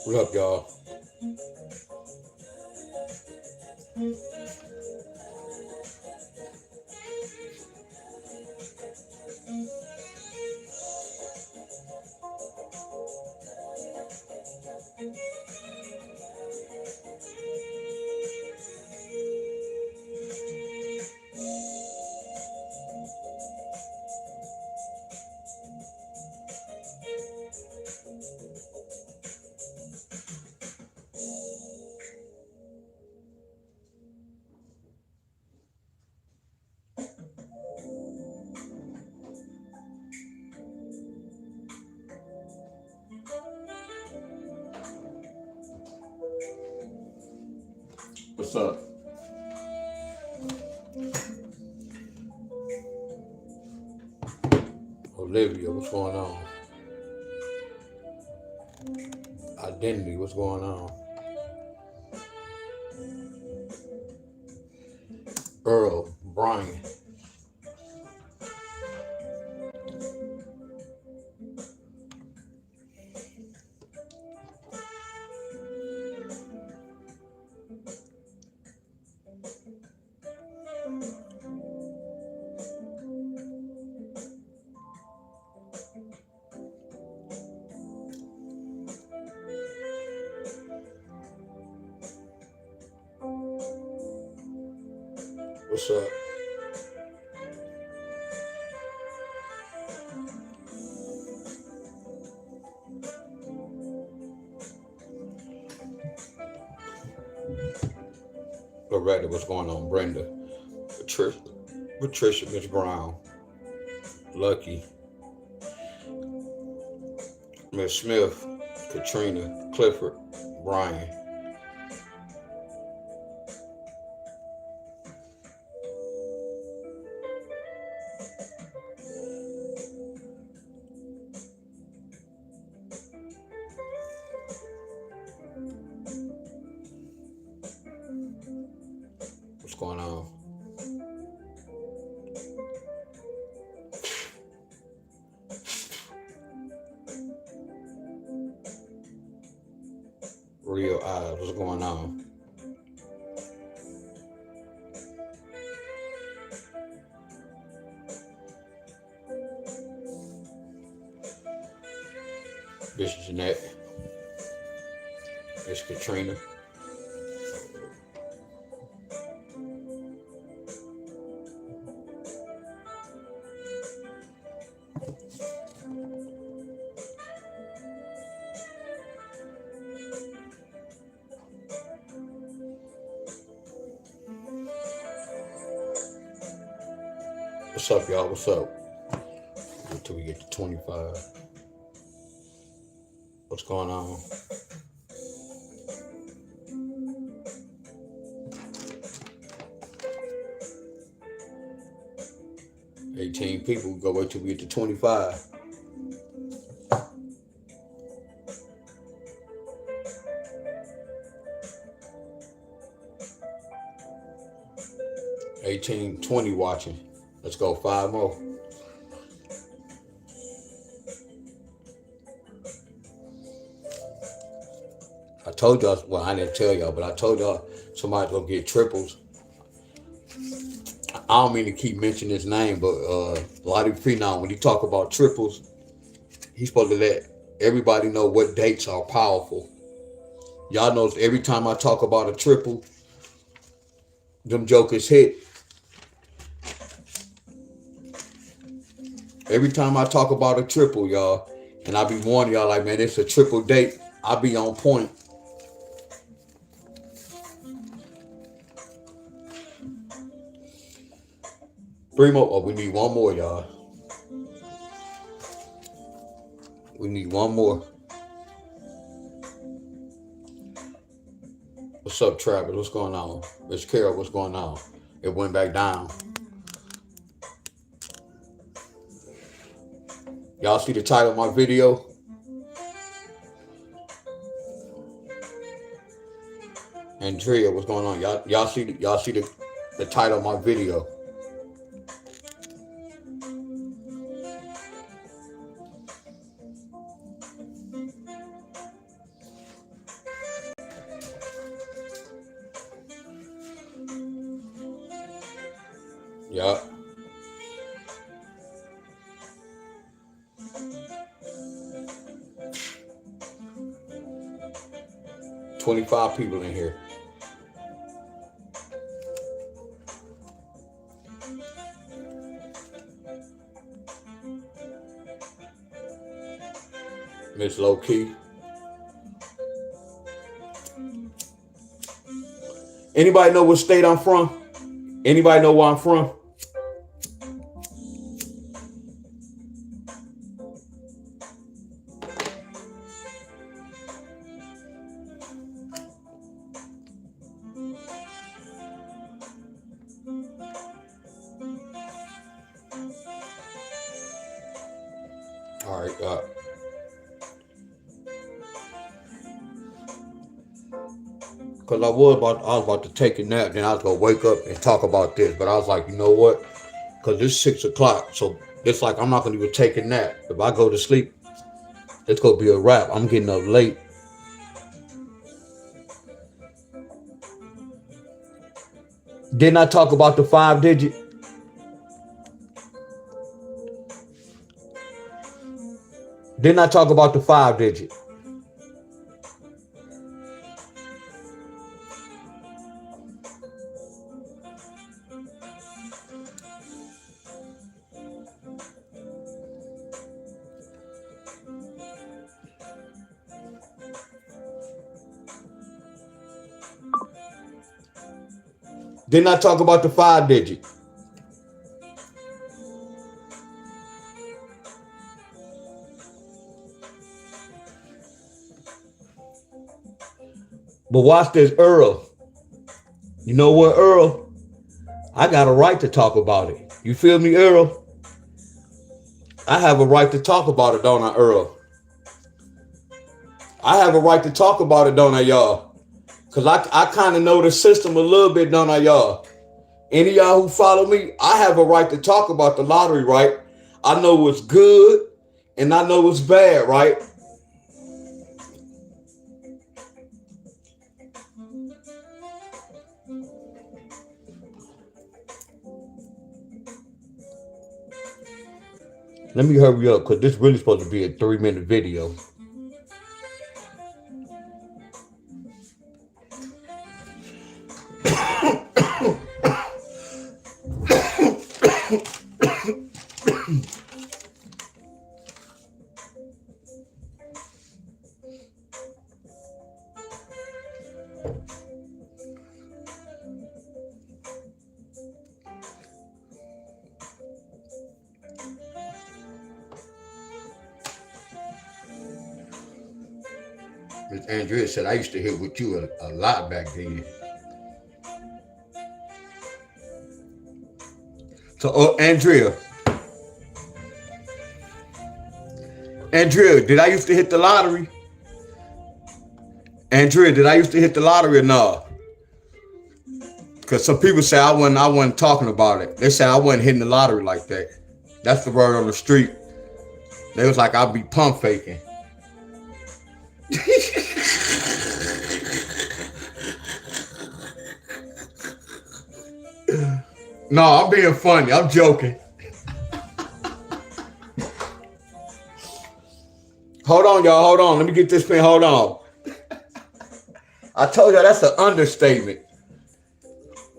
What up, y'all? What's up? Olivia, what's going on? Identity, what's going on? Earl, Brian, what's up? Loretta, what's going on? Brenda, Patricia, Miss Brown, Lucky, Miss Smith, Katrina, Clifford, Brian. What's going on? Real Eyes, what's going on? Miss Jeanette, Miss Katrina. What's up, y'all? What's up? Until we get to 25. What's going on? $18 people. Go wait till we get to 25. $18, 20 watching. Let's go 5 more. I told y'all, well, I didn't tell y'all, but I told y'all somebody's gonna get triples. I don't mean to keep mentioning his name, but Lottie Phenom, when he talk about triples, he's supposed to let everybody know what dates are powerful. Y'all know every time I talk about a triple, them jokers hit. Every time I talk about a triple, y'all, and I be warning y'all like, man, it's a triple date, I be on point. Three more. Oh, we need one more, y'all. We need one more. What's up, Travis? What's going on? Miss Carol, what's going on? It went back down. Y'all see the title of my video? Andrea, what's going on? Y'all see the title of my video? Yeah. 25 people in here. Miss Low Key. Anybody know what state I'm from? Anybody know where I'm from? All right. Cause I was about to take a nap, then I was gonna wake up and talk about this, but I was like, you know what? Cause it's 6 o'clock, so it's like I'm not gonna even take a nap. If I go to sleep, it's gonna be a wrap. I'm getting up late. Didn't I talk about the 5 digit? Didn't I talk about the 5 digit? Didn't I talk about the 5 digit? But watch this, Earl. You know what, Earl? I got a right to talk about it. You feel me, Earl? I have a right to talk about it, don't I, Earl? I have a right to talk about it, don't I, y'all? Because I kind of know the system a little bit, don't I, y'all? Any of y'all who follow me, I have a right to talk about the lottery, right? I know what's good and I know what's bad, right? Let me hurry up because this really supposed to be a 3-minute video. Miss Andrea said, I used to hit with you a lot back then. So, Andrea, did I used to hit the lottery? Andrea, did I used to hit the lottery or no? Because some people say I wasn't talking about it. They said I wasn't hitting the lottery like that. That's the word on the street. They was like, I'll be pump faking. No, I'm being funny. I'm joking. Hold on, y'all. Hold on. Let me get this pen. Hold on. I told y'all that's an understatement.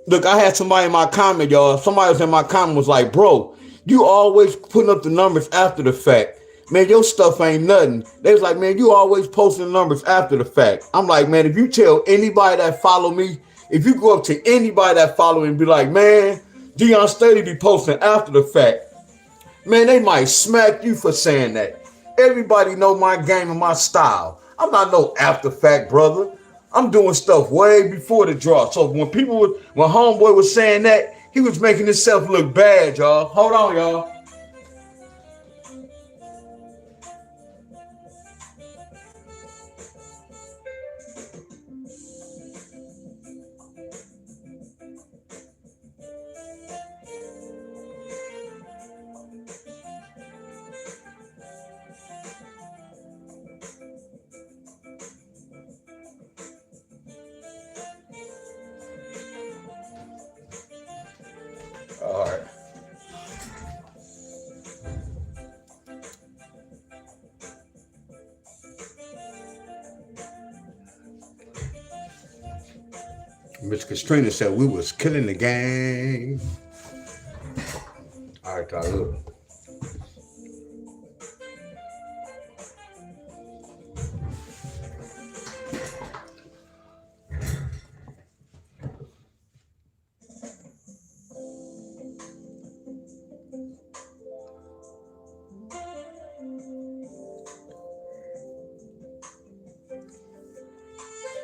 Look, I had somebody in my comment, y'all. Somebody was in my comment was like, bro, you always putting up the numbers after the fact. Man, your stuff ain't nothing. They was like, man, you always posting the numbers after the fact. I'm like, man, if you tell anybody that follow me, if you go up to anybody that follow me and be like, man, Dion Steady be posting after the fact, man, they might smack you for saying that. Everybody know my game and my style. I'm not no after fact, brother. I'm doing stuff way before the draw. So when homeboy was saying that, he was making himself look bad, y'all. Hold on, y'all. All right. Miss Katrina said we was killing the game. All right, y'all. Look.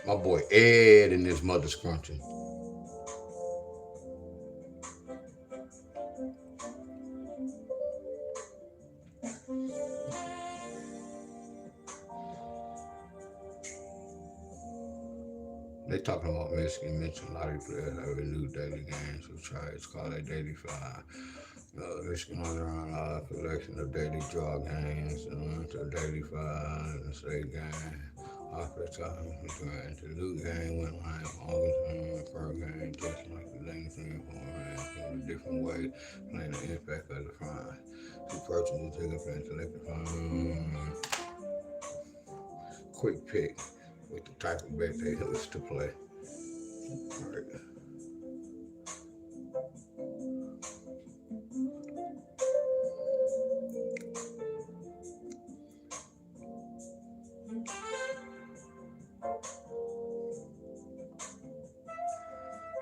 My boy Ed and his mother scrunching. They talking about Michigan mentioned lottery players have renewed daily games with tries call it daily fly. Michigan on around collection of daily draw games and to daily five and state game. After time, the loot game went live August per game, just like the length in a different way, playing the impact of the fine. Two purchases, take up and select the fine. Quick pick with the type of bet they wish to play. All right.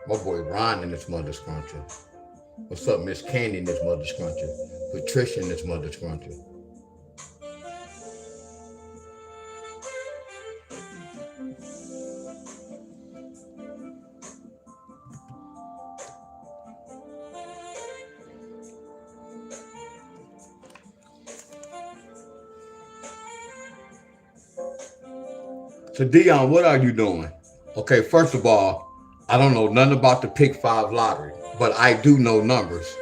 My boy Ron and his mother scrunching. What's up, Miss Candy and his mother scrunching? Patricia and his mother scrunching. So Dion, what are you doing? Okay, first of all, I don't know nothing about the Pick 5 lottery, but I do know numbers.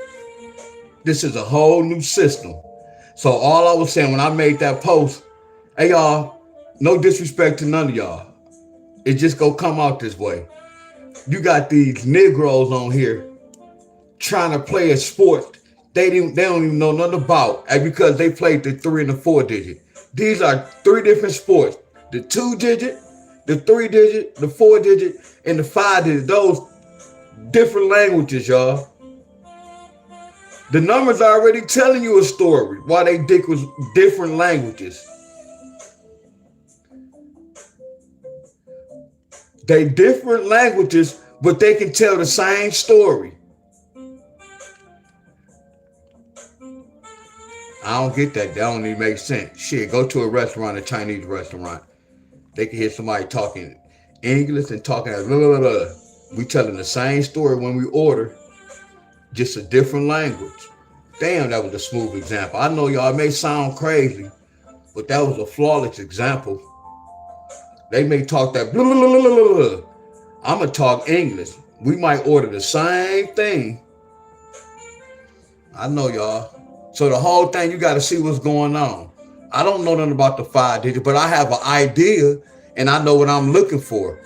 This is a whole new system. So all I was saying when I made that post, hey y'all, no disrespect to none of y'all. It just gonna come out this way. You got these Negroes on here trying to play a sport they don't even know nothing about, and because they played the 3 and the 4 digit. These are 3 different sports. The 2 digit, the 3 digit, the 4 digit, and the 5 digit. Those different languages, y'all. The numbers are already telling you a story why they dick was different languages. They different languages, but they can tell the same story. I don't get that. That don't even make sense. Shit, go to a restaurant, a Chinese restaurant. They can hear somebody talking English and talking blah, blah, blah. We telling the same story when we order, just a different language. Damn, that was a smooth example. I know y'all, it may sound crazy, but that was a flawless example. They may talk that blah, blah, blah, blah, blah, blah. I'm going to talk English. We might order the same thing. I know y'all. So the whole thing, you got to see what's going on. I don't know nothing about the 5 digit, but I have an idea and I know what I'm looking for.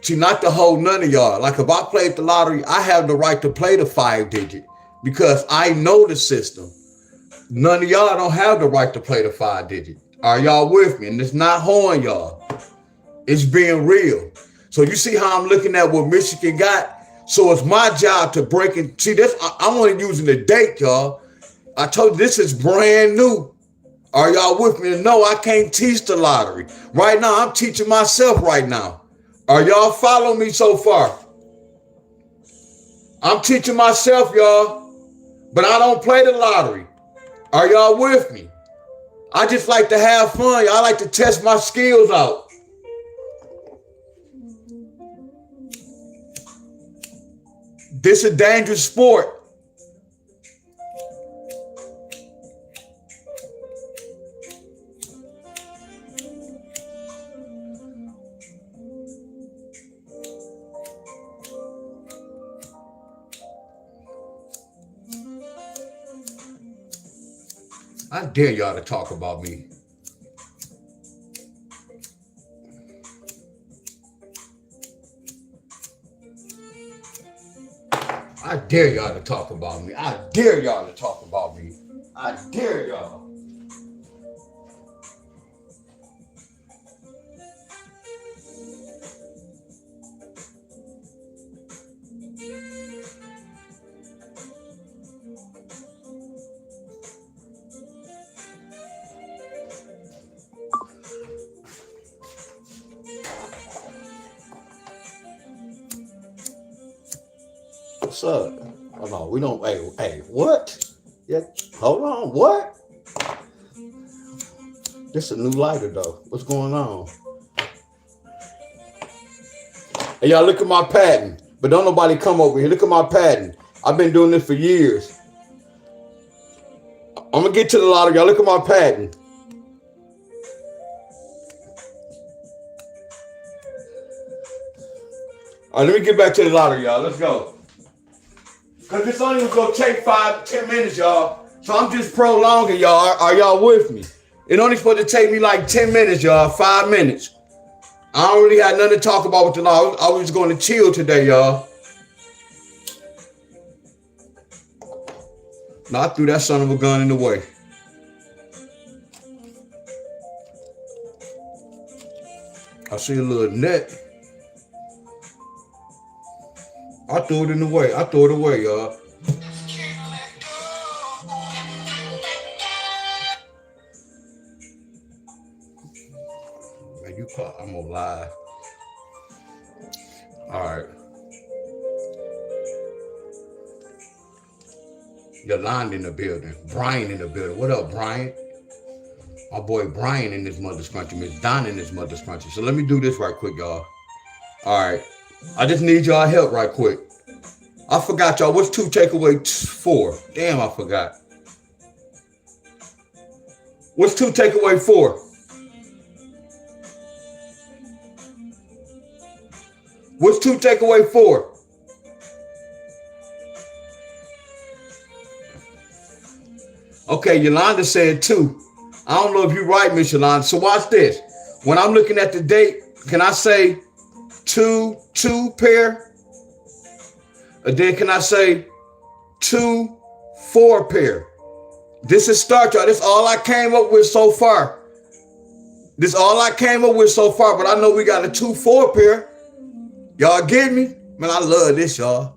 See, not to hold none of y'all. Like if I played the lottery, I have the right to play the 5 digit because I know the system. None of y'all don't have the right to play the 5 digit. Are y'all with me? And it's not hoeing y'all. It's being real. So you see how I'm looking at what Michigan got? So it's my job to break it. See, this, I'm only using the date, y'all. I told you this is brand new. Are y'all with me? No, I can't teach the lottery. Right now, I'm teaching myself right now. Are y'all following me so far? I'm teaching myself, y'all, but I don't play the lottery. Are y'all with me? I just like to have fun. I like to test my skills out. This is a dangerous sport. I dare y'all to talk about me. I dare y'all to talk about me. I dare y'all to talk about me. I dare y'all. what's up? Oh no, we don't. Hey, what? Yeah, hold on. What? This a new lighter though. What's going on? Hey, y'all, look at my patent. But don't nobody come over here. Look at my patent. I've been doing this for years. I'm gonna get to the lottery. Y'all, look at my patent. All right, let me get back to the lottery, y'all. Let's go. Because this only gonna take 5-10 minutes, y'all. So I'm just prolonging, y'all. Are y'all with me? It only supposed to take me like 10 minutes, y'all. 5 minutes. I don't really have nothing to talk about with the law. I was going to chill today, y'all. No, I threw that son of a gun in the way. I see a little net. I threw it in the way. I threw it away, y'all. Man, you caught. I'm gonna lie. All right. Yolanda in the building. Brian in the building. What up, Brian? My boy Brian in this mother's country. Miss Donna in this mother's country. So let me do this right quick, y'all. All right. I just need y'all help right quick. I forgot, y'all. What's 2 take away 4? Damn, I forgot. What's 2 take away 4? What's 2 take away 4? Okay, Yolanda said 2. I don't know if you're right, Miss Yolanda. So watch this. When I'm looking at the date, can I say 2 pair? Or then can I say 2 4 pair? This is start, y'all. This is all I came up with so far. This is all I came up with so far, but I know we got a 2 4 pair. Y'all get me? Man, I love this, y'all.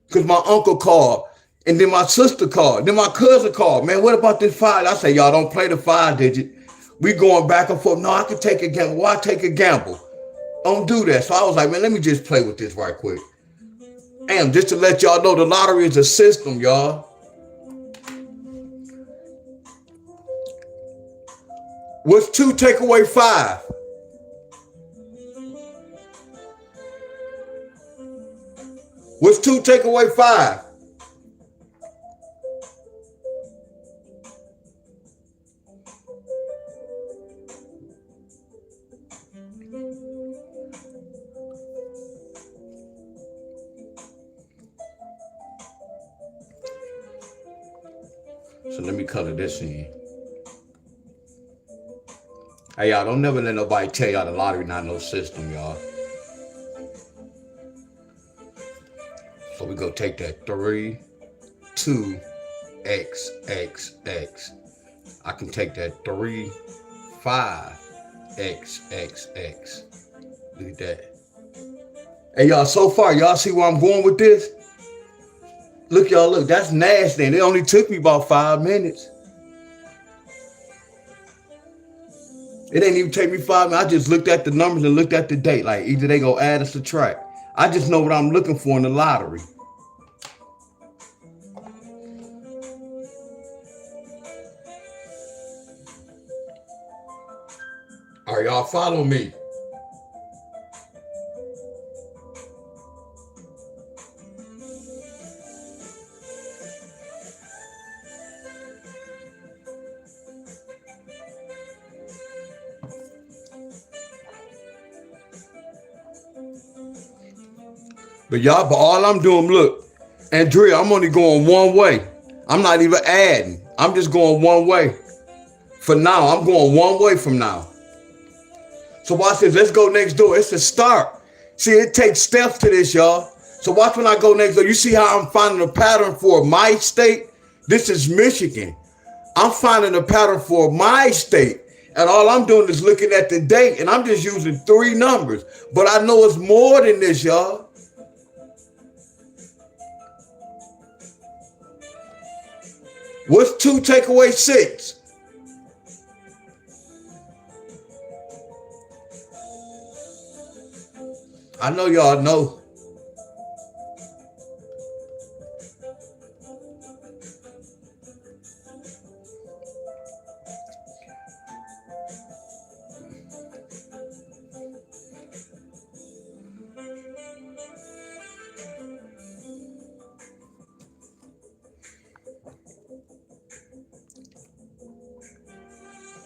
Because my uncle called, and then my sister called, then my cousin called. Man, what about this 5? I say, y'all don't play the 5 digit. We going back and forth. No, I can take a gamble. Why take a gamble? Don't do that. So I was like, man, let me just play with this right quick. Damn, just to let y'all know, the lottery is a system, y'all. What's 2 take away 5? What's 2 take away 5? So let me color this in. Hey, y'all, don't never let nobody tell y'all the lottery not no system, y'all. So we go take that 3, 2, X, X, X. I can take that 3, 5, X, X, X. Look at that. Hey, y'all, so far, y'all see where I'm going with this? Look, y'all, look, that's nasty. And it only took me about 5 minutes. It didn't even take me 5 minutes. I just looked at the numbers and looked at the date. Like, either they go add or subtract. I just know what I'm looking for in the lottery. All right, y'all, follow me. But all I'm doing, look, Andrea, I'm only going one way. I'm not even adding. I'm just going one way. For now, I'm going one way from now. So watch this. Let's go next door. It's a start. See, it takes steps to this, y'all. So watch when I go next door. You see how I'm finding a pattern for my state? This is Michigan. I'm finding a pattern for my state. And all I'm doing is looking at the date. And I'm just using 3 numbers. But I know it's more than this, y'all. What's 2 take away 6? I know y'all know.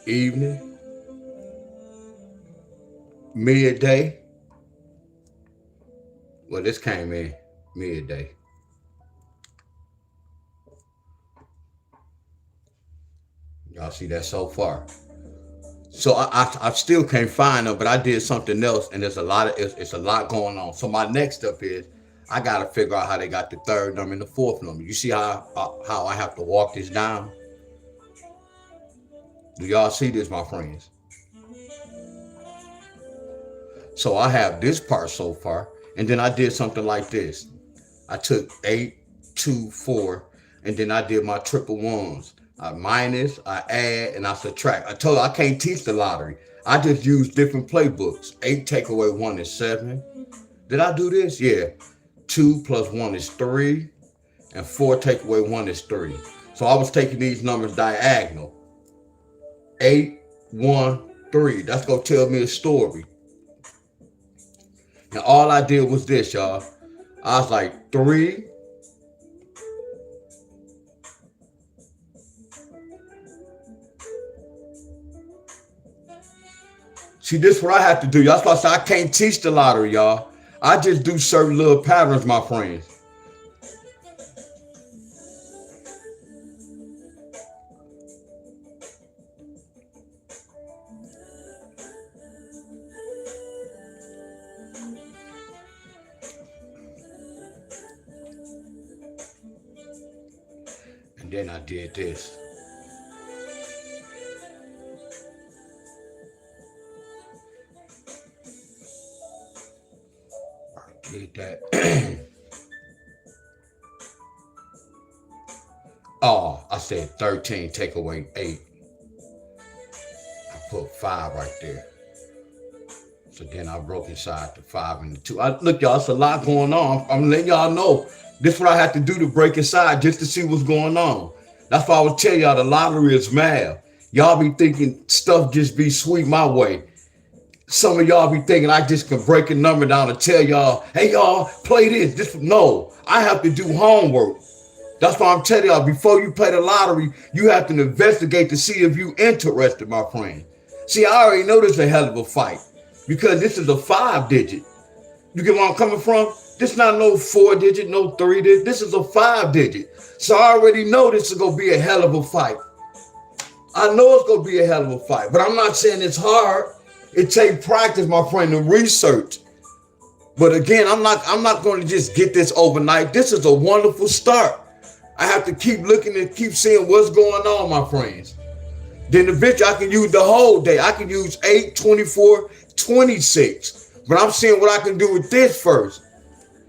evening, midday. Well, this came in midday. Y'all see that so far? So I still can't find them, but I did something else, and there's a lot of it's a lot going on. So my next step is I gotta figure out how they got the third number and the fourth number. You see how I have to walk this down? Do y'all see this, my friends? So I have this part so far, and then I did something like this. I took 8, 2, 4, and then I did my triple ones. I minus, I add, and I subtract. I told you I can't teach the lottery. I just use different playbooks. 8 take away 1 is 7. Did I do this? Yeah. 2 plus 1 is 3, and 4 take away 1 is 3. So I was taking these numbers diagonal. 8, 1, 3. That's gonna tell me a story. And all I did was this, y'all. I was like 3. See, this is what I have to do. That's why I say I can't teach the lottery, y'all. I just do certain little patterns, my friends. And then I did this. I did that. Oh, I said 13, take away 8. I put 5 right there. So then I broke inside the 5 and the 2. Look, y'all, it's a lot going on. I'm letting y'all know. This is what I have to do to break inside just to see what's going on. That's why I would tell y'all the lottery is math. Y'all be thinking stuff just be sweet my way. Some of y'all be thinking I just can break a number down and tell y'all, hey, y'all, play this. No, I have to do homework. That's why I'm telling y'all, before you play the lottery, you have to investigate to see if you interested, my friend. See, I already know this is a hell of a fight because this is a 5-digit. You get where I'm coming from? This is not no 4-digit, no 3-digit. This is a 5-digit. So I already know this is going to be a hell of a fight. I know it's going to be a hell of a fight, but I'm not saying it's hard. It takes practice, my friend, and research. But again, I'm not going to just get this overnight. This is a wonderful start. I have to keep looking and keep seeing what's going on, my friends. Then eventually I can use the whole day. I can use 8, 24, 26. But I'm seeing what I can do with this first.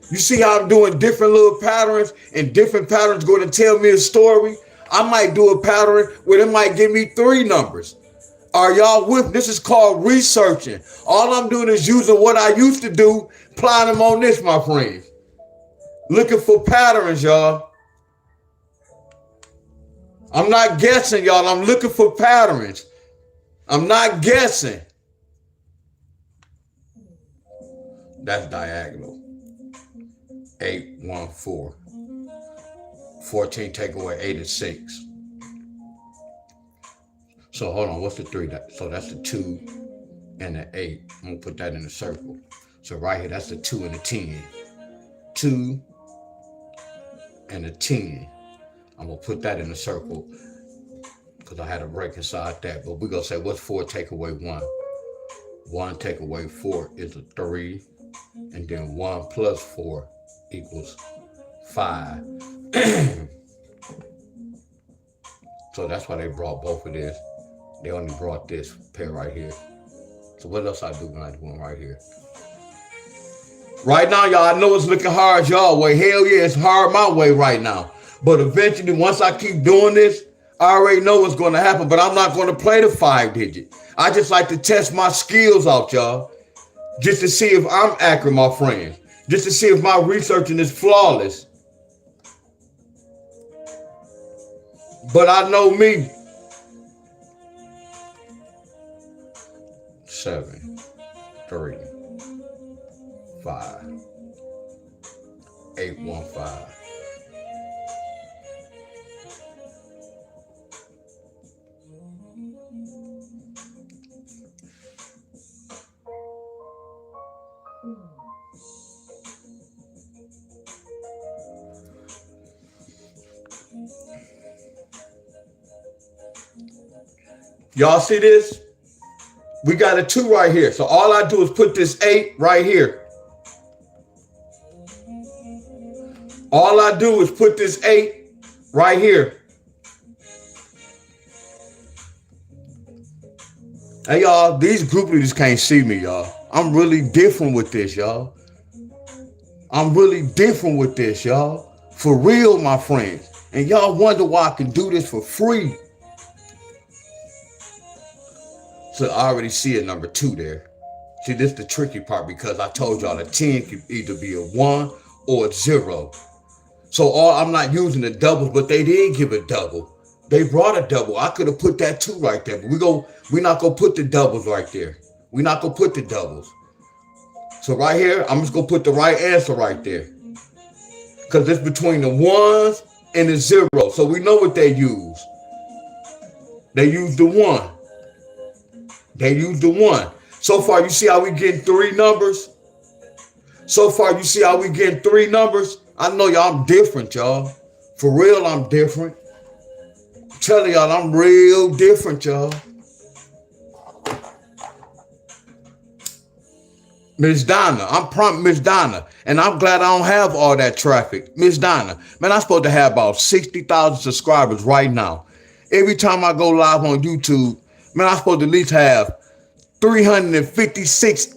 You see how I'm doing different little patterns, and different patterns going to tell me a story? I might do a pattern where it might give me 3 numbers. Are y'all with? This is called researching. All I'm doing is using what I used to do, applying them on this, my friends. Looking for patterns, y'all. I'm not guessing, y'all. I'm looking for patterns. I'm not guessing. That's diagonal. 8, 1, 4. 14 take away 8 is 6. So hold on, what's the 3? So that's the 2 and the 8. I'm gonna put that in a circle. So right here, that's the 2 and the 10. 2 and a 10. I'm gonna put that in a circle because I had a break inside that. But we're gonna say, what's 4 take away 1? 1 take away 4 is a 3. And then 1 plus 4 equals 5. So that's why they brought both of this. They only brought this pair right here. So what else I do when I do one right here? Right now, y'all, I know it's looking hard y'all way. Hell yeah, it's hard my way right now. But eventually, once I keep doing this, I already know what's going to happen. But I'm not going to play the 5-digit. I just like to test my skills out, y'all. Just to see if I'm accurate, my friends. Just to see if my researching is flawless. But I know me. 7, 3, 5, 8, 1, 5. Y'all see this? We got a 2 right here. So all I do is put this 8 right here. All I do is put this 8 right here. Hey, y'all, these group leaders can't see me, y'all. I'm really different with this, y'all. I'm really different with this, y'all. For real, my friends. And y'all wonder why I can do this for free. So I already see a number 2 there. See, this is the tricky part because I told y'all a 10 could either be a 1 or a 0. So I'm not using the doubles, but they did give a double. They brought a double. I could have put that 2 right there, but we're not gonna put the doubles right there. We're not gonna put the doubles. So right here, I'm just gonna put the right answer right there. Because it's between the 1s and the 0. So we know what they use. They use the 1. They use the 1. So far, you see how we getting 3 numbers? So far, you see how we getting 3 numbers? I know y'all, I'm different, y'all. For real, I'm different. I'm telling y'all, I'm real different, y'all. Miss Donna, Miss Donna, and I'm glad I don't have all that traffic. Miss Donna, man, I'm supposed to have about 60,000 subscribers right now. Every time I go live on YouTube, man, I'm supposed to at least have 356,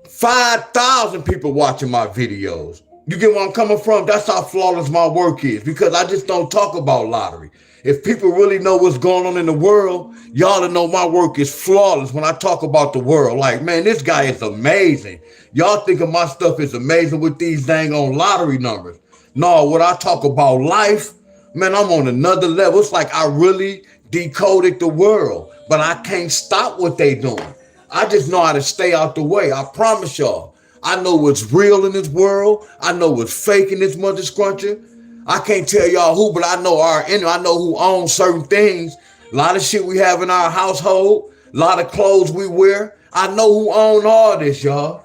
5,000 people watching my videos. You get where I'm coming from? That's how flawless my work is, because I just don't talk about lottery. If people really know what's going on in the world, y'all to know my work is flawless when I talk about the world. Like, man, this guy is amazing. Y'all think of my stuff is amazing with these dang on lottery numbers. No, when I talk about life, man, I'm on another level. It's like I really decoded the world, but I can't stop what they doing. I just know how to stay out the way. I promise y'all. I know what's real in this world. I know what's fake in this mother scruncher. I can't tell y'all who, but I know I know who owns certain things. A lot of shit we have in our household. A lot of clothes we wear. I know who own all this, y'all.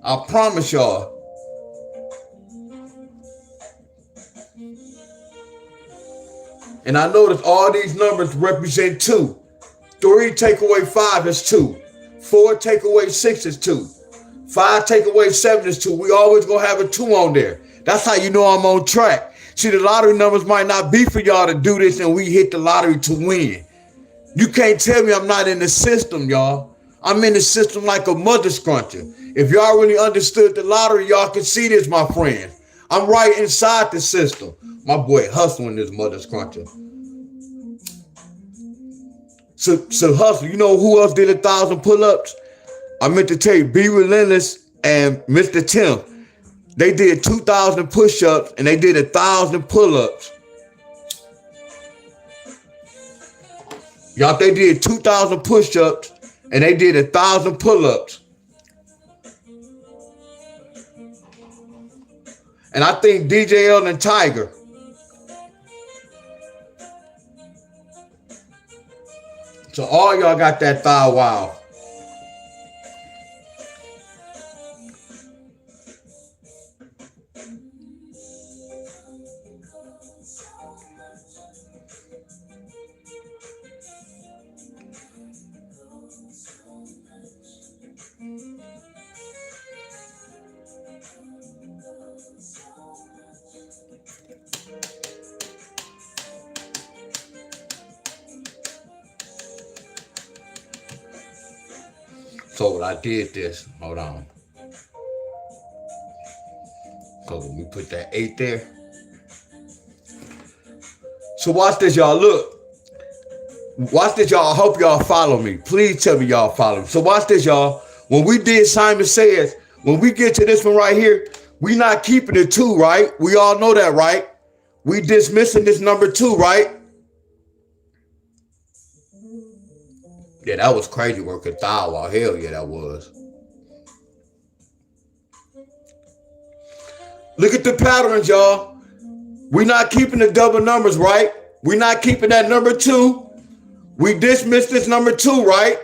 I promise y'all. And I notice all these numbers represent 2. 3 take away 5 is 2. 4 take away 6 is 2. 5 take away 7 is 2. We always gonna have a 2 on there. That's how you know I'm on track. See, the lottery numbers might not be for y'all to do this and we hit the lottery to win. You can't tell me I'm not in the system, y'all. I'm in the system like a mother scruncher. If y'all really understood the lottery, y'all can see this, my friend. I'm right inside the system. My boy hustling this mother scruncher. So hustle, you know who else did 1,000 pull-ups? I meant to tell you, Be Relentless and Mr. Tim. They did 2,000 push-ups and they did 1,000 pull-ups. Y'all, they did 2,000 push-ups and they did 1,000 pull-ups. And I think DJL and Tiger. So all y'all got that thigh wow. So I did this. Hold on. So we put that 8 there. So watch this, y'all. Look. Watch this, y'all. I hope y'all follow me. Please tell me y'all follow me. So watch this, y'all. When we did Simon Says, when we get to this one right here, we not keeping it 2, right? We all know that, right? We dismissing this number 2, right? Yeah, that was crazy work at Thawa. Hell yeah, that was. Look at the patterns, y'all. We not keeping the double numbers, right? We not keeping that number 2. We dismissed this number 2, right?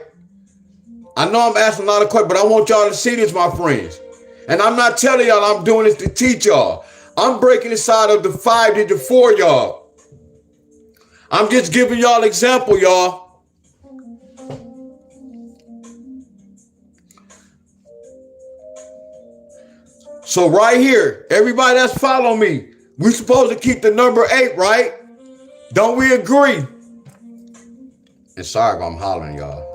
I know I'm asking a lot of questions, but I want y'all to see this, my friends. And I'm not telling y'all I'm doing this to teach y'all. I'm breaking the side of the 5 digit for y'all. I'm just giving y'all example, y'all. So right here, everybody that's following me, we supposed to keep the number 8, right? Don't we agree? And sorry if I'm hollering, y'all.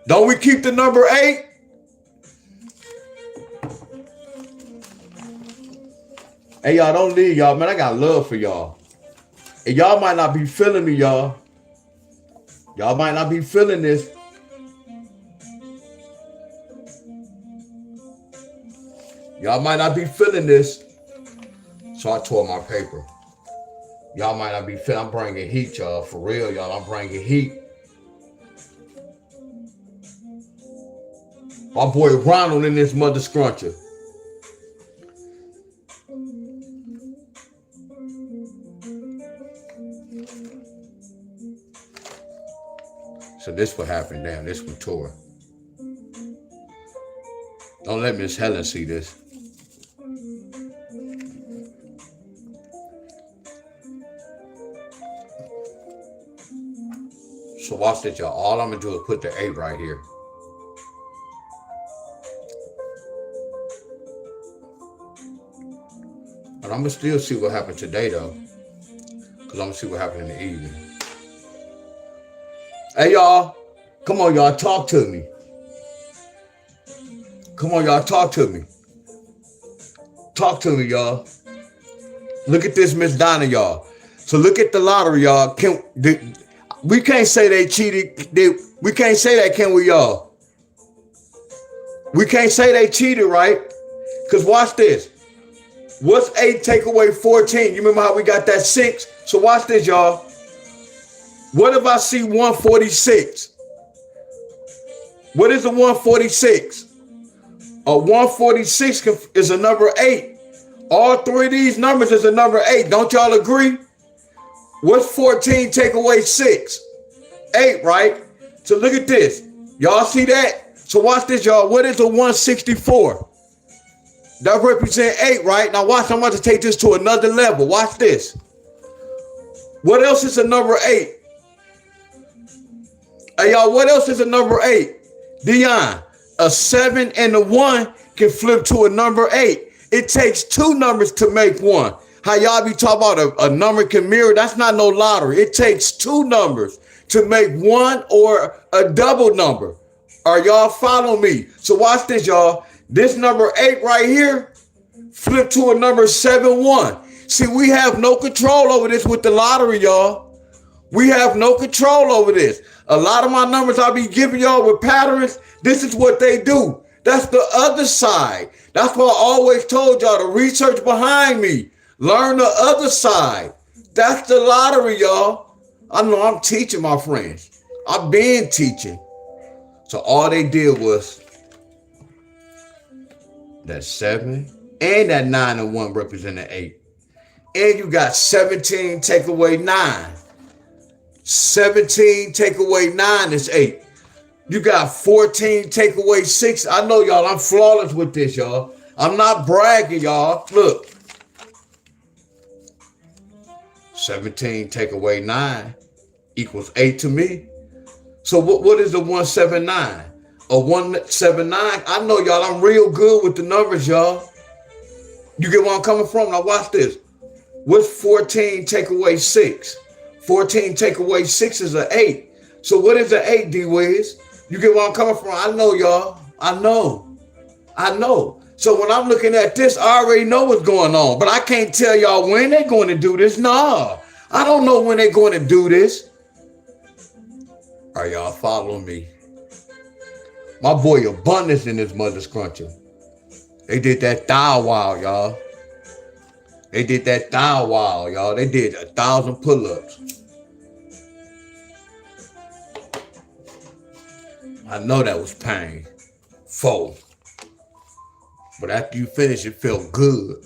Don't we keep the number 8? Hey, y'all, don't leave, y'all. Man, I got love for y'all. And y'all might not be feeling me, y'all. Y'all might not be feeling this. Y'all might not be feeling this. So I tore my paper. Y'all might not be feeling. I'm bringing heat, y'all. For real, y'all. I'm bringing heat. My boy Ronald in this mother scruncher. So this what happened. Damn, this one tore. Don't let Miss Helen see this. So watch this, y'all. All I'm gonna do is put the 8 right here. But I'm gonna still see what happened today, though. Because I'm gonna see what happened in the evening. Hey, y'all. Come on, y'all. Talk to me. Come on, y'all. Talk to me. Talk to me, y'all. Look at this, Miss Donna, y'all. So look at the lottery, y'all. We can't say they cheated. We can't say that, can we, y'all? We can't say they cheated, right? Because watch this. What's 8 take away 14? You remember how we got that 6? So watch this, y'all. What if I see 146? What is a 146? A 146 is a number 8. All 3 of these numbers is a number 8. Don't y'all agree? What's 14 take away 6? 8, right? So look at this. Y'all see that? So watch this, y'all. What is a 164? That represents 8, right? Now watch, I'm about to take this to another level. Watch this. What else is a number 8? Hey, y'all, what else is a number 8? Dion, a 7 and a 1 can flip to a number 8. It takes 2 numbers to make 1. How y'all be talking about a number can mirror? That's not no lottery. It takes 2 numbers to make 1 or a double number. Are y'all following me? So watch this, y'all. This number 8 right here flip to a number 7-1. See, we have no control over this with the lottery, y'all. We have no control over this. A lot of my numbers I be giving y'all with patterns, this is what they do. That's the other side. That's why I always told y'all to research behind me. Learn the other side. That's the lottery, y'all. I know I'm teaching my friends. I've been teaching. So all they did was that 7 and that 9 and 1 represent an 8. And you got 17 take away 9. 17 take away 9 is 8. You got 14 take away 6. I know, y'all, I'm flawless with this, y'all. I'm not bragging, y'all. Look. 17 take away 9 equals 8 to me. So what is a 179? A 179, I know, y'all, I'm real good with the numbers, y'all. You get where I'm coming from? Now watch this. What's 14 take away 6? 14 take away 6 is an 8. So what is an 8, D-Wiz? You get where I'm coming from? I know, y'all. I know. So when I'm looking at this, I already know what's going on. But I can't tell y'all when they're going to do this. Nah, I don't know when they're going to do this. Are y'all following me? My boy Abundance in this mother scruncher. They did that thou wow, y'all. They did that thou wow, y'all. They did 1,000 pull-ups. I know that was painful. But after you finish, it felt good.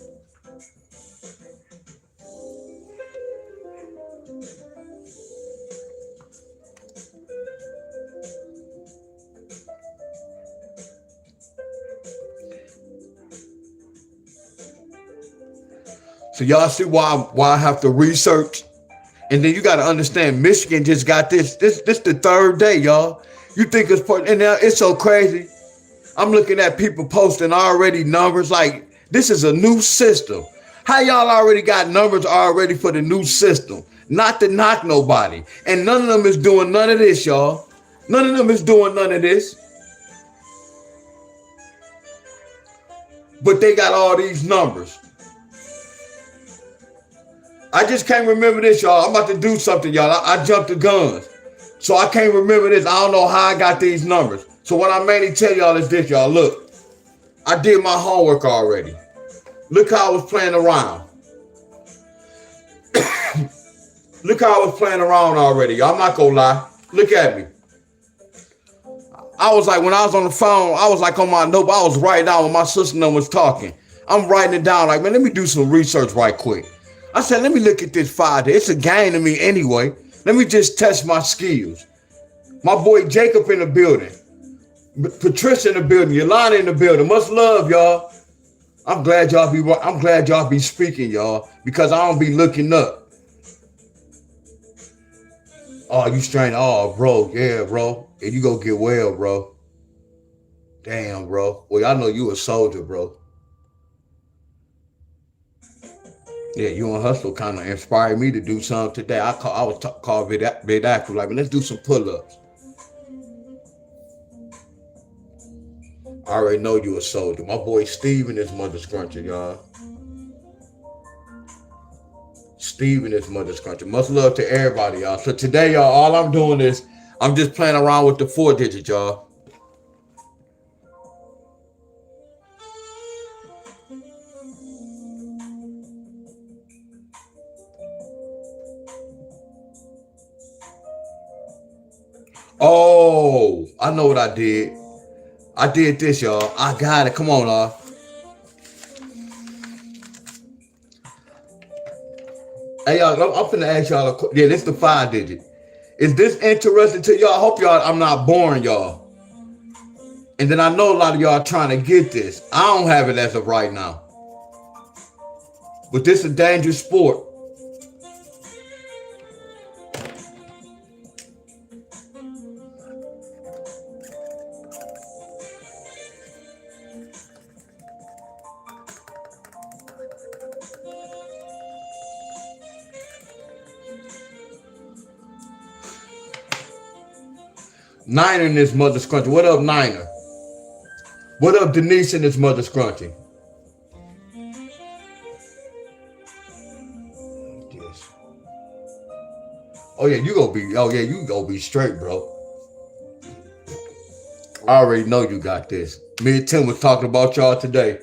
So y'all see why I have to research. And then you got to understand, Michigan just got this the third day, y'all. You think it's part, and now it's so crazy. I'm looking at people posting already numbers like this is a new system. How y'all already got numbers already for the new system? Not to knock nobody. And none of them is doing none of this, y'all. None of them is doing none of this. But they got all these numbers. I just can't remember this, y'all. I'm about to do something, y'all. I jumped the guns. So I can't remember this. I don't know how I got these numbers. So what I mainly tell y'all is this, y'all. Look, I did my homework already. Look how I was playing around. Look how I was playing around already. Y'all, I'm not gonna lie. Look at me. I was like, when I was on the phone, I was like on my note, I was writing down when my sister and them was talking. I'm writing it down like, man, let me do some research right quick. I said, let me look at this 5 day. It's a game to me anyway. Let me just test my skills. My boy Jacob in the building. Patricia in the building. Yolanda in the building. Much love, y'all. I'm glad y'all be speaking, y'all, because I don't be looking up. Oh, you strained. Oh, bro. Yeah, bro. And you go get well, bro. Damn, bro. Well, I know you a soldier, bro. Yeah, you and Hustle kind of inspired me to do something today. I was called Vid Active, like, let's do some pull-ups. I already know you a soldier. My boy Steve and his mother scruncher, y'all. Steve and his mother scruncher. Much love to everybody, y'all. So today, y'all, all I'm doing is I'm just playing around with the 4 digits, y'all. Oh, I know what I did. I did this, y'all. I got it. Come on, y'all. Hey, y'all, I'm finna ask y'all. Yeah, this is the 5 digit. Is this interesting to y'all? I hope y'all, I'm not boring y'all. And then I know a lot of y'all trying to get this. I don't have it as of right now. But this is a dangerous sport. Niner and his mother scrunching. What up, Niner? What up, Denise and his mother scrunching? Yes. Oh yeah, you gonna be straight, bro. I already know you got this. Me and Tim was talking about y'all today.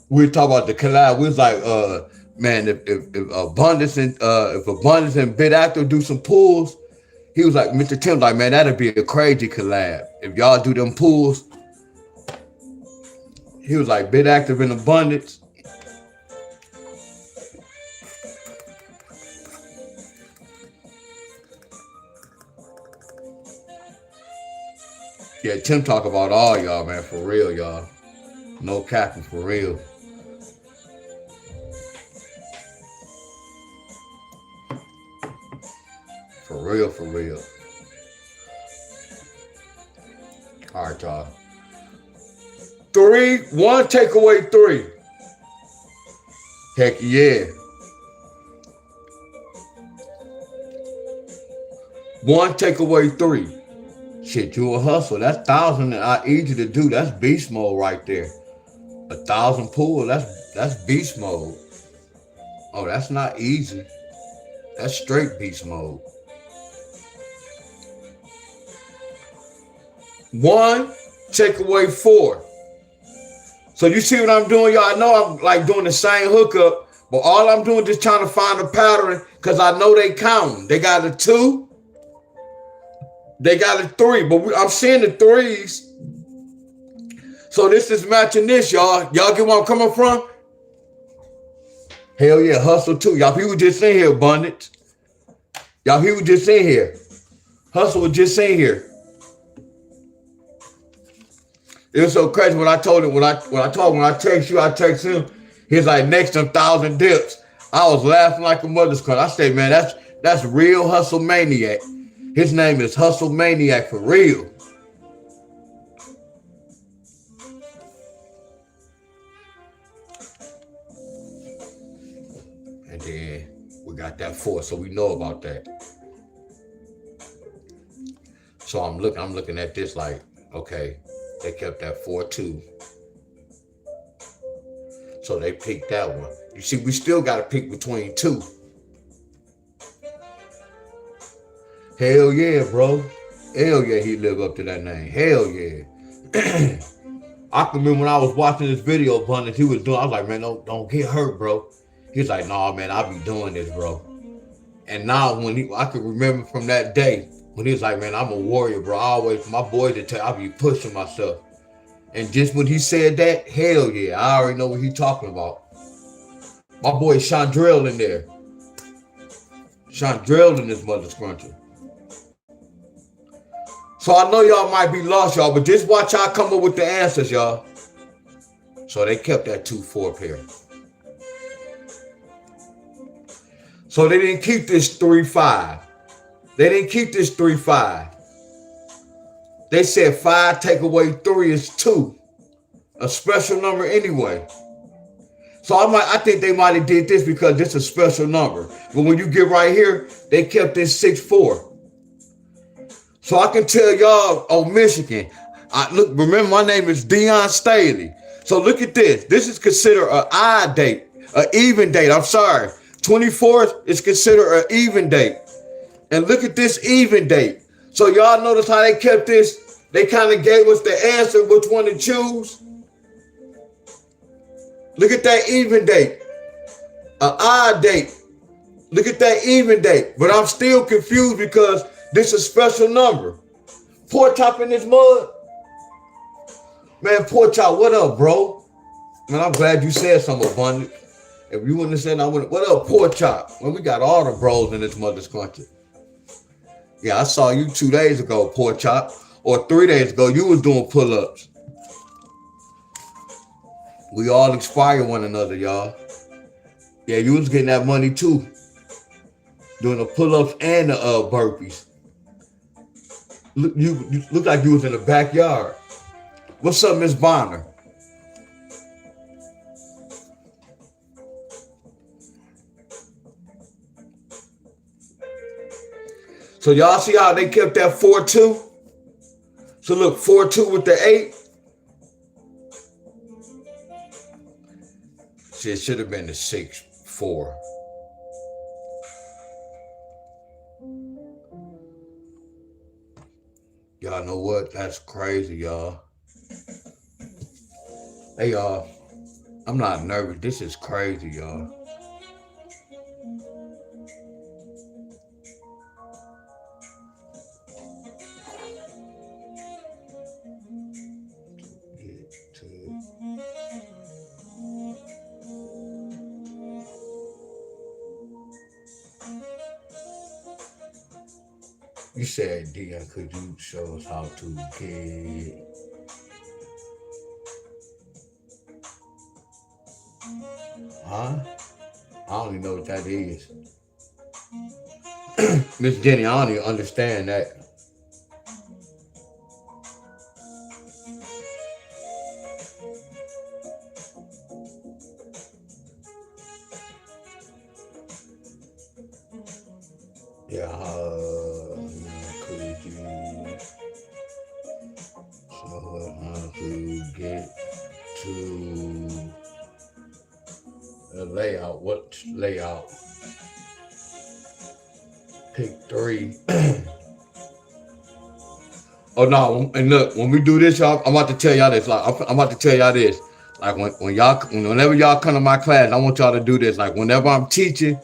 We were talking about the collab. We was like, man, if Abundance and Bit Actor do some pulls, he was like, Mr. Tim, like, man, that'd be a crazy collab. If y'all do them pulls, he was like, Bit Active and Abundance. Yeah, Tim talk about all y'all, man, for real, y'all. No capping, for real. For real, for real. All right, y'all. 1 takeaway 3. Heck yeah. 1 takeaway 3. Shit, you a hustle. That's 1,000 and easy to do. That's beast mode right there. 1,000 pull. That's beast mode. Oh, that's not easy. That's straight beast mode. 1 takeaway 4. So you see what I'm doing, y'all? I know I'm like doing the same hookup, but all I'm doing is just trying to find a pattern because I know they count. They got a 2. They got a 3, but I'm seeing the 3s. So this is matching this, y'all. Y'all get where I'm coming from? Hell yeah, hustle too. Y'all people just in here, Abundance. Y'all people just in here. Hustle was just in here. It was so crazy when I told him, when I text you, I text him, he's like, next 1,000 dips. I was laughing like a mother's cut. I say, man, that's real Hustle Maniac. His name is Hustle Maniac for real. And then we got that 4, so we know about that. So I'm looking at this like, okay, they kept that 4-2. So they picked that one. You see, we still got to pick between 2. Hell yeah, bro. Hell yeah, he lived up to that name. Hell yeah. I can remember when I was watching this video, Abundance, he was doing, I was like, man, don't get hurt, bro. He's like, nah, man, I be doing this, bro. And now I can remember from that day, when he was like, man, I'm a warrior, bro. My boy to tell, I be pushing myself. And just when he said that, hell yeah, I already know what he's talking about. My boy Chandrell in there. Chandrell in this mother scruncher. So I know y'all might be lost, y'all, but just watch y'all come up with the answers, y'all. So they kept that 2-4 pair. So they didn't keep this 3-5. They didn't keep this 3-5. They said 5 take away 3 is 2. A special number anyway. So I think they might have did this because this is a special number. But when you get right here, they kept this 6-4. So I can tell y'all, oh, Michigan. Remember my name is Dion Staley. So look at this. This is considered an odd date, an even date. I'm sorry. 24th is considered an even date. And look at this even date. So y'all notice how they kept this? They kind of gave us the answer which one to choose. Look at that even date. An odd date. Look at that even date. But I'm still confused because this is a special number. Pork Chop in this mud. Man, Pork Chop, what up, bro? Man, I'm glad you said something, Abundant. If you wouldn't have said, I wouldn't. What up, Pork Chop? Well, we got all the bros in this mother's country. Yeah, I saw you 2 days ago, Pork Chop. Or 3 days ago, you was doing pull-ups. We all inspire one another, y'all. Yeah, you was getting that money too. Doing the pull-ups and the burpees. Look, you look like you was in the backyard. What's up, Miss Bonner? So y'all see how they kept that 4-2? So look, 4-2 with the 8. See, it should have been the 6-4. Y'all know what? That's crazy, y'all. Hey, y'all. I'm not nervous. This is crazy, y'all. You said, Dion, could you show us how to get... Huh? I don't even know what that is. Miss Jenny, I don't even understand that. Yeah, could you show us how to get to the layout? What layout? Pick 3. Oh no! And look, when we do this, y'all, I'm about to tell y'all this. Like, I'm about to tell y'all this. Like whenever y'all come to my class, I want y'all to do this. Like whenever I'm teaching,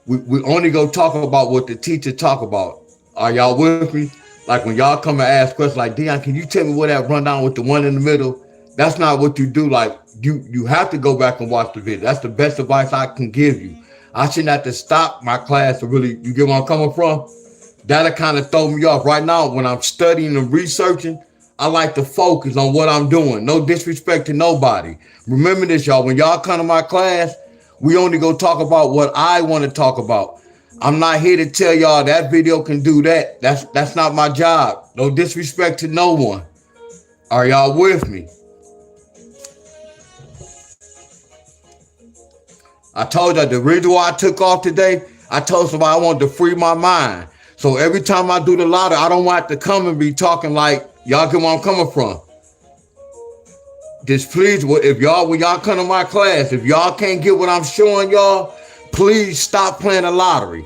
we only go talk about what the teacher talk about. Are y'all with me? Like when y'all come and ask questions like, Dion, can you tell me what that rundown with the one in the middle? That's not what you do. Like you have to go back and watch the video. That's the best advice I can give you. I shouldn't have to stop my class to really, you get where I'm coming from? That'll kind of throw me off. Right now, when I'm studying and researching, I like to focus on what I'm doing. No disrespect to nobody. Remember this, y'all. When y'all come to my class, we only go talk about what I want to talk about. I'm not here to tell y'all that video can do that. That's not my job. No disrespect to no one. Are y'all with me? I told y'all the reason why I took off today, I told somebody I wanted to free my mind. So every time I do the lottery, I don't want to come and be talking like, y'all get where I'm coming from. Just please, if y'all, when y'all come to my class, if y'all can't get what I'm showing y'all, please stop playing the lottery.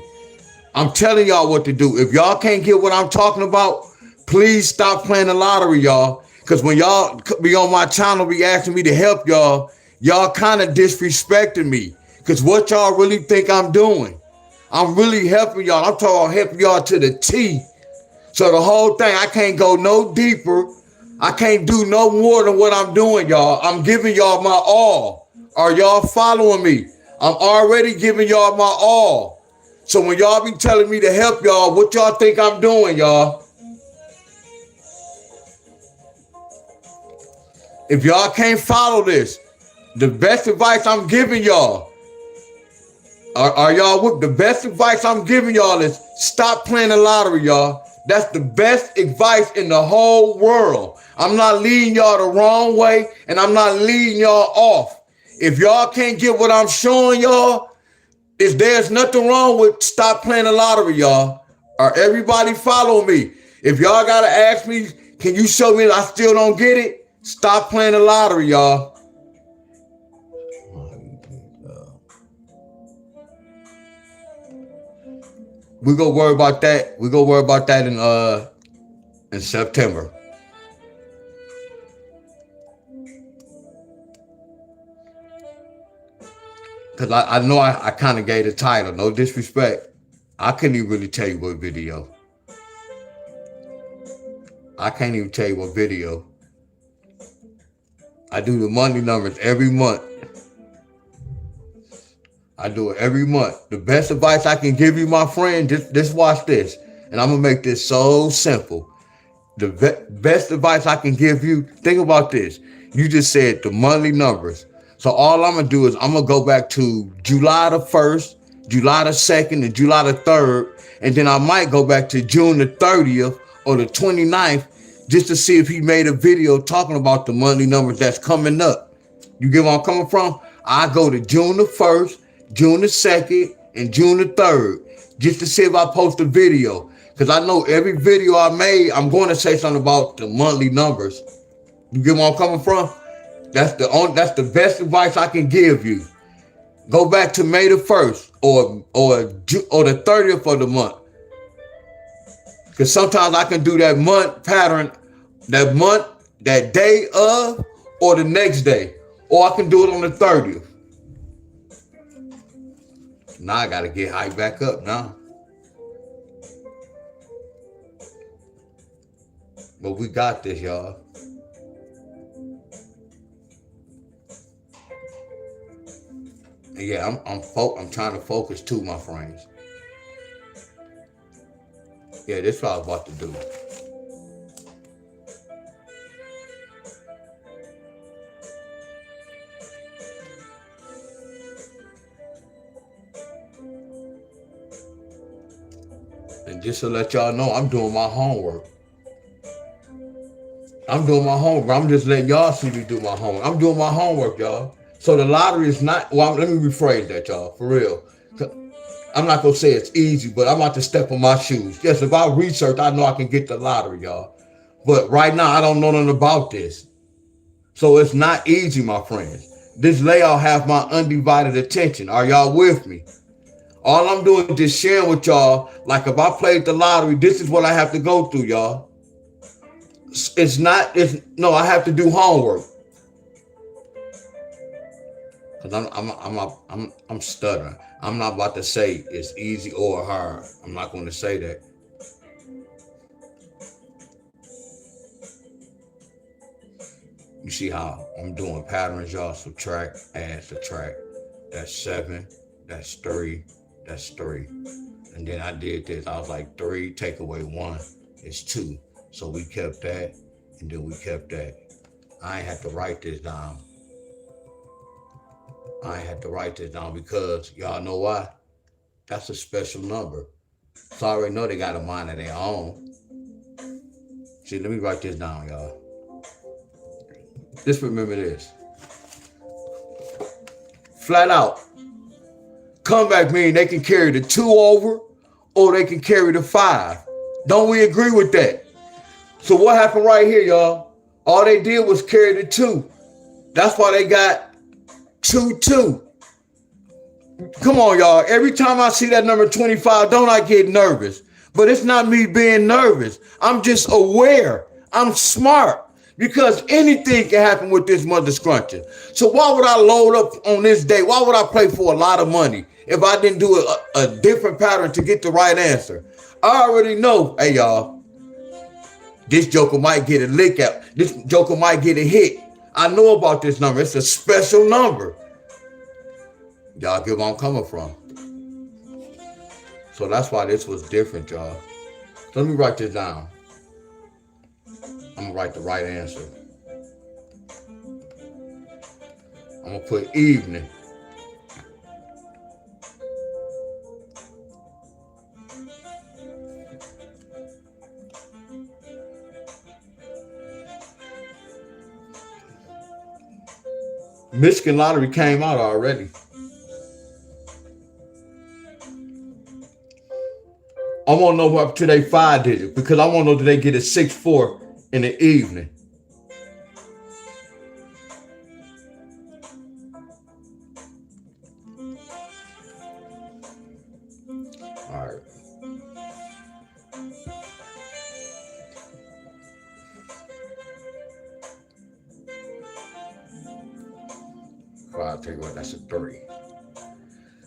I'm telling y'all what to do. If y'all can't get what I'm talking about, please stop playing the lottery, y'all. Because when y'all be on my channel, be asking me to help y'all, y'all kind of disrespecting me. Because what y'all really think I'm doing? I'm really helping y'all. I'm talking about helping y'all to the T. So the whole thing, I can't go no deeper. I can't do no more than what I'm doing, y'all. I'm giving y'all my all. Are y'all following me? I'm already giving y'all my all. So when y'all be telling me to help y'all, what y'all think I'm doing, y'all? If y'all can't follow this, the best advice I'm giving y'all, are y'all with the best advice I'm giving y'all is stop playing the lottery, y'all. That's the best advice in the whole world. I'm not leading y'all the wrong way, and I'm not leading y'all off. If y'all can't get what I'm showing y'all, there's nothing wrong with stop playing the lottery, y'all. Or everybody follow me. If y'all gotta ask me, can you show me that I still don't get it? Stop playing the lottery, y'all. We gonna worry about that. We gonna worry about that in September. Cause I know I kind of gave the title. No disrespect. I couldn't even really tell you what video. I can't even tell you what video. I do the monthly numbers every month. I do it every month. The best advice I can give you, my friend, just watch this. And I'm going to make this so simple. The best advice I can give you, think about this. You just said the monthly numbers. So all I'm going to do is I'm going to go back to July the 1st, July the 2nd, and July the 3rd. And then I might go back to June the 30th or the 29th just to see if he made a video talking about the monthly numbers that's coming up. You get where I'm coming from? I go to June the 1st, June the 2nd, and June the 3rd just to see if I post a video. Because I know every video I made, I'm going to say something about the monthly numbers. You get where I'm coming from? That's the best advice I can give you. Go back to May the 1st or the 30th of the month. Because sometimes I can do that month pattern, that month, that day of, or the next day. Or I can do it on the 30th. Now I got to get hyped back up now. But we got this, y'all. And yeah, I'm trying to focus too, my friends. Yeah, this is what I was about to do. And just to let y'all know, I'm doing my homework. I'm doing my homework. I'm just letting y'all see me do my homework. I'm doing my homework, y'all. So the lottery is not, well, let me rephrase that, y'all, for real. I'm not going to say it's easy, but I'm about to step on my shoes. Yes, if I research, I know I can get the lottery, y'all. But right now, I don't know nothing about this. So it's not easy, my friends. This layout has my undivided attention. Are y'all with me? All I'm doing is just sharing with y'all, like if I played the lottery, this is what I have to go through, y'all. I have to do homework. Cause I'm stuttering. I'm not about to say it's easy or hard. I'm not going to say that. You see how I'm doing patterns, y'all? Subtract, add, subtract. That's 7. That's 3. That's 3. And then I did this. I was like 3, take away 1 is 2. So we kept that. And then we kept that. I ain't had to write this down. I ain't had to write this down because y'all know why? That's a special number. So I already know they got a mind of their own. See, let me write this down, y'all. Just remember this. Flat out. Comeback mean they can carry the 2 over or they can carry the 5. Don't we agree with that? So what happened right here, y'all? All they did was carry the 2. That's why they got 2-2. Come on, y'all. Every time I see that number 25, don't I get nervous? But it's not me being nervous. I'm just aware. I'm smart. Because anything can happen with this mother scrunching. So why would I load up on this day? Why would I play for a lot of money if I didn't do a different pattern to get the right answer? I already know, hey, y'all, this joker might get a lick out. This joker might get a hit. I know about this number. It's a special number. Y'all get where I'm coming from. So that's why this was different, y'all. So let me write this down. I'm going to write the right answer. I'm going to put evening. Michigan Lottery came out already. I want to know up to they 5 digits because I want to know that they get a 6-4 in the evening. All right. I'll tell you what, that's a 3.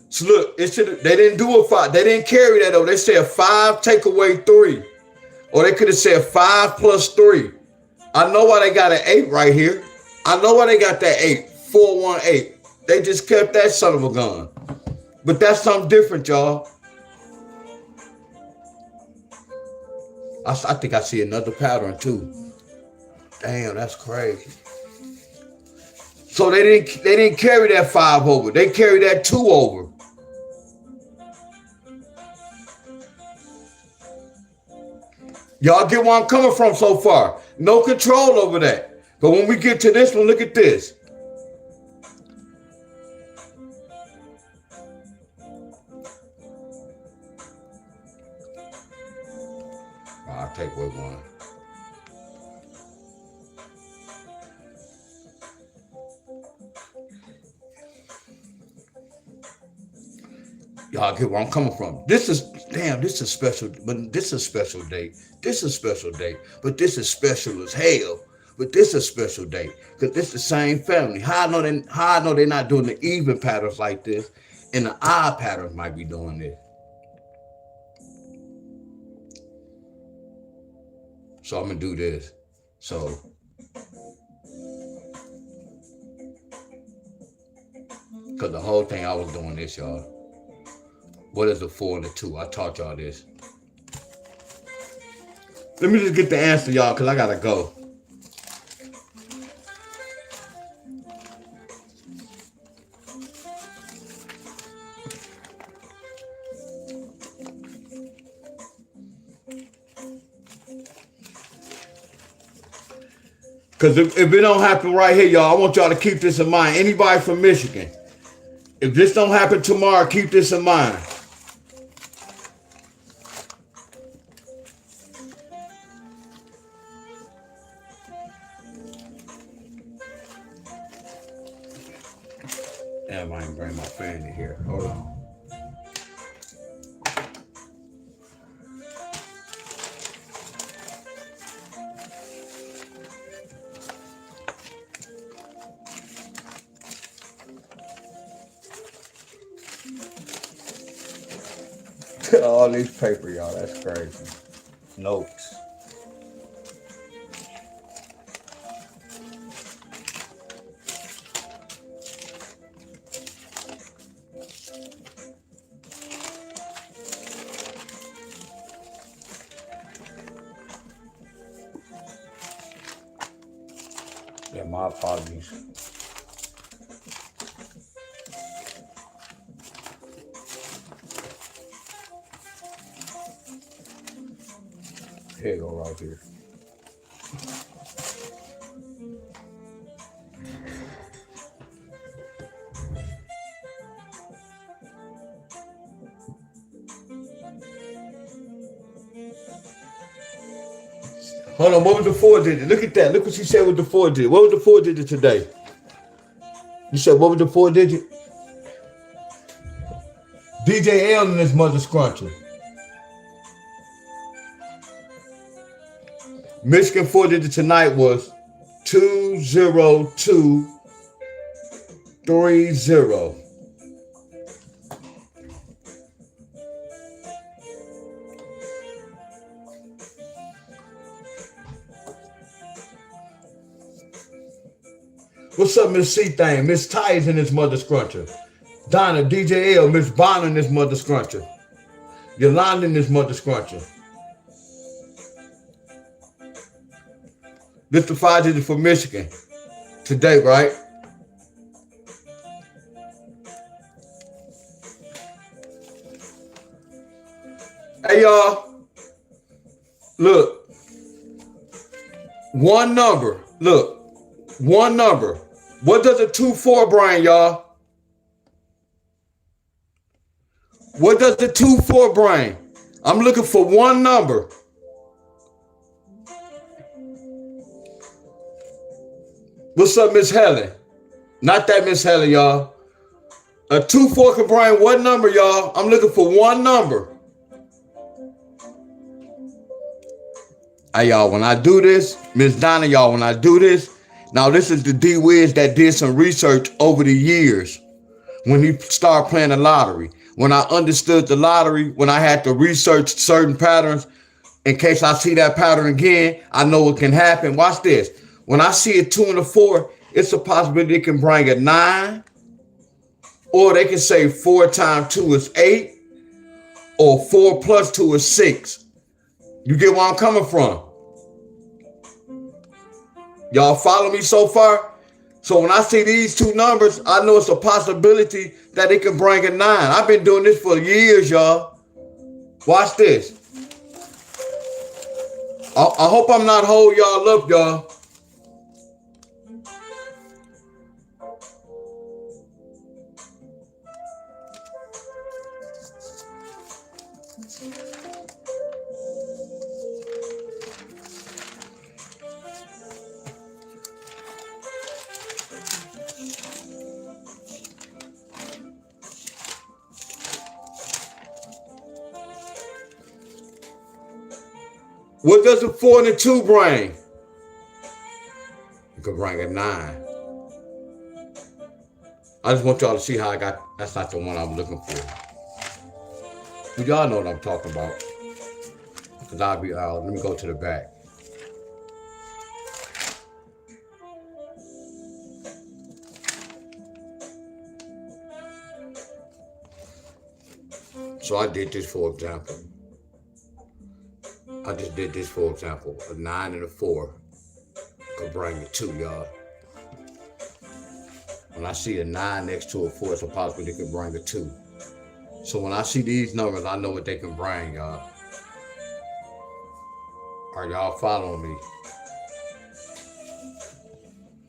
So look, they didn't do a 5. They didn't carry that over. They said 5 take away 3. Or they could have said 5 plus 3. I know why they got an 8 right here. I know why they got that 8. 418. They just kept that son of a gun. But that's something different, y'all. I think I see another pattern too. Damn, that's crazy. So they didn't carry that 5 over. They carried that 2 over. Y'all get where I'm coming from so far. No control over that. But when we get to this one, look at this. I'll take what one. Y'all get where I'm coming from. This is special, but this is a special date. This is a special date, but this is special as hell. But this is a special date because this is the same family. How I know they're not doing the even patterns like this, and the odd patterns might be doing this. So I'm gonna do this. So because the whole thing I was doing this, y'all. What is a 4 and a 2? I taught y'all this. Let me just get the answer, y'all, because I gotta go. Because if it don't happen right here, y'all, I want y'all to keep this in mind. Anybody from Michigan, if this don't happen tomorrow, keep this in mind. Damn, I ain't bring my fan in here. Hold on. All these paper, y'all. That's crazy. Notes. my apologies. Here you go, right here. Hold on, what was the 4 digit? Look at that. Look what she said with the 4 digit. What was the 4 digit today? You said, what was the 4 digit? DJ L and his mother scruncher. Michigan 4 digit tonight was 20230. What's up, Miss C Thing? Miss Ty's and his mother scruncher. Donna, DJ L, Miss Bonner and his mother scruncher. Yolanda and his mother scruncher. This the 5 digit for Michigan. Today, right? Hey, y'all. Look. One number. Look. One number. What does a 2-4 bring, y'all? What does the 2-4 bring? I'm looking for one number. What's up, Miss Helen? Not that Miss Helen, y'all. A 2-4 can bring what number, y'all? I'm looking for one number. Hey, y'all, when I do this, Miss Donna, y'all, when I do this, now this is the D-Wiz that did some research over the years when he started playing the lottery. When I understood the lottery, when I had to research certain patterns, in case I see that pattern again, I know what can happen. Watch this. When I see a 2 and a 4, it's a possibility it can bring a 9, or they can say 4 times 2 is 8, or 4 plus 2 is 6. You get where I'm coming from? Y'all follow me so far? So when I see these two numbers, I know it's a possibility that it can bring a 9. I've been doing this for years, y'all. Watch this. I hope I'm not holding y'all up, y'all. What does a 4 and a 2 bring? It could bring a 9. I just want y'all to see how I got, that's not the one I'm looking for. But y'all know what I'm talking about. Because I'll be out. Let me go to the back. So I did this for example. I just did this for example. A 9 and a 4 could bring a 2, y'all. When I see a 9 next to a 4, it's a possibility it could bring a 2. So when I see these numbers, I know what they can bring, y'all. Are y'all following me?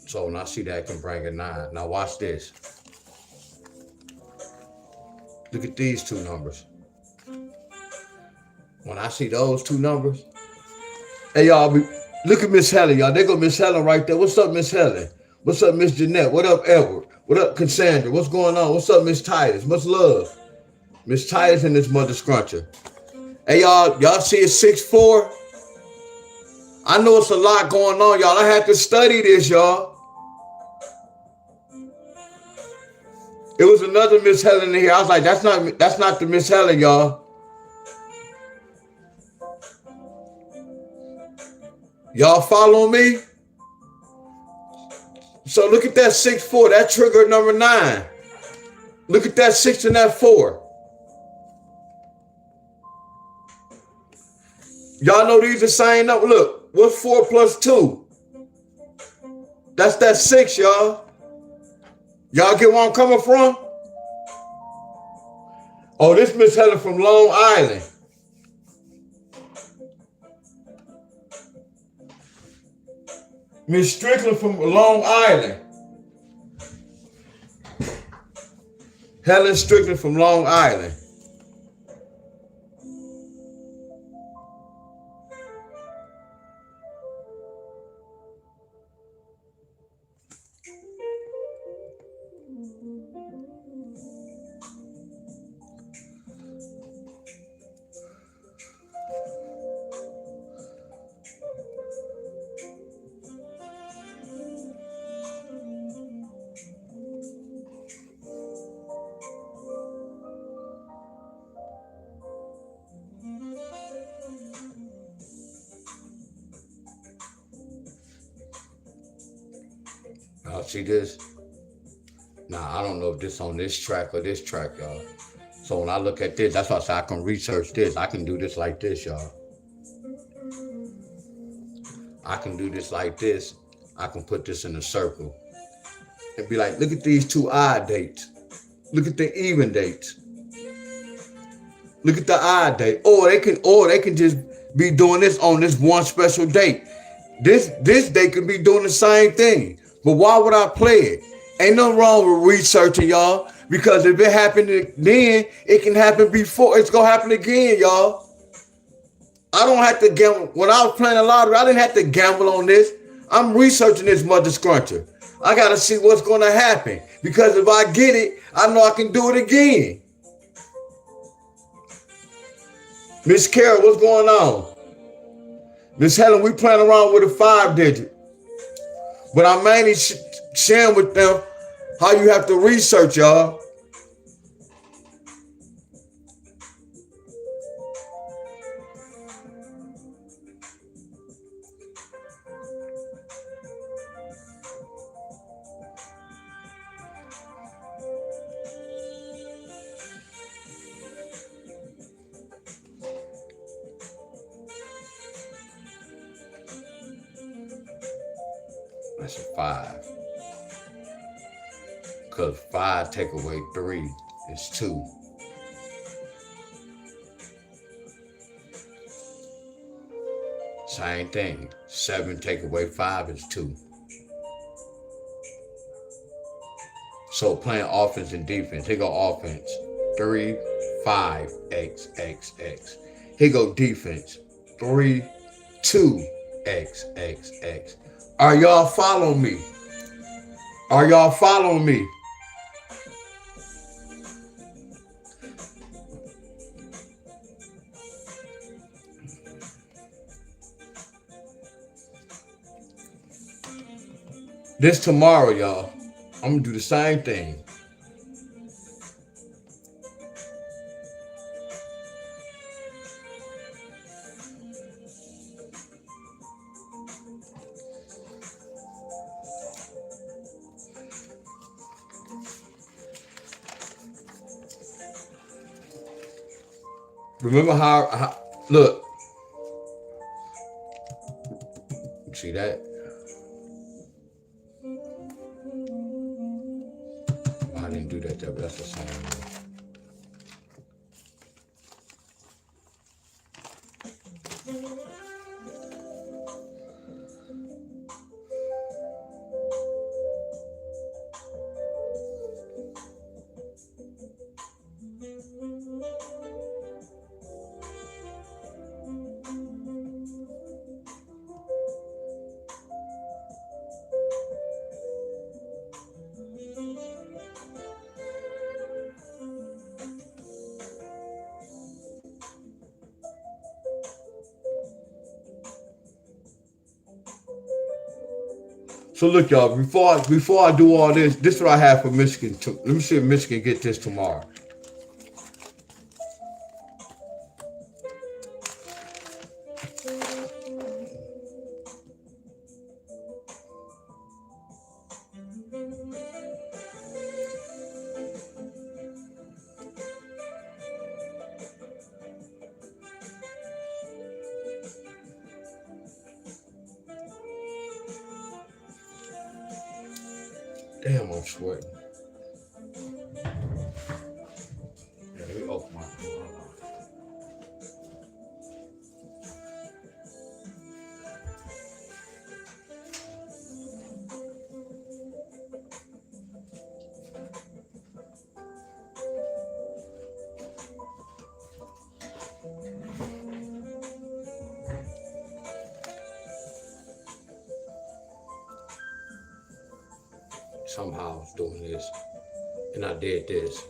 So when I see that, it can bring a 9. Now watch this. Look at these two numbers. When I see those two numbers, hey y'all, look at Miss Helen, y'all. There go Miss Helen right there. What's up, Miss Helen? What's up, Miss Jeanette? What up, Edward? What up, Cassandra? What's going on? What's up, Miss Titus? Much love. Miss Titus and his mother scruncher. Hey y'all see a 6-4? I know it's a lot going on, y'all. I had to study this, y'all. It was another Miss Helen in here. I was like, that's not the Miss Helen, y'all. Y'all follow me? So look at that 6-4. That triggered number 9. Look at that 6 and that 4. Y'all know these are the same number. Look, what's 4 plus 2? That's that 6, y'all. Y'all get where I'm coming from? Oh, this Miss Helen from Long Island. Miss Strickland from Long Island. Helen Strickland from Long Island. Y'all see this? Nah, I don't know if this on this track or this track, y'all. So when I look at this, that's why I say I can research this. I can do this like this, y'all. I can do this like this. I can put this in a circle and be like, look at these 2 odd dates. Look at the even dates. Look at the odd date. Or they can just be doing this on this one special date. This date could be doing the same thing. But why would I play it? Ain't nothing wrong with researching, y'all. Because if it happened then, it can happen before. It's gonna happen again, y'all. I don't have to gamble. When I was playing the lottery, I didn't have to gamble on this. I'm researching this mother scruncher. I gotta see what's gonna happen. Because if I get it, I know I can do it again. Miss Carol, what's going on? Miss Helen, we playing around with a 5 digit. But I'm mainly sharing with them how you have to research, y'all. That's a 5. Because 5 take away 3 is 2. Same thing. 7 take away 5 is 2. So playing offense and defense. Here go offense. 3, 5, X, X, X. Here go defense. 3, 2, X, X, X. Are y'all following me? Are y'all following me? This tomorrow, y'all, I'm gonna do the same thing. Remember how look, see that? I didn't do that there, but that's the same one. So look, y'all, before I do all this is what I have for Michigan. Let me see if Michigan get this tomorrow. Damn, I'm sweating. Yeah, let me open my door. Somehow I was doing this, and I did this.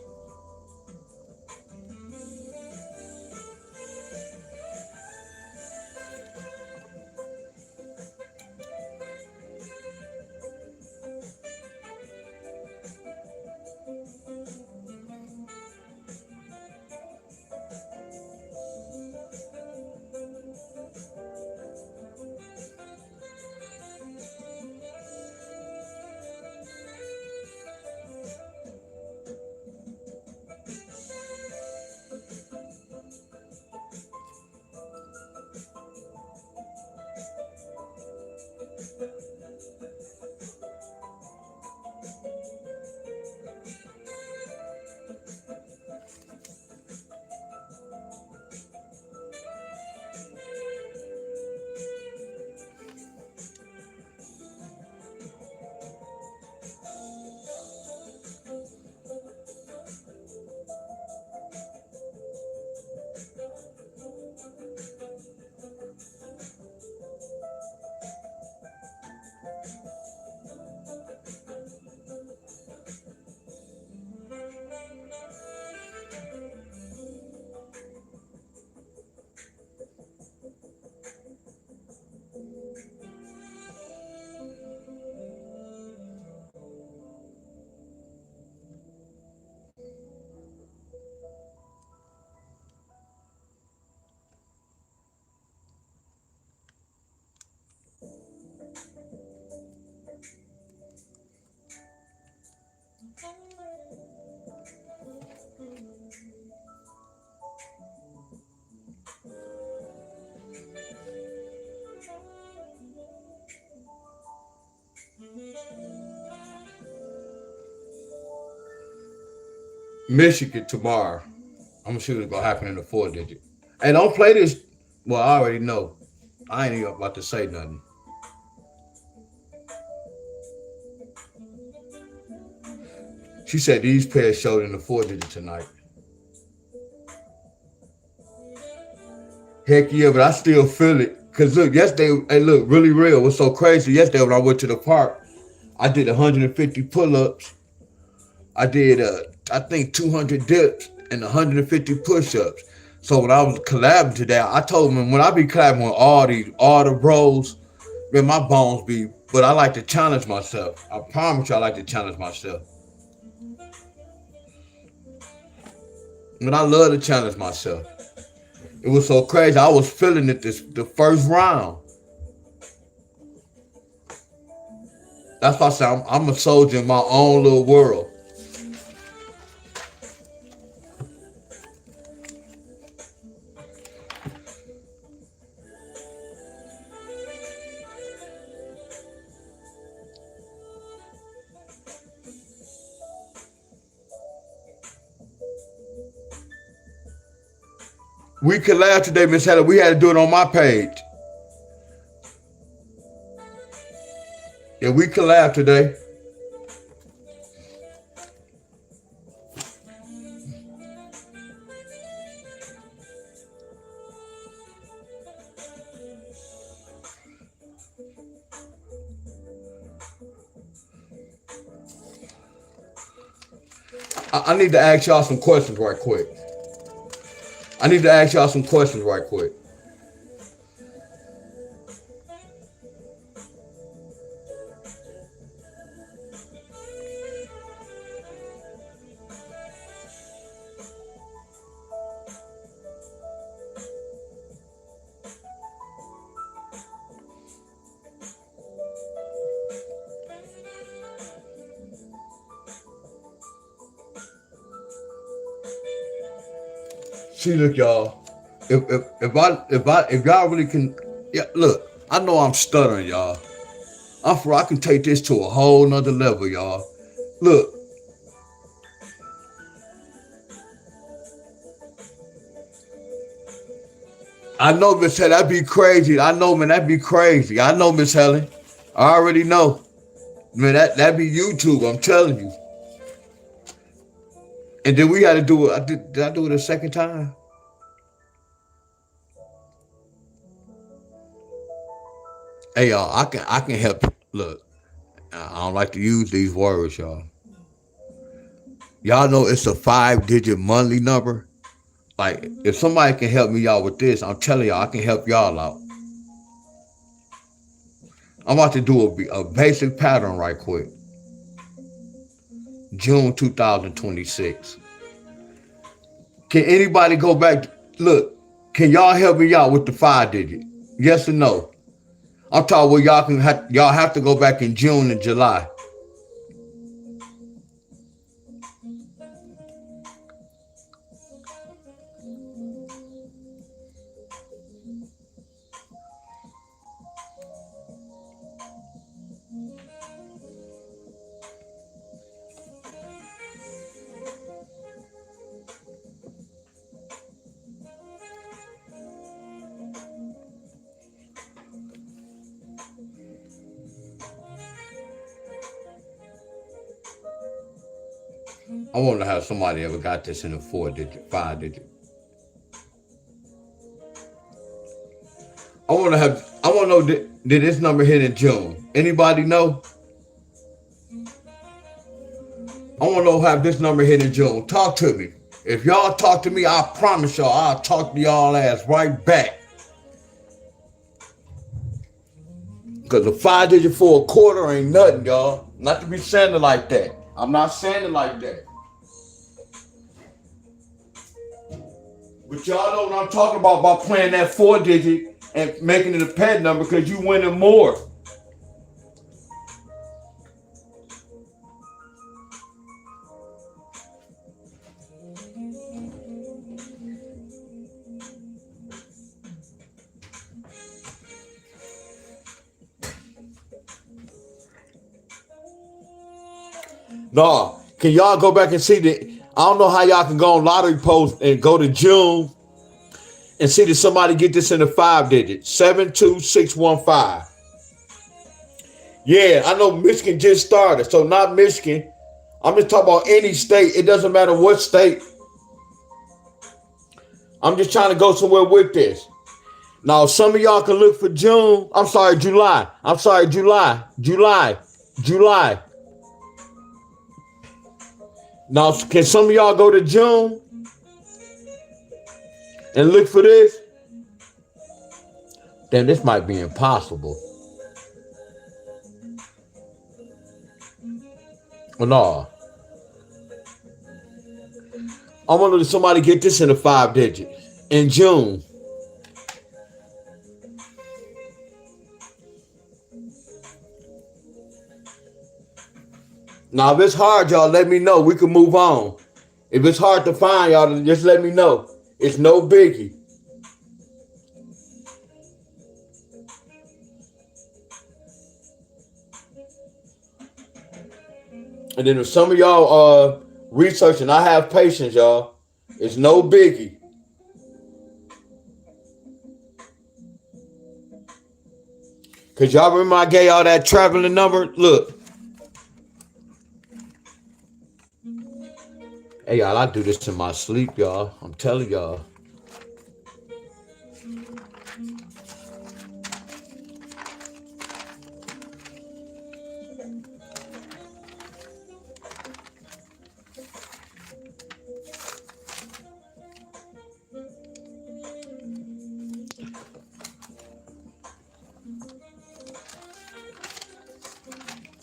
Michigan tomorrow. I'm gonna see what's gonna happen in the 4 digit. Hey, don't play this. Well, I already know. I ain't even about to say nothing. She said these pairs showed in the 4 digit tonight. Heck yeah, but I still feel it. Cause look, yesterday, hey, look, really real. It was so crazy. Yesterday when I went to the park, I did 150 pull-ups. I did, I think 200 dips and 150 push-ups. So when I was collabing today, I told them when I be collabing with all the bros, man, my bones be. But I like to challenge myself. I promise you, I like to challenge myself. But I love to challenge myself. It was so crazy. I was feeling it the first round. That's why I say I'm a soldier in my own little world. We collabed today, Miss Heather. We had to do it on my page. Yeah, we collabed today. I need to ask y'all some questions right quick. I need to ask y'all some questions right quick. See, look, y'all. If y'all really can, yeah, look. I know I'm stuttering, y'all. I can take this to a whole nother level, y'all. Look, I know, Miss Helen, that'd be crazy. I know, man, that'd be crazy. I know, Miss Helen. I already know. Man, that'd be YouTube, I'm telling you. And then we had to do it. Did I do it a second time? Hey y'all, I can help. Look, I don't like to use these words, y'all. Y'all know it's a 5-digit monthly number. Like, if somebody can help me out with this, I'm telling y'all, I can help y'all out. I'm about to do a basic pattern right quick. June 2026. Can anybody go back? Look, can y'all help me out with the 5-digit? Yes or no? I'm talking where y'all have to go back in June and July. I wonder how somebody ever got this in a 4-digit, 5-digit. I want to know did this number hit in June? Anybody know? I want to know have this number hit in June. Talk to me. If y'all talk to me, I promise y'all I'll talk to y'all ass right back. Because a 5-digit for a quarter ain't nothing, y'all. Not to be saying it like that. I'm not saying it like that. But y'all know what I'm talking about playing that 4-digit and making it a pet number because you winning more. No, can y'all go back and see the? I don't know how y'all can go on Lottery Post and go to June and see that somebody get this in the 5-digit 72615. Yeah, I know Michigan just started, so not Michigan. I'm just talking about any state. It doesn't matter what state. I'm just trying to go somewhere with this. Now, some of y'all can look for June. I'm sorry, July. July. Now, can some of y'all go to June and look for this? Then this might be impossible. Well, no. I wonder if somebody get this in a 5-digit in June. Now, if it's hard, y'all, let me know. We can move on. If it's hard to find, y'all, just let me know. It's no biggie. And then if some of y'all researching, I have patience, y'all. It's no biggie. Because y'all remember I gave y'all that traveling number? Look. Hey, y'all, I do this in my sleep, y'all. I'm telling y'all.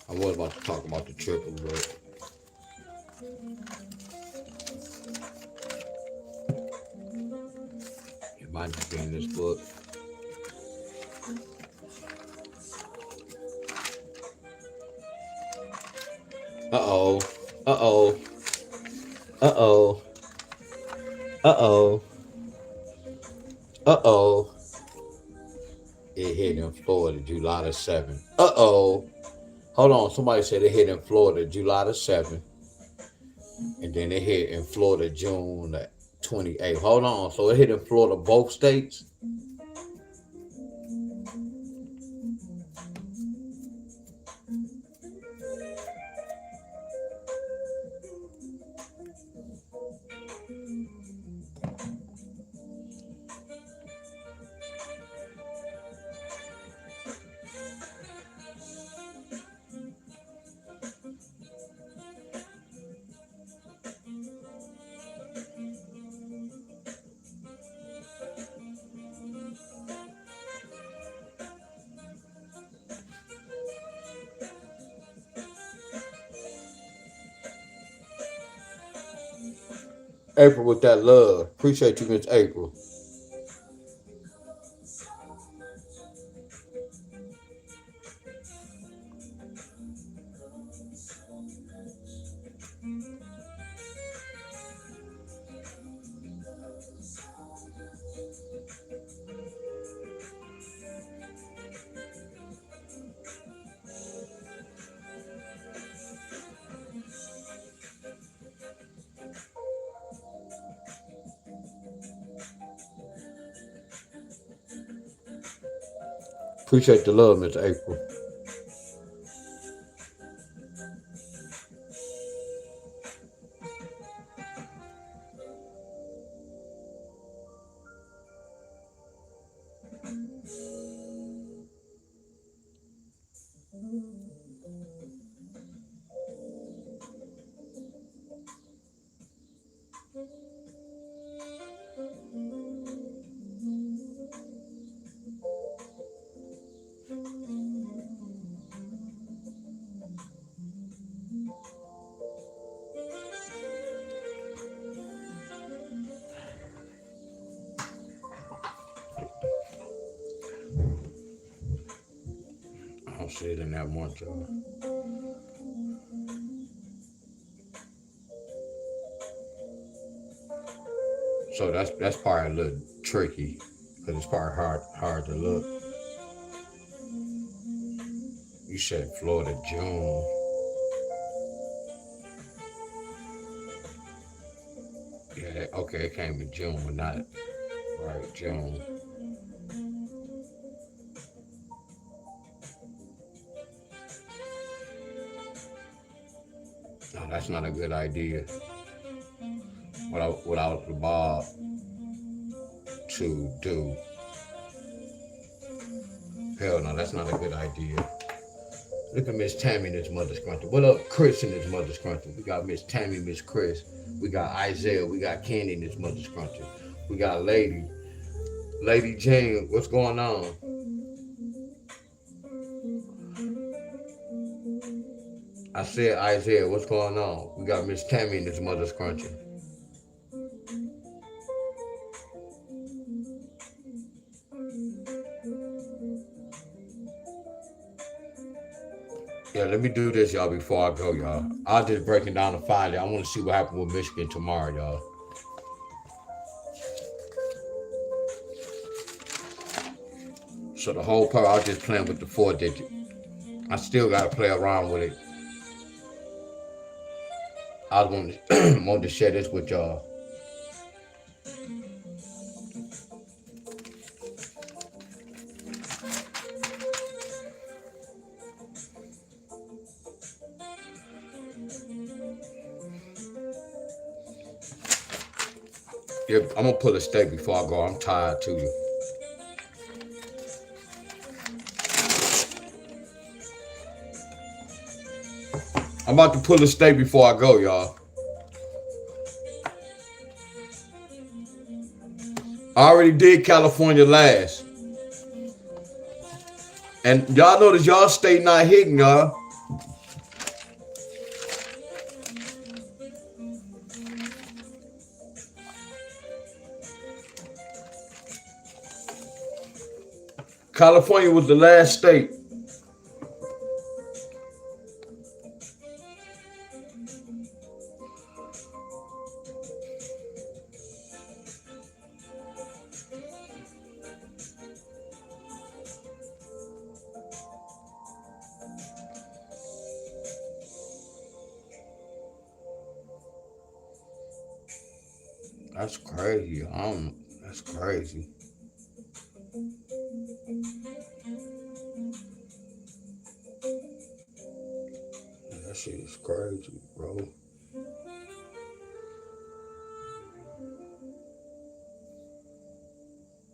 I was about to talk about the triple, but it might not be in this book. Uh-oh. Uh-oh. Uh-oh. Uh-oh. Uh-oh. It hit in Florida, July the 7th. Uh-oh. Hold on, somebody said they hit in Florida July the 7th, and then they hit in Florida June the 28th. Hold on, so it hit in Florida both states? April with that love. Appreciate you, Miss April. Appreciate the love, Miss April. I don't see it in that one. So that's probably a little tricky because it's probably hard to look. You said Florida June. Yeah, okay, it came in June, but not right June. No, that's not a good idea. Without the Bob to do. Hell no, that's not a good idea. Look at Miss Tammy and his mother's scrunchie. What up, Chris and his mother's scrunchie? We got Miss Tammy, Miss Chris. We got Isaiah. We got Candy and his mother's scrunchie. We got Lady Jane. What's going on? I said Isaiah. What's going on? We got Miss Tammy and his mother's scrunchie. Yeah, let me do this, y'all, before I go, y'all. I'll just breaking down the file. I want to see what happened with Michigan tomorrow, y'all. So the whole part, I was just playing with the 4-digit. I still got to play around with it. I was wanted to share this with y'all. Yeah, I'm gonna pull a steak before I go. I'm tired too. I'm about to pull a steak before I go, y'all. I already did California last. And y'all notice y'all state not hitting, y'all. California was the last state. That's crazy. That's crazy. That shit is crazy, bro.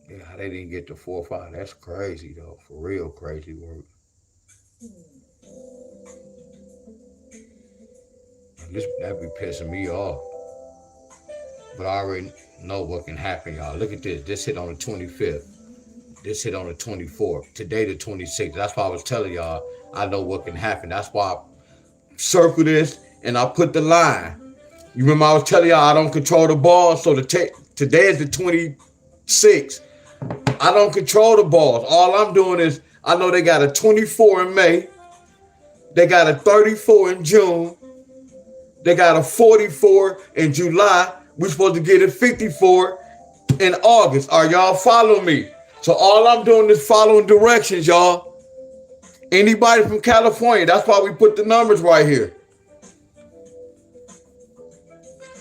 Yeah, how they didn't get to 4 or 5. That's crazy though. For real crazy work. This that be pissing me off. But I already know what can happen, y'all. Look at this. This hit on the 25th. This hit on the 24th. Today the 26th. That's why I was telling y'all I know what can happen. That's why I circle this and I put the line. You remember I was telling y'all I don't control the ball. So today is the 26th. I don't control the balls. All I'm doing is I know they got a 24 in May. They got a 34 in June. They got a 44 in July. We're supposed to get a 54 in August. Are y'all following me? So all I'm doing is following directions, y'all. Anybody from California, that's why we put the numbers right here.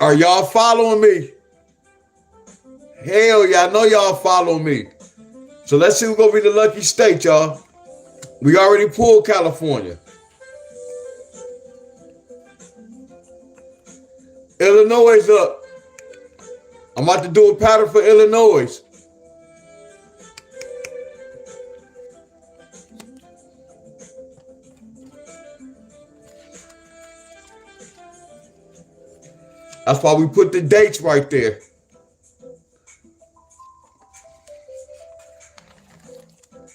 Are y'all following me? Hell yeah, I know y'all following me. So let's see who's going to be the lucky state, y'all. We already pulled California. Illinois is up. I'm about to do a pattern for Illinois. That's why we put the dates right there.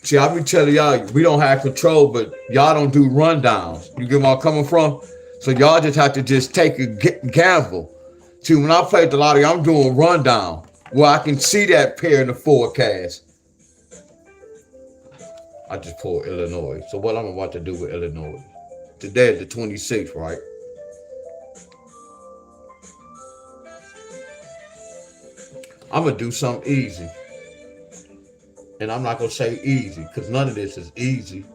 See, I be telling y'all, we don't have control, but y'all don't do rundowns. You get where I'm coming from? So y'all just have to just take a gamble. See, when I played the lottery, I'm doing rundown where I can see that pair in the forecast. I just pulled Illinois. So what I'm about to do with Illinois. Today is the 26th, right? I'm going to do something easy. And I'm not going to say easy because none of this is easy.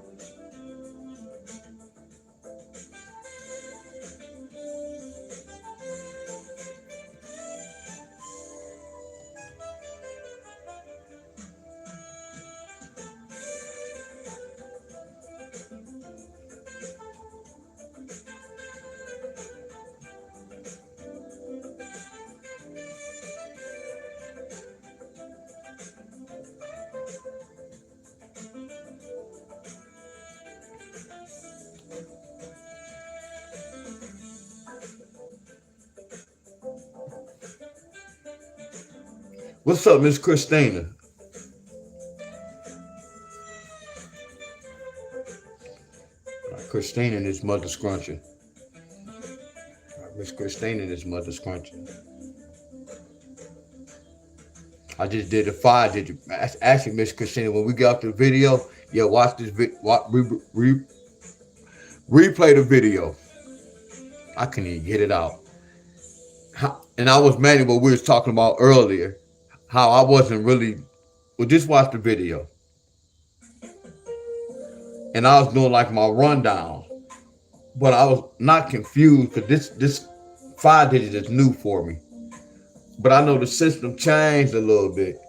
What's up, Miss Christina? Christina and his mother scrunching. Miss Christina and his mother scrunching. I just did a 5-digit. Actually, Miss Christina, when we get off the video, yeah, watch this replay the video. I couldn't even get it out. And I was mad at what we was talking about earlier. How I wasn't really, well, just watch the video. And I was doing like my rundown. But I was not confused because this 5-digit is new for me. But I know the system changed a little bit.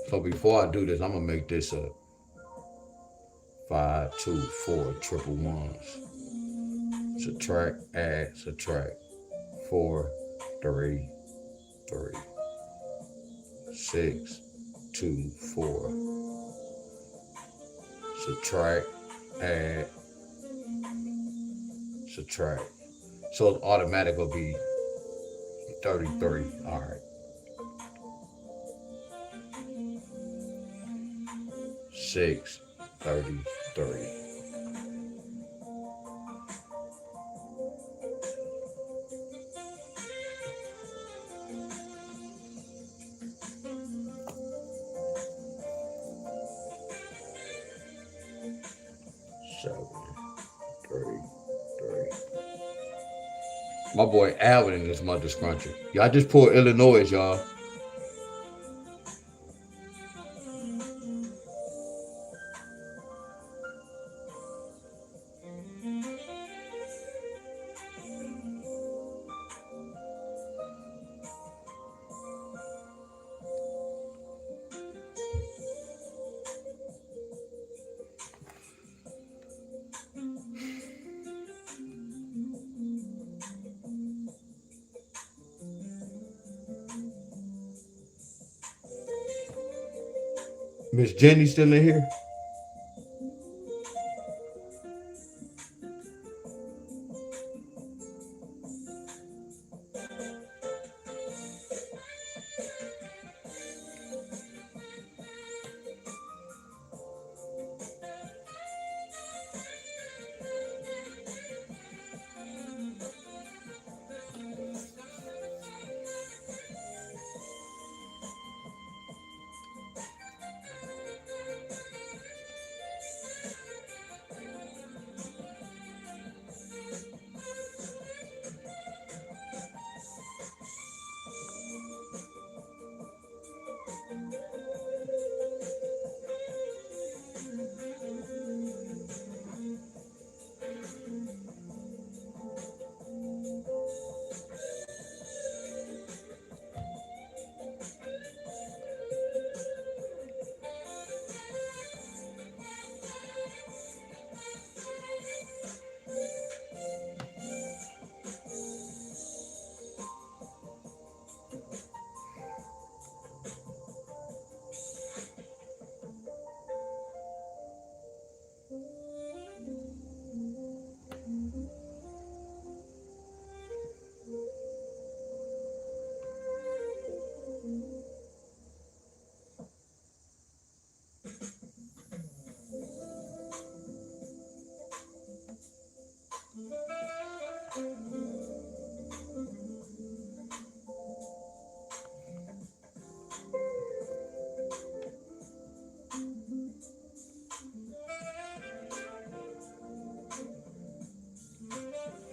So before I do this, I'm going to make this a 5, 2, 4, triple ones. Subtract, add, subtract. 4, 3, 3. 6, 2, 4. Subtract, add, subtract. So it's automatic will be 33. All right. 6, 33. My boy Alvin and his mother scrunching. Y'all just pulled Illinois, y'all. Miss Jenny still in here?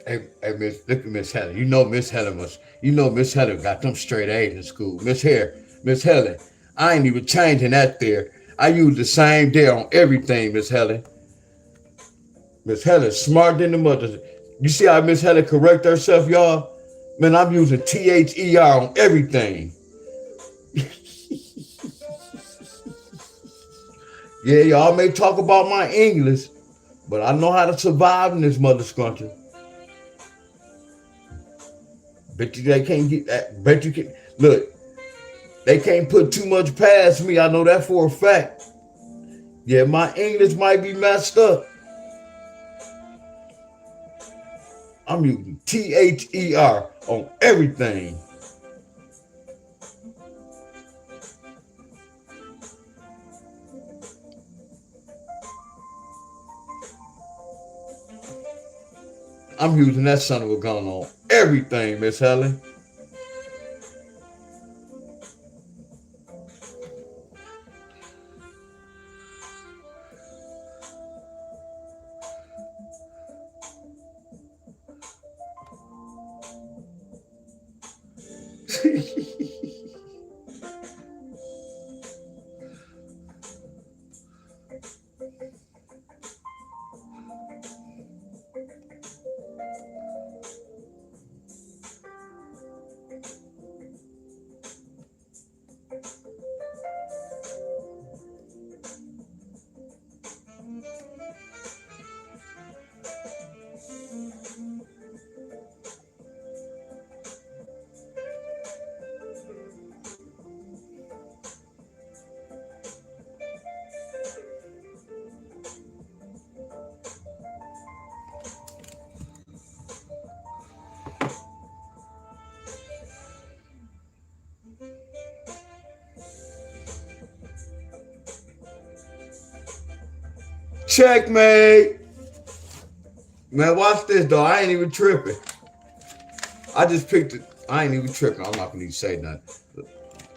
Hey, Miss, look at Miss Helen. You know Miss Helen got them straight A's in school. Miss Helen, I ain't even changing that there. I use the same there on everything, Miss Helen. Miss Helen, smart than the mother. You see how Miss Helen correct herself, y'all? Man, I'm using THER on everything. Yeah, y'all may talk about my English, but I know how to survive in this mother scruncher. Bet you they can't get that. Bet you can look. They can't put too much past me. I know that for a fact. Yeah, my English might be messed up. I'm using THER on everything. I'm using that son of a gun on everything, Miss Helen. Checkmate. Man, watch this though. I ain't even tripping. I just picked it. I ain't even tripping. I'm not gonna even say nothing.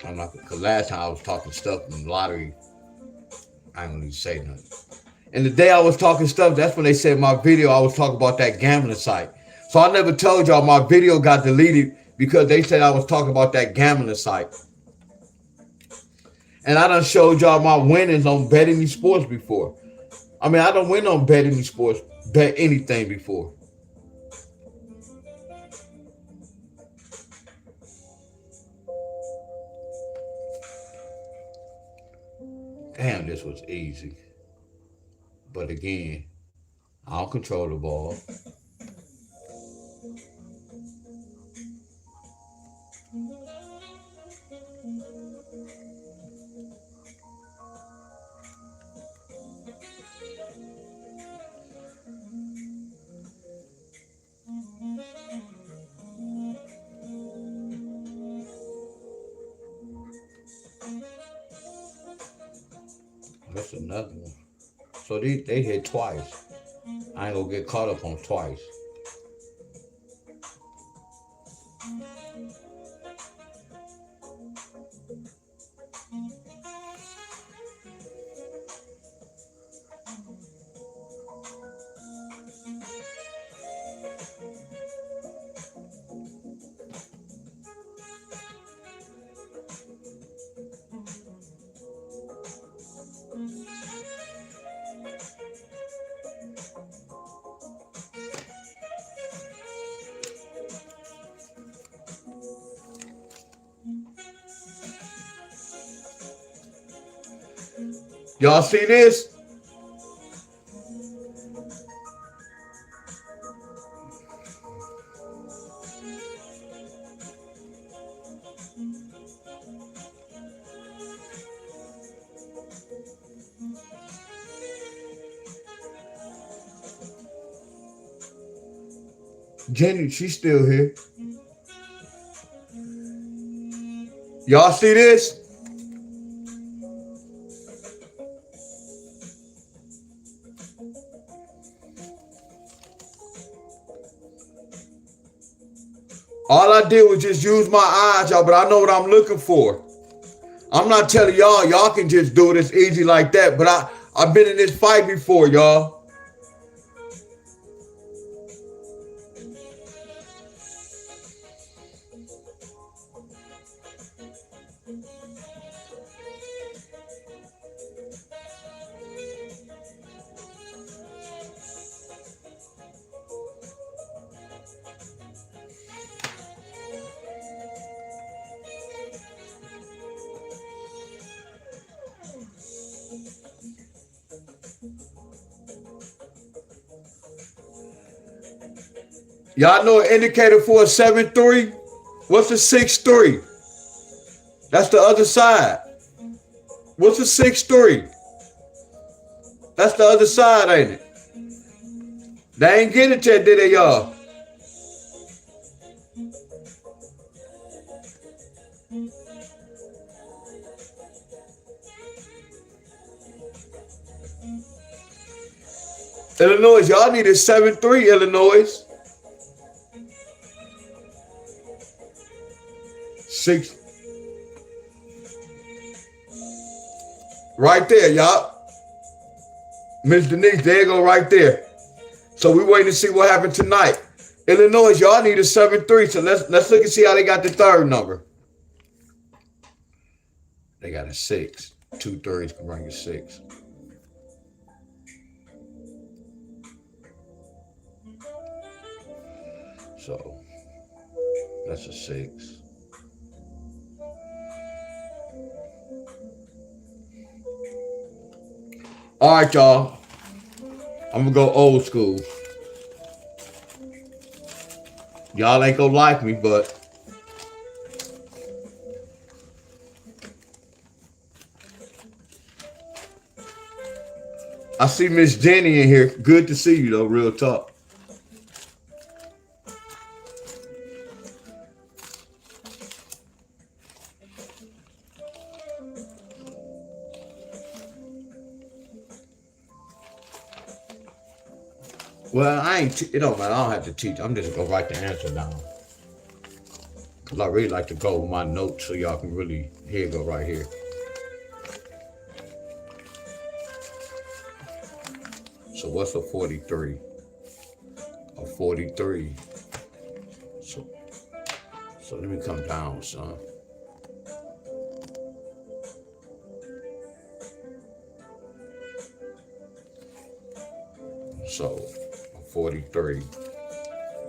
I'm not because last time I was talking stuff in the lottery. I ain't gonna even say nothing. And the day I was talking stuff, that's when they said my video, I was talking about that gambling site. So I never told y'all my video got deleted because they said I was talking about that gambling site. And I done showed y'all my winnings on betting these sports before. I mean, I don't win on betting these sports, bet anything before. Damn, this was easy. But again, I don't control the ball. That's another one. So they hit twice. I ain't gonna get caught up on twice. Y'all see this? Jenny, she's still here. Y'all see this? All I did was just use my eyes, y'all, but I know what I'm looking for. I'm not telling y'all can just do this easy like that, but I've been in this fight before, y'all. Y'all know an indicator for a 7-3? What's a 6-3? That's the other side. What's a 6-3? That's the other side, ain't it? They ain't get it yet, did they, y'all? Illinois, y'all need a 7-3, Illinois. 6. Right there, y'all. Miss Denise, there you go right there. So we waiting to see what happened tonight. Illinois, y'all need a 7-3. So let's look and see how they got the third number. They got a 6. 2 thirds can bring a 6. So that's a 6. All right, y'all. I'm gonna go old school. Y'all ain't gonna like me, but I see Miss Jenny in here. Good to see you, though. Real talk. Well, it don't matter. I don't have to teach. I'm just gonna write the answer down. Cause I really like to go with my notes so y'all can really, here go right here. So what's a 43? A 43. So let me come down, son. So 43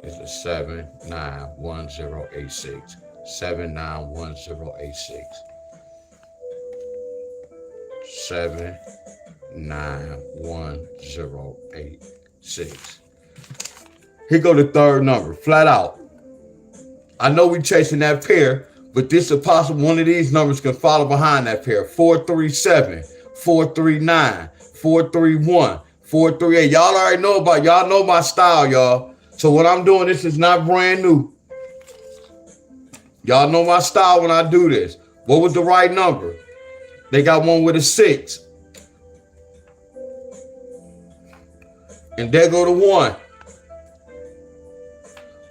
is a 791086. 791086. 791086. Here go the third number, flat out. I know we chasing that pair, but this is possible one of these numbers can follow behind that pair. 437, 439, 431, 438. Y'all already know y'all know my style, y'all. So what I'm doing, this is not brand new. Y'all know my style when I do this. What was the right number? They got one with a 6. And there go the 1.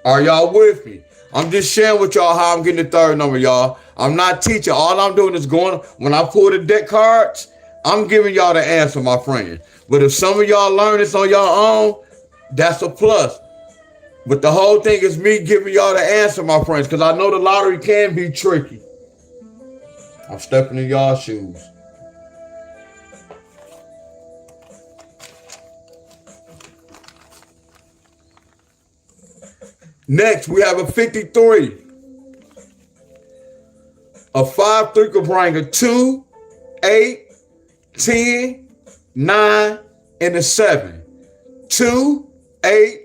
Are y'all with me? I'm just sharing with y'all how I'm getting the third number, y'all. I'm not teaching. All I'm doing is going, when I pull the deck cards, I'm giving y'all the answer, my friend. But if some of y'all learn this on your own, that's a plus. But the whole thing is me giving y'all the answer, my friends, because I know the lottery can be tricky. I'm stepping in y'all's shoes. Next, we have a 53. A 5-3 could bring a 2, 8, 10, 9, and a 7. 2, 8,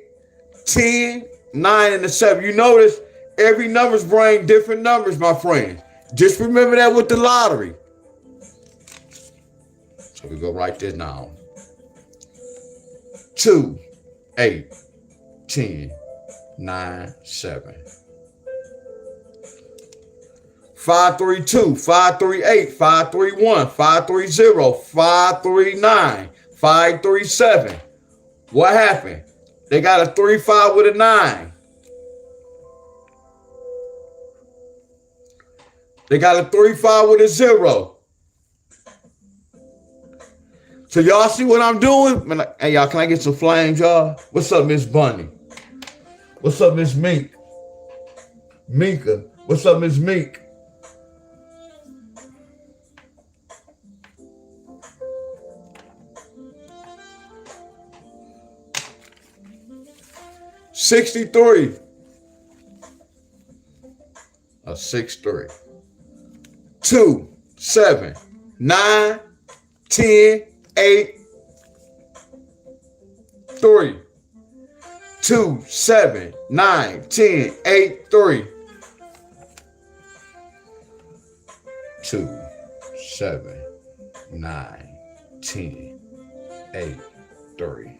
10, 9, and a 7. You notice every numbers bring different numbers, my friend. Just remember that with the lottery. So we go write this down. 2, 8, 10, 9, 7. 532, 538, 531, 530, 539, 537. What happened? They got a 3-5 with a 9. They got a 3-5 with a 0. So y'all see what I'm doing? Hey, y'all, can I get some flames, y'all? What's up, Miss Bunny? What's up, Miss Mink? Minka. What's up, Miss Mink? $63. A 6-3. 2, 7, 9, 10, 8, 3. 2, 7, 9, 10, 8, 3. 2, 7, 9, 10, 8, 3.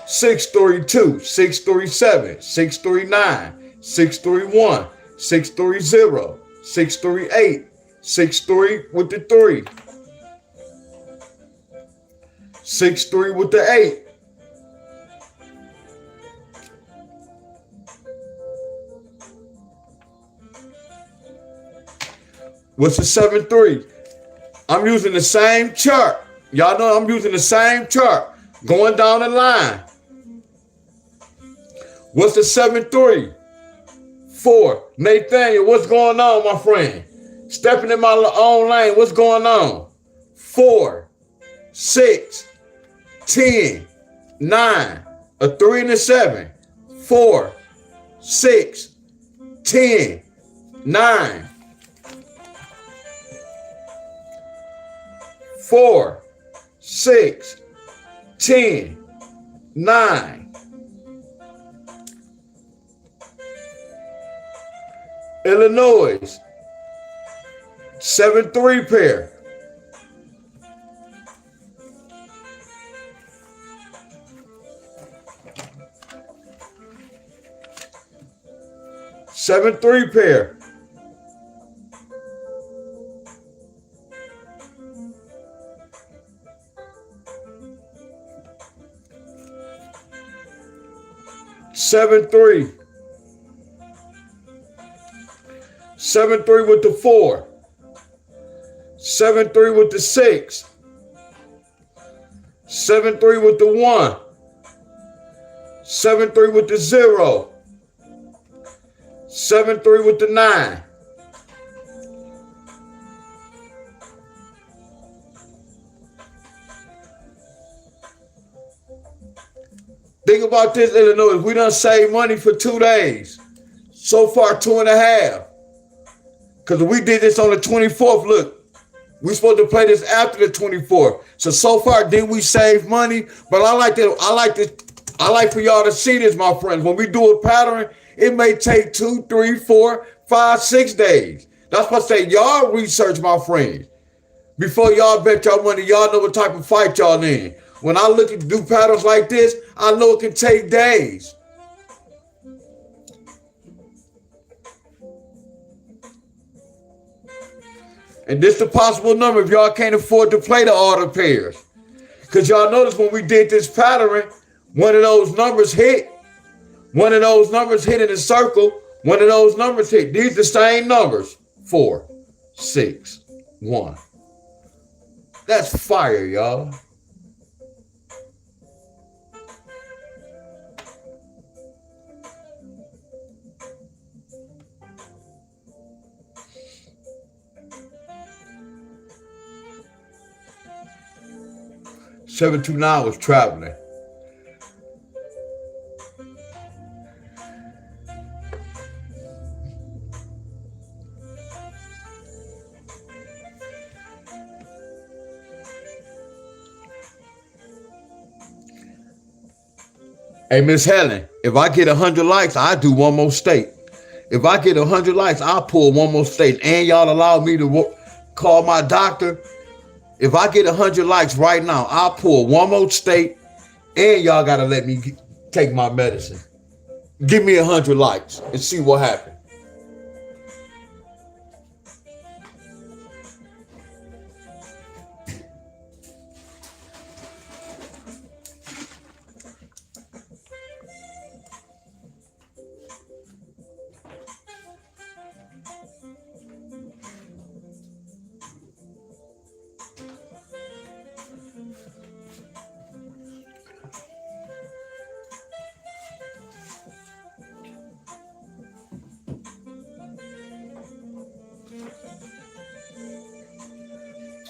632, 637, 639, 631, 630, 638, 63 with the 3. 63 with the 8. What's the 7-3? I'm using the same chart. Y'all know I'm using the same chart going down the line. What's the 7-3? 4. Nathaniel, what's going on, my friend? Stepping in my own lane, what's going on? 4, 6, 10, 9, a 3 and a 7. 4, 6, 10, 9. 4, 6, 10, 9. Illinois, 7-3 pair. Seven three pair. Seven three. 7-3 with the 4. 7-3 with the 6. 7-3 with the 1. 7-3 with the 0. 7-3 with the 9. Think about this, Illinois. We done saved money for 2 days. So far, 2.5. Because we did this on the 24th. Look, we're supposed to play this after the 24th. So far, did we save money? But I like for y'all to see this, my friends. When we do a pattern, it may take 2, 3, 4, 5, 6 days. That's what I say. Y'all research, my friends. Before y'all bet y'all money, y'all know what type of fight y'all in. When I look at do patterns like this, I know it can take days. And this the possible number if y'all can't afford to play the order pairs. Because y'all notice when we did this pattern, one of those numbers hit. One of those numbers hit in a circle. One of those numbers hit. These are the same numbers. 4, 6, 1. That's fire, y'all. $729 was traveling. Hey, Miss Helen, if I get 100 likes, I do one more state. If I get 100 likes, I'll pull one more state. And y'all allow me to call my doctor. If I get 100 likes right now, I'll pull one more state. And y'all got to let me take my medicine. Give me 100 likes and see what happens.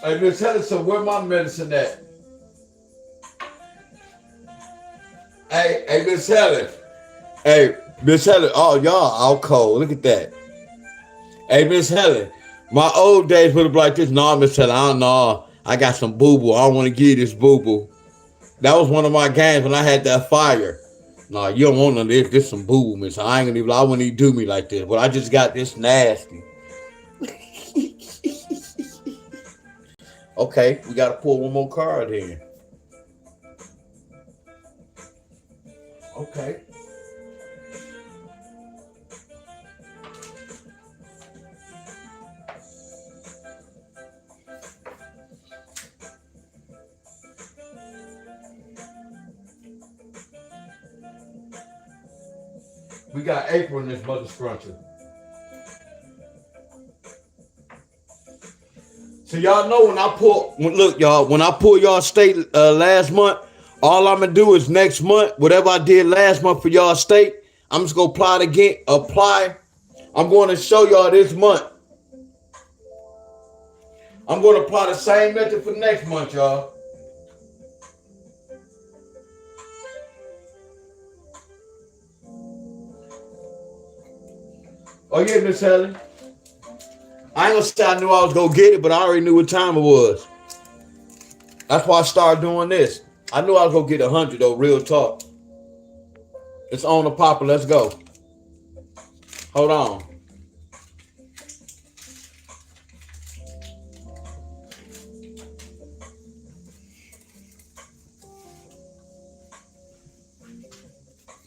Hey, Miss Helen, so where my medicine at? Hey, Miss Helen. Hey, Miss Helen. Oh, y'all out cold. Look at that. Hey, Miss Helen. My old days would have been like this. No, Miss Helen, I don't know. I got some boo-boo. I don't want to give you this boo-boo. That was one of my games when I had that fire. No, you don't want none of this. This some boo-boo, Miss. I wouldn't even do me like this. But I just got this nasty. Okay, we got to pull one more card in. Okay. We got April in this mother scruncher. So y'all know when I pull y'all state last month, all I'm gonna do is next month, whatever I did last month for y'all state, I'm just gonna apply it again. I'm going to show y'all this month. I'm going to apply the same method for next month, y'all. Oh yeah, Miss Helen. I ain't gonna say I knew I was gonna get it, but I already knew what time it was. That's why I started doing this. I knew I was gonna get 100 though, real talk. It's on the popper, let's go. Hold on.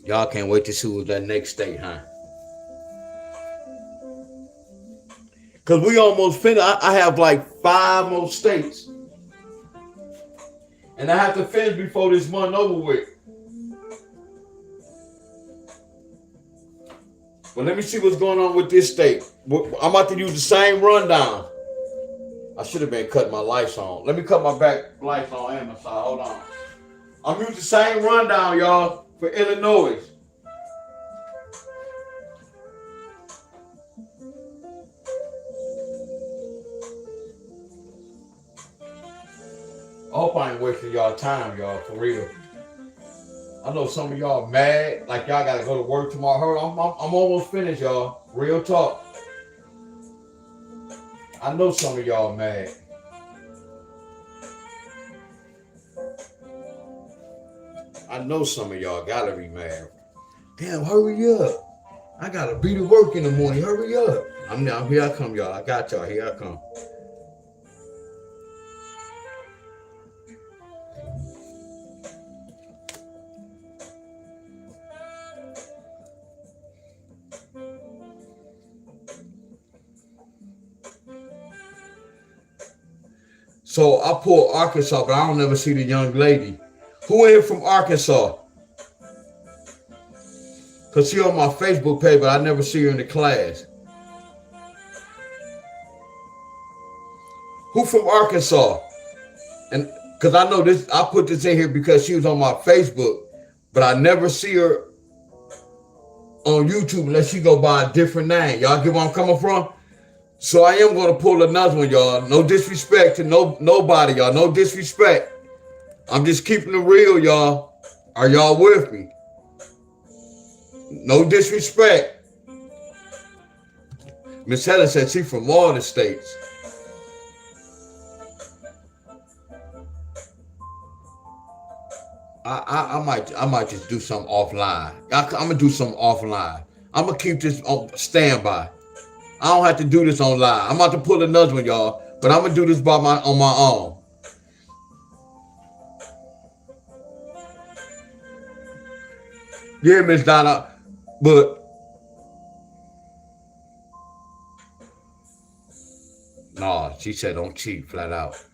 Y'all can't wait to see what's that next state, huh? Because we almost finished. I have like 5 more states. And I have to finish before this month over with. But let me see what's going on with this state. I'm about to use the same rundown. I should have been cutting my lights on. Let me cut my back lights on and my side. Hold on. I'm using the same rundown, y'all, for Illinois. I hope I ain't wasting y'all time, y'all, for real. I know some of y'all mad, like y'all gotta go to work tomorrow. I'm almost finished, y'all. Real talk. I know some of y'all mad. I know some of y'all gotta be mad. Damn, hurry up. I gotta be to work in the morning. Hurry up. I'm here I come, y'all. I got y'all. Here I come. So I pull Arkansas, but I don't never see the young lady. Who in from Arkansas? Because she on my Facebook page, but I never see her in the class. Who from Arkansas? And because I know this, I put this in here because she was on my Facebook, but I never see her on YouTube unless she go by a different name. Y'all get where I'm coming from? So I am going to pull another one, y'all. No disrespect to nobody, y'all. No disrespect. I'm just keeping it real, y'all. Are y'all with me? No disrespect. Miss Helen said she from all the states. I might just do something offline. I'm gonna do something offline. I'm gonna keep this on standby. I don't have to do this online. I'm about to pull another one, y'all, but I'm gonna do this on my own. Yeah, Miss Donna, but no, she said don't cheat flat out.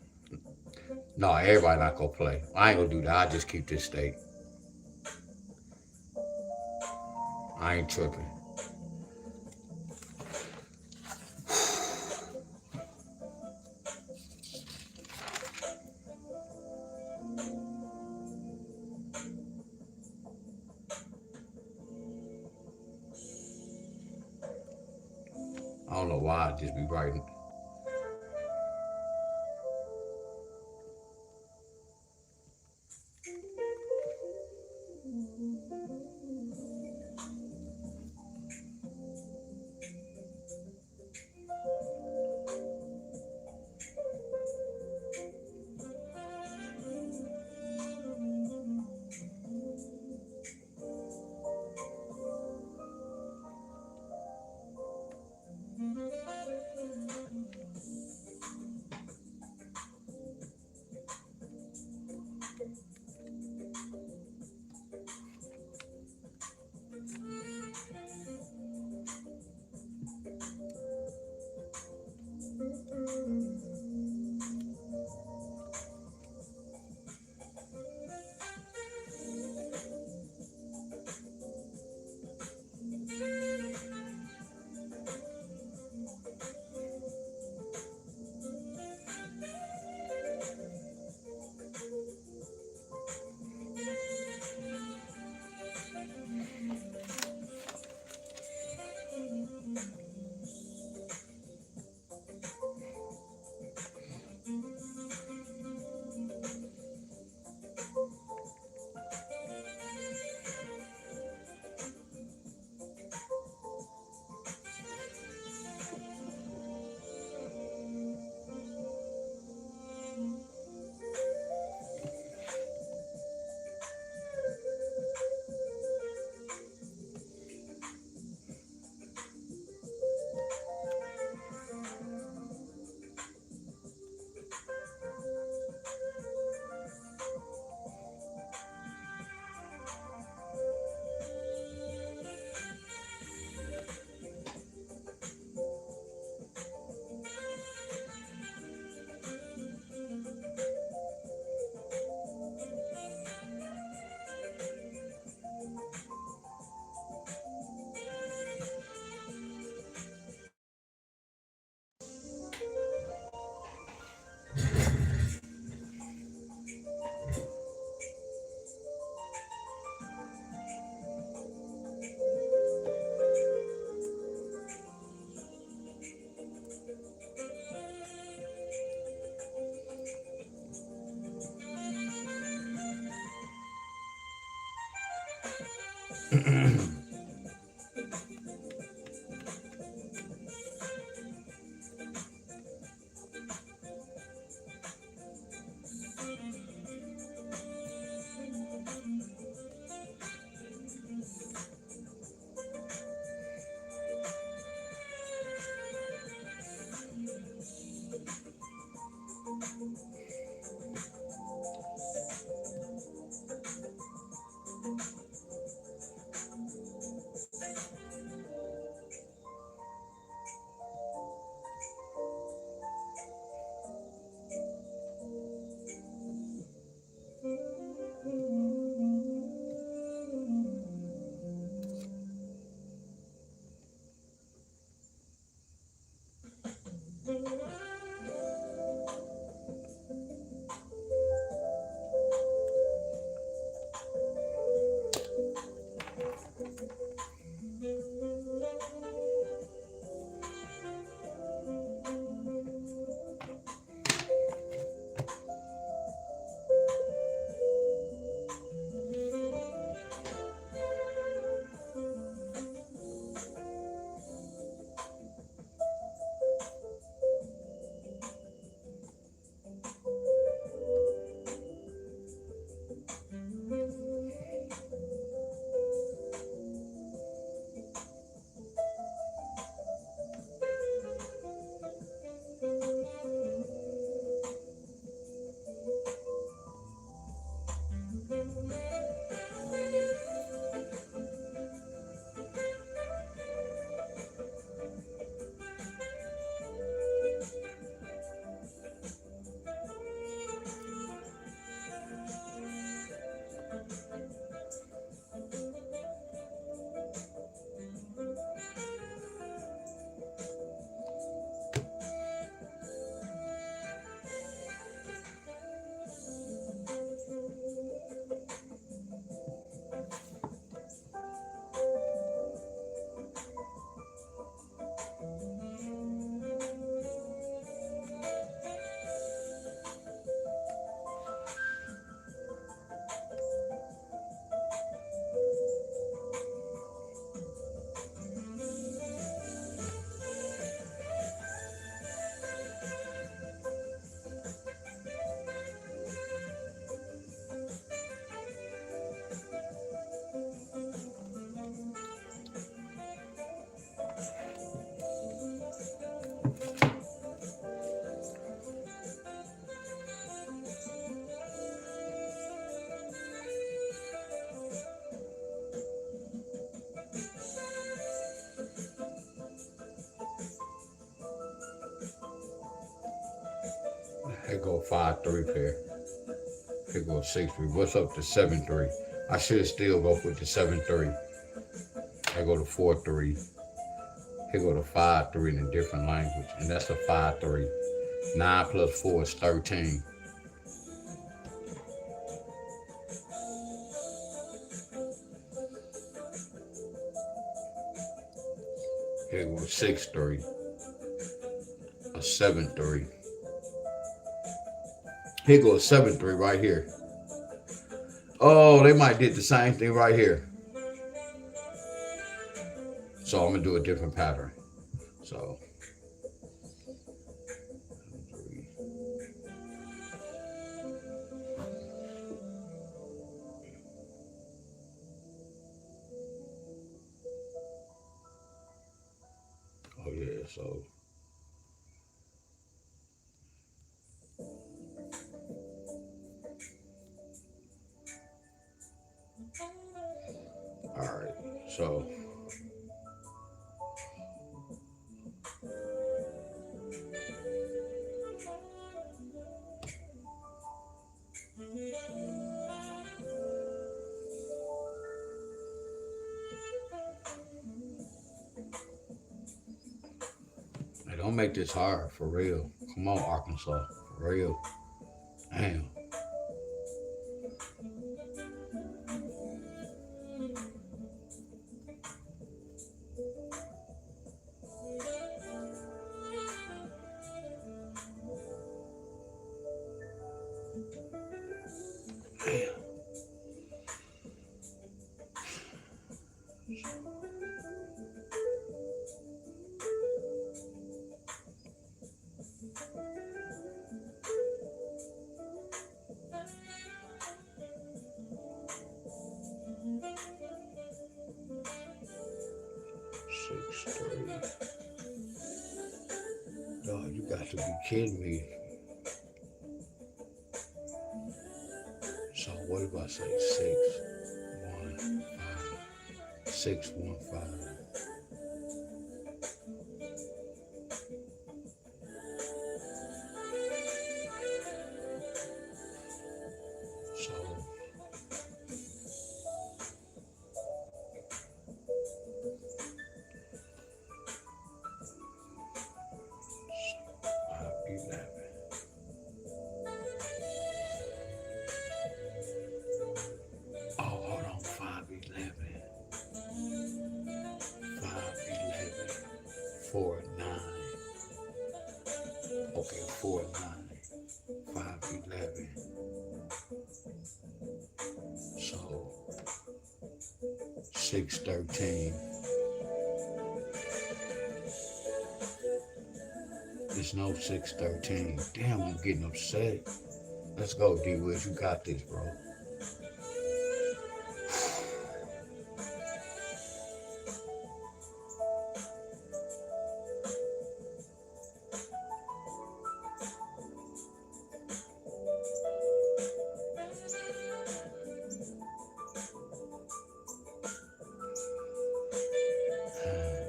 No, everybody not gonna play. I ain't gonna do that. I just keep this state. I ain't tripping. I don't know why I just be writing. Here go 5-3 pair. Here go 6-3. What's up to 7-3? I should still go with the 7-3. Here go to 4-3. Here go to 5-3 in a different language. And that's a 5-3. 9 plus 4 is 13. Here go 6-3. A 7-3. Here goes 7-3 right here. Oh, they might did the same thing right here. So I'm gonna do a different pattern. So oh yeah, so all right, so hey, don't make this hard for real. Come on, Arkansas, for real. Damn. Damn. 6-3. No, you got to be kidding me. So what if I say 6-1-5? 6-1-5. So oh, hold on, 5-11. 5-11. 4-9. Okay, 4-9. 5-11. So 6-13. There's no 6-13. Damn, I'm getting upset. Let's go, D Wiz. You got this, bro.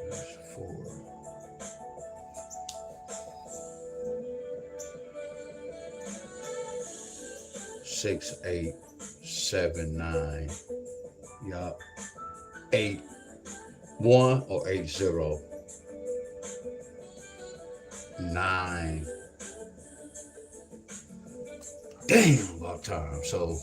That's 4. 6, 8, 7, 9. Yup. 8, 1 or 8-0. 9. Damn, about time. So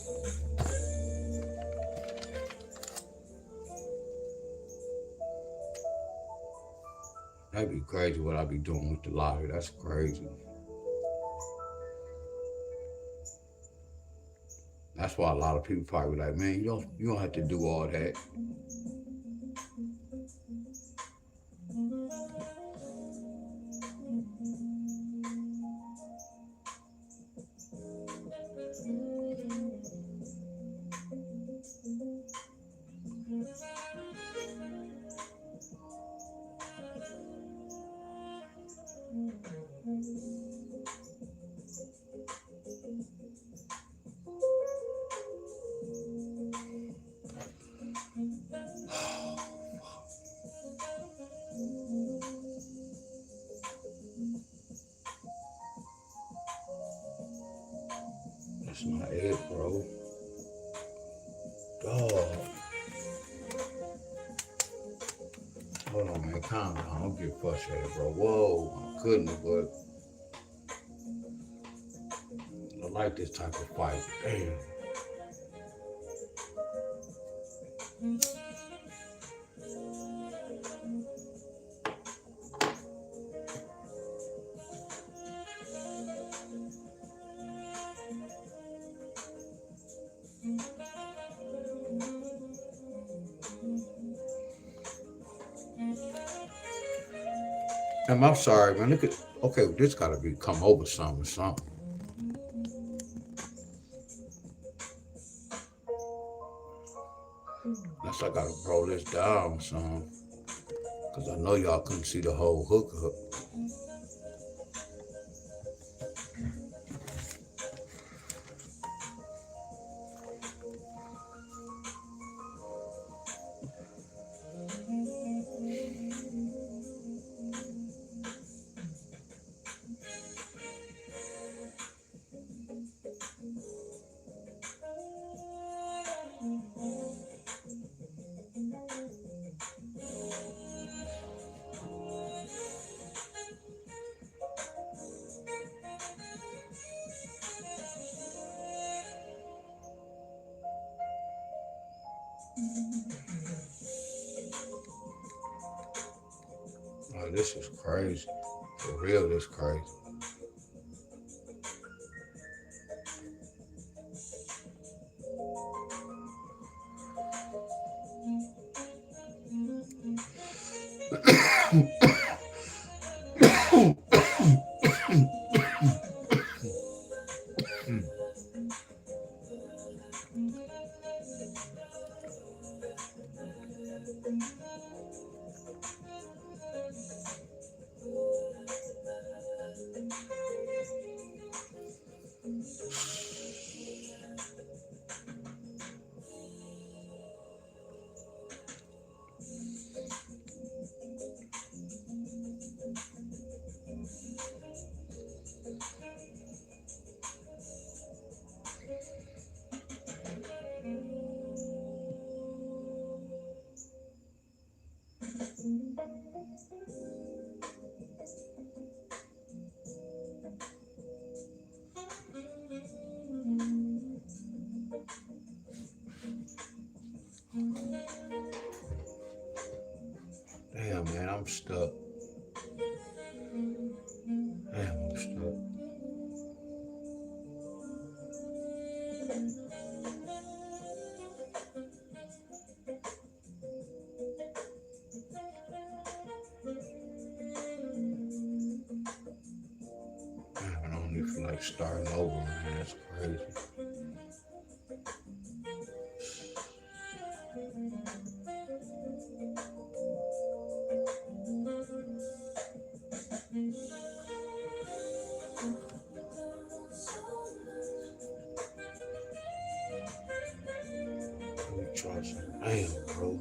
that'd be crazy what I be doing with the lottery. That's crazy. That's why a lot of people probably like, man, you don't have to do all that. That's not it, bro. Dog. Hold on, man. Calm down. Don't get frustrated, bro. Whoa, my goodness, but I like this type of fight. Damn. I'm sorry, man. Look at okay, this gotta be come over something. Unless I gotta roll this down some. Cause I know y'all couldn't see the whole hookup. Oh, this is crazy. For real, this crazy. Damn, man, I'm stuck. Damn, I'm stuck. Damn, I don't even feel like starting over, man. That's crazy. Let me try some. Damn, bro.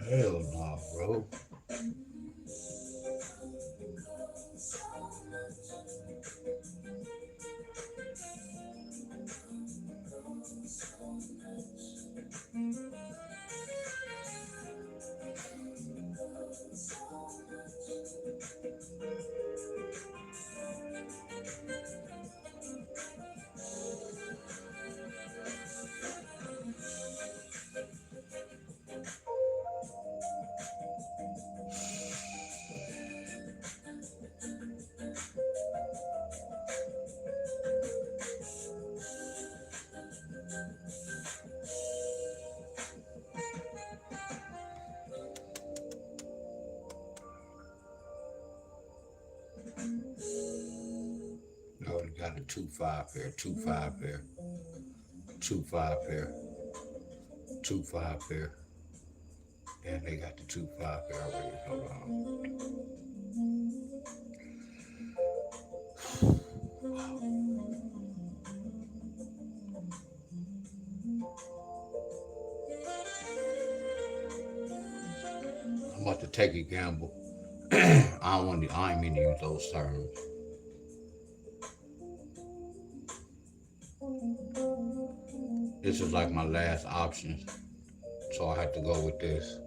Hell no, bro. two five pair, two five pair, two five pair, two five pair. And they got the two five pair already. Hold on. I'm about to take a gamble. I ain't mean to use those terms. This is like my last option. So I have to go with this.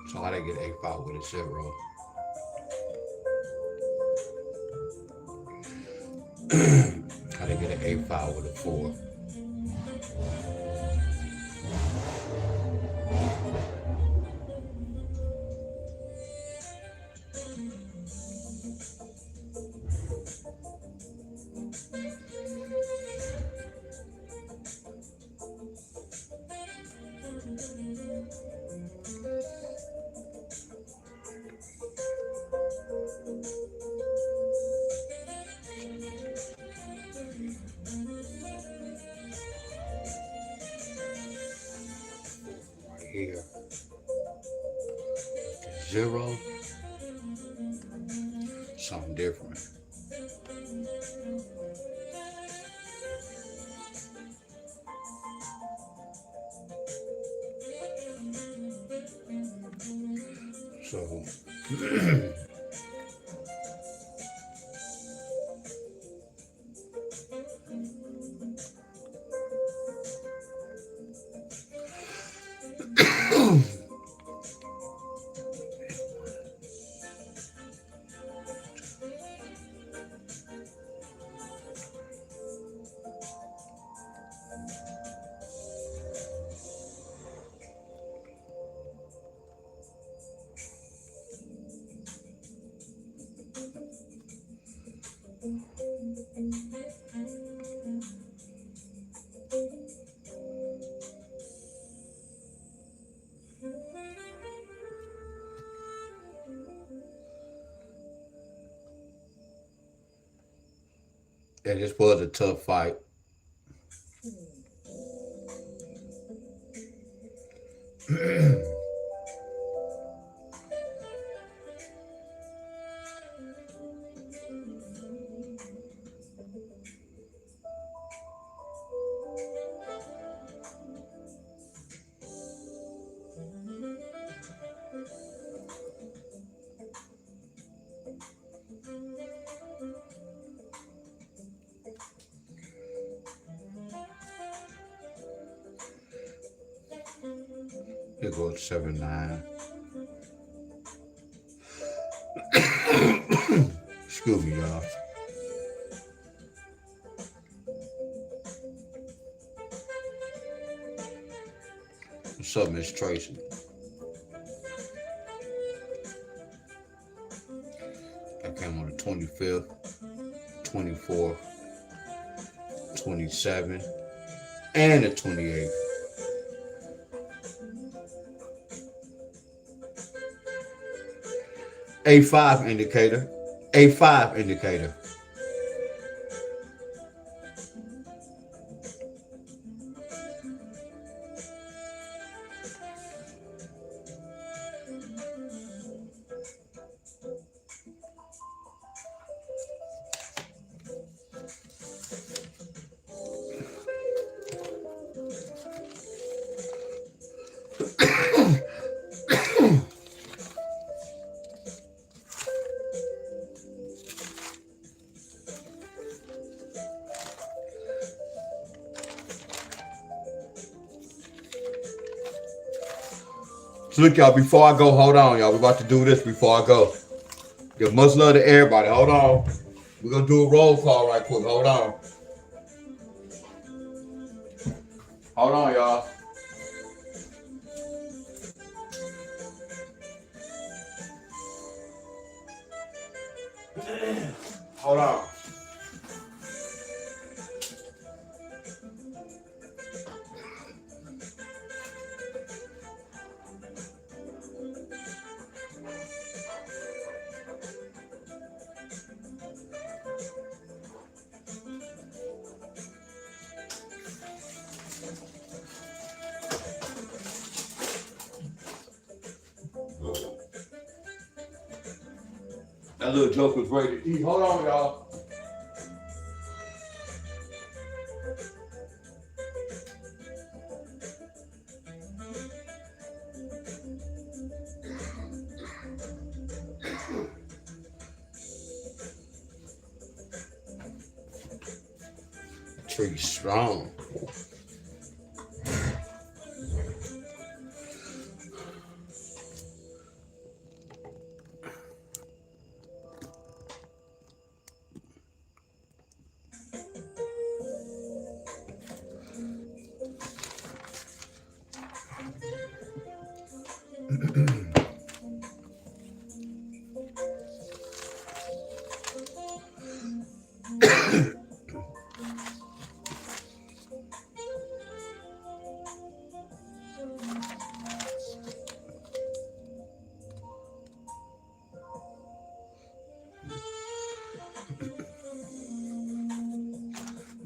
So I didn't get A5 with a 0. I didn't get an A5 with a 4. Here. 0. Something different. So yeah, this was a tough fight. Here goes 7-9. Excuse me, y'all. What's up, Miss Tracy? I came on the 25th, 24th, 27th, and the 28th. A5 indicator. A5 indicator. So look, y'all, before I go, hold on, y'all. We're about to do this before I go. Give much love to everybody. Hold on. We're going to do a roll call right quick. Hold on. Hold on, y'all. Hold on. That little joke was ready to eat. Hold on, y'all. Tree strong.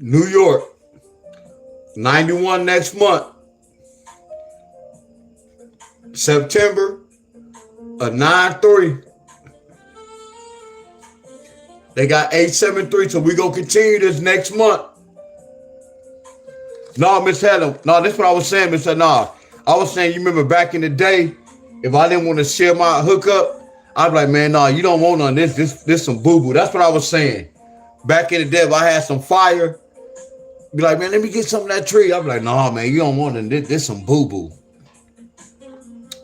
New York, 91 next month. September, a 9-3. They got 873, so we gonna continue this next month. No, Miss Helen. No, that's what I was saying, Miss Helen. No, I was saying, you remember back in the day, if I didn't want to share my hookup, I'd be like, man, no, you don't want none of this. This some boo-boo. That's what I was saying. Back in the day, if I had some fire, be like, man, let me get some of that tree. I'd be like, no, man, you don't want none. This some boo-boo.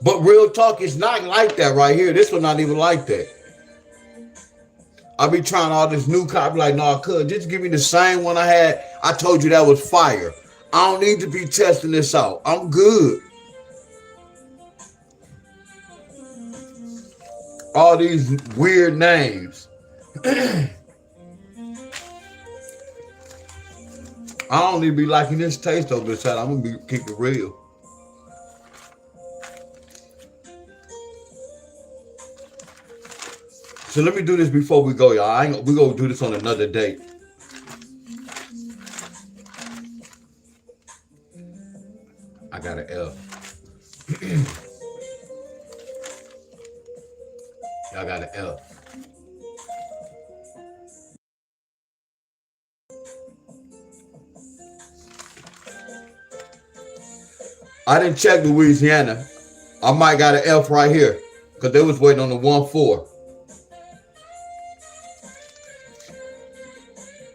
But real talk, it's not like that right here. This one not even like that. I be trying all this new cop, like, no, just give me the same one I had. I told you that was fire. I don't need to be testing this out. I'm good. All these weird names. I don't even be liking this taste of this side. I'm gonna keep it real. So let me do this before we go, y'all. We gonna do this on another date. I got an F. Y'all got an F. I didn't check Louisiana. I might got an F right here because they was waiting on the 1-4.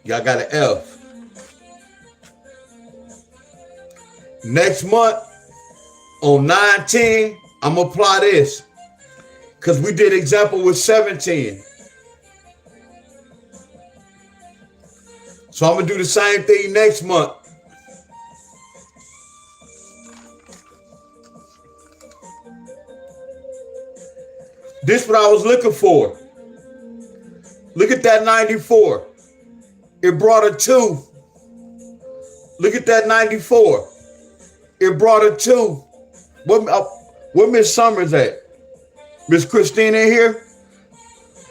Y'all got an F. Next month on 9-10, I'm gonna apply this because we did example with 17. So I'm gonna do the same thing next month. This is what I was looking for. Look at that 94. It brought a 2. Look at that 94. It brought a 2. Where Miss Summers at? Miss Christine in here?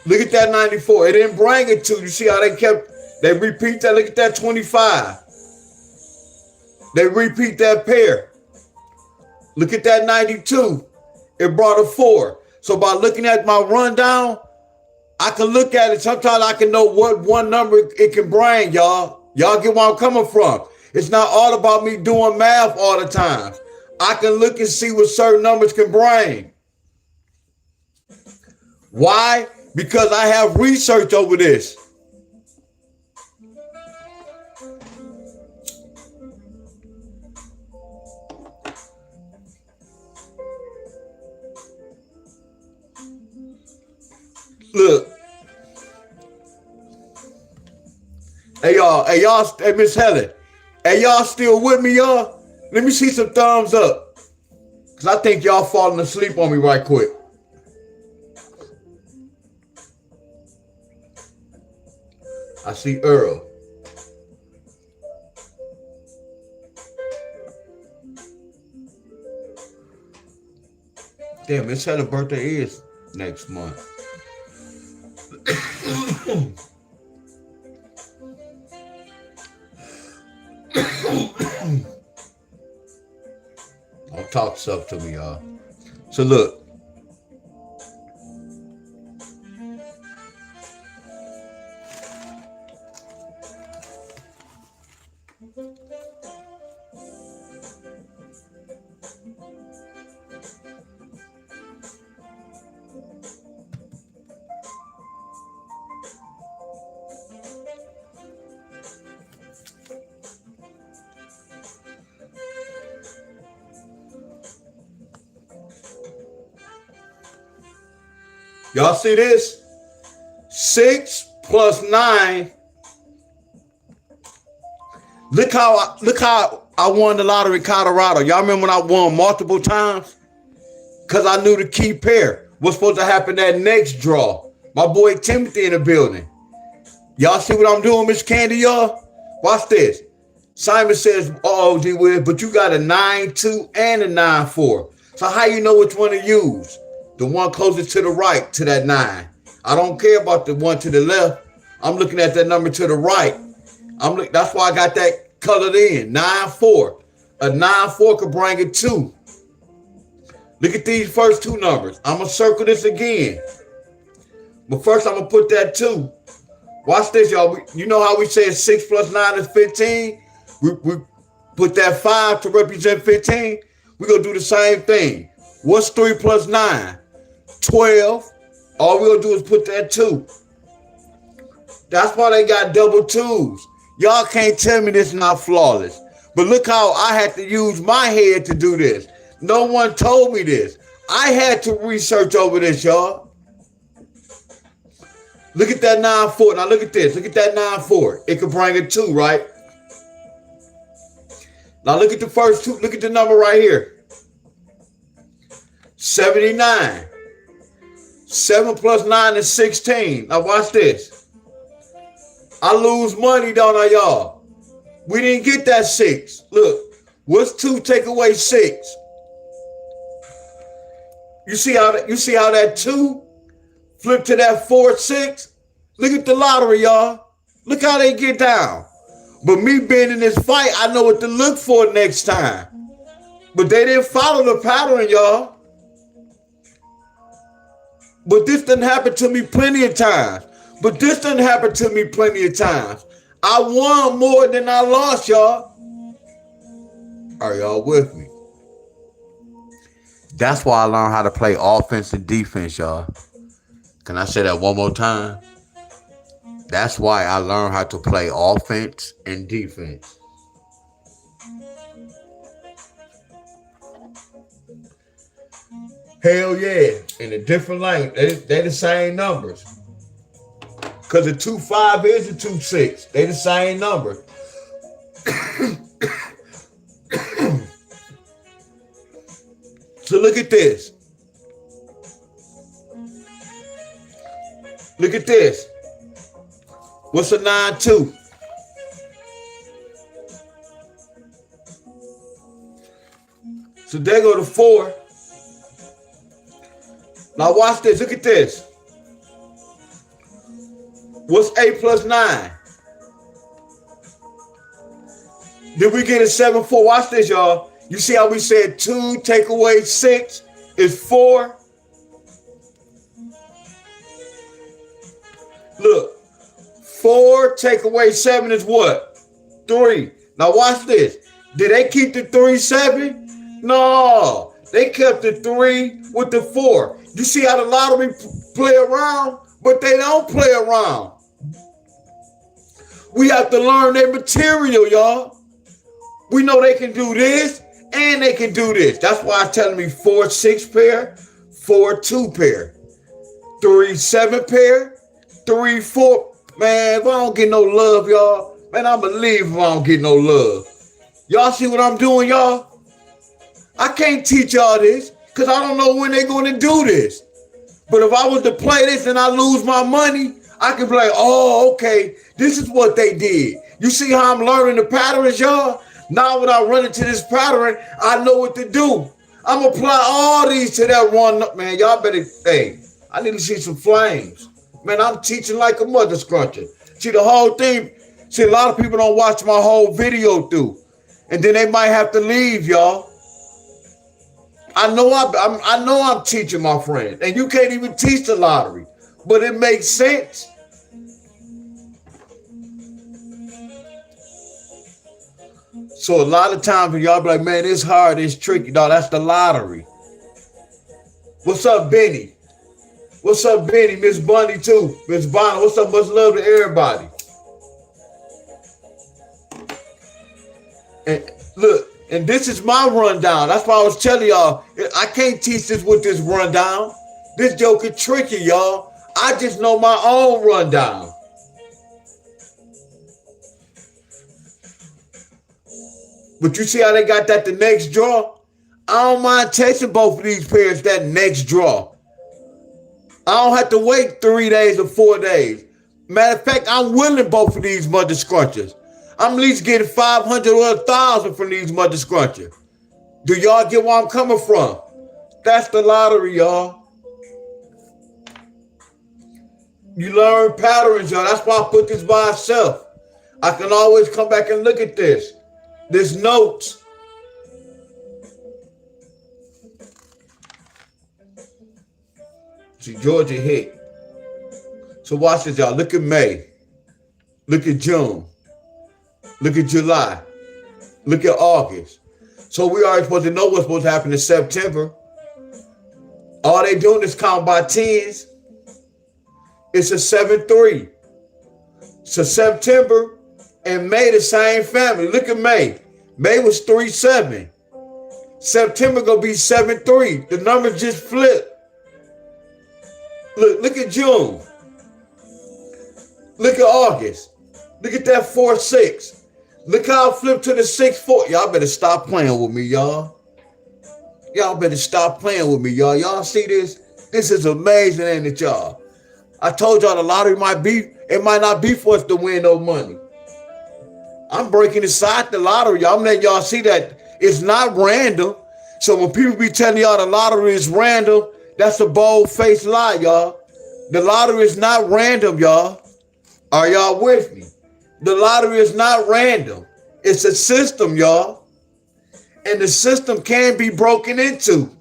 Look at that 94. It didn't bring it 2. You see how they repeat that? Look at that 25. They repeat that pair. Look at that 92. It brought a 4. So by looking at my rundown, I can look at it. Sometimes I can know what one number it can bring, y'all. Y'all get where I'm coming from. It's not all about me doing math all the time. I can look and see what certain numbers can bring. Why? Because I have research over this. Look. Hey, y'all. Hey, Miss Helen. Hey, y'all still with me, y'all? Let me see some thumbs up. Because I think y'all falling asleep on me right quick. I see Earl. Damn, Miss Helen's birthday is next month. Don't talk stuff to me, y'all. So look. Y'all see this? 6 plus 9. Look how I won the lottery in Colorado. Y'all remember when I won multiple times? Because I knew the key pair was supposed to happen that next draw. My boy Timothy in the building. Y'all see what I'm doing, Miss Candy, y'all? Watch this. Simon says, uh-oh, D-Wiz, but you got a 9-2 and a 9-4. So how you know which one to use? The one closest to the right to that 9. I don't care about the one to the left. I'm looking at that number to the right. That's why I got that colored in. 9-4. A 9-4 could bring it 2. Look at these first two numbers. I'm going to circle this again. But first I'm going to put that 2. Watch this, y'all. You know how we say 6 plus 9 is 15? We put that 5 to represent 15. We're going to do the same thing. What's 3 plus 9? 12. All we're going to do is put that 2. That's why they got double 2s. Y'all can't tell me this is not flawless. But look how I had to use my head to do this. No one told me this. I had to research over this, y'all. Look at that 9-4. Now look at this. Look at that 9-4. It could bring a 2, right? Now look at the first 2. Look at the number right here. 79. 7 plus 9 is 16. Now watch this. I lose money, don't I, y'all? We didn't get that 6. Look, what's 2 take away 6? You see how that 2 flip to that 4-6? Look at the lottery, y'all. Look how they get down. But me being in this fight, I know what to look for next time. But they didn't follow the pattern, y'all. But this didn't happen to me plenty of times. I won more than I lost, y'all. Are y'all with me? That's why I learned how to play offense and defense, y'all. Can I say that one more time? That's why I learned how to play offense and defense. Hell yeah. In a different lane. They're the same numbers. Because the 2-5 is a 2-6. They're the same number. So look at this. Look at this. What's a 9-2? So there go the 4. Now watch this. Look at this. What's 8 plus 9? Did we get a 7-4? Watch this, y'all. You see how we said 2 take away 6 is 4? Look, 4 take away 7 is what? 3. Now watch this. Did they keep the 3-7? No, they kept the 3 with the 4. You see how the lottery play around? But they don't play around. We have to learn their material, y'all. We know they can do this and they can do this. That's why I'm telling me 4-6 pair, 4-2 pair. 3 7 pair, 3 4. Man, if I don't get no love, y'all, man, I believe if I don't get no love. Y'all see what I'm doing, y'all? I can't teach y'all this because I don't know when they're going to do this. But if I was to play this and I lose my money, I can be like, oh, okay, this is what they did. You see how I'm learning the patterns, y'all? Now when I run into this pattern, I know what to do. I'm going to apply all these to that one. Man, y'all better, hey, I need to see some flames. Man, I'm teaching like a mother scruncher. See, the whole thing, see, a lot of people don't watch my whole video through. And then they might have to leave, y'all. I know I'm teaching my friend. And you can't even teach the lottery. But it makes sense. So a lot of times when y'all be like, man, it's hard, it's tricky. No, that's the lottery. What's up, Benny? What's up, Benny? Miss Bunny too. Miss Bonnie, what's up? Much love to everybody. And look, and this is my rundown. That's why I was telling y'all, I can't teach this with this rundown. This joke is tricky, y'all. I just know my own rundown. But you see how they got that the next draw? I don't mind tasting both of these pairs that next draw. I don't have to wait 3 days or 4 days. Matter of fact, I'm willing both of these mother scrunchers. I'm at least getting 500 or 1,000 from these mother scrunchers. Do y'all get where I'm coming from? That's the lottery, y'all. You learn patterns, y'all. That's why I put this by itself. I can always come back and look at this. This notes. See, Georgia hit. So watch this, y'all. Look at May. Look at June. Look at July. Look at August. So we already supposed to know what's supposed to happen in September. All they doing is count by tens. It's a 7-3. So September and May the same family. Look at May. May was 3-7. September gonna be 7-3. The numbers just flip. Look at June. Look at August. Look at that 4-6. Look how it flipped to the 6-4. Y'all better stop playing with me, y'all. Y'all better stop playing with me, y'all. Y'all see this? This is amazing, ain't it, y'all? I told y'all the lottery it might not be for us to win no money. I'm breaking inside the lottery. I'm letting y'all see that it's not random. So when people be telling y'all the lottery is random, that's a bold-faced lie, y'all. The lottery is not random, y'all. Are y'all with me? The lottery is not random. It's a system, y'all. And the system can be broken into.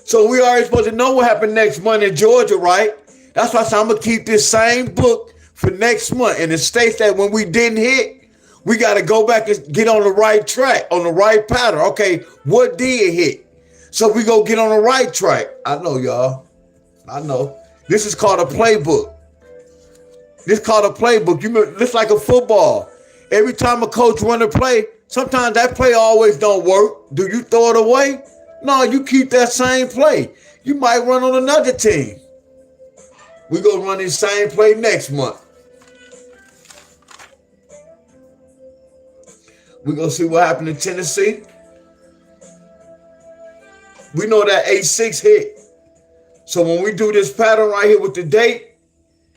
So we already supposed to know what happened next month in Georgia, right? That's why I said I'm going to keep this same book for next month. And it states that when we didn't hit, we got to go back and get on the right track, on the right pattern. Okay, what did hit? So we go get on the right track. I know, y'all. I know. This is called a playbook. This is called a playbook. It's like a football. Every time a coach run a play, sometimes that play always don't work. Do you throw it away? No, you keep that same play. You might run on another team. We gonna run this same play next month. We're gonna see what happened in Tennessee. We know that 8-6 hit. So when we do this pattern right here with the date,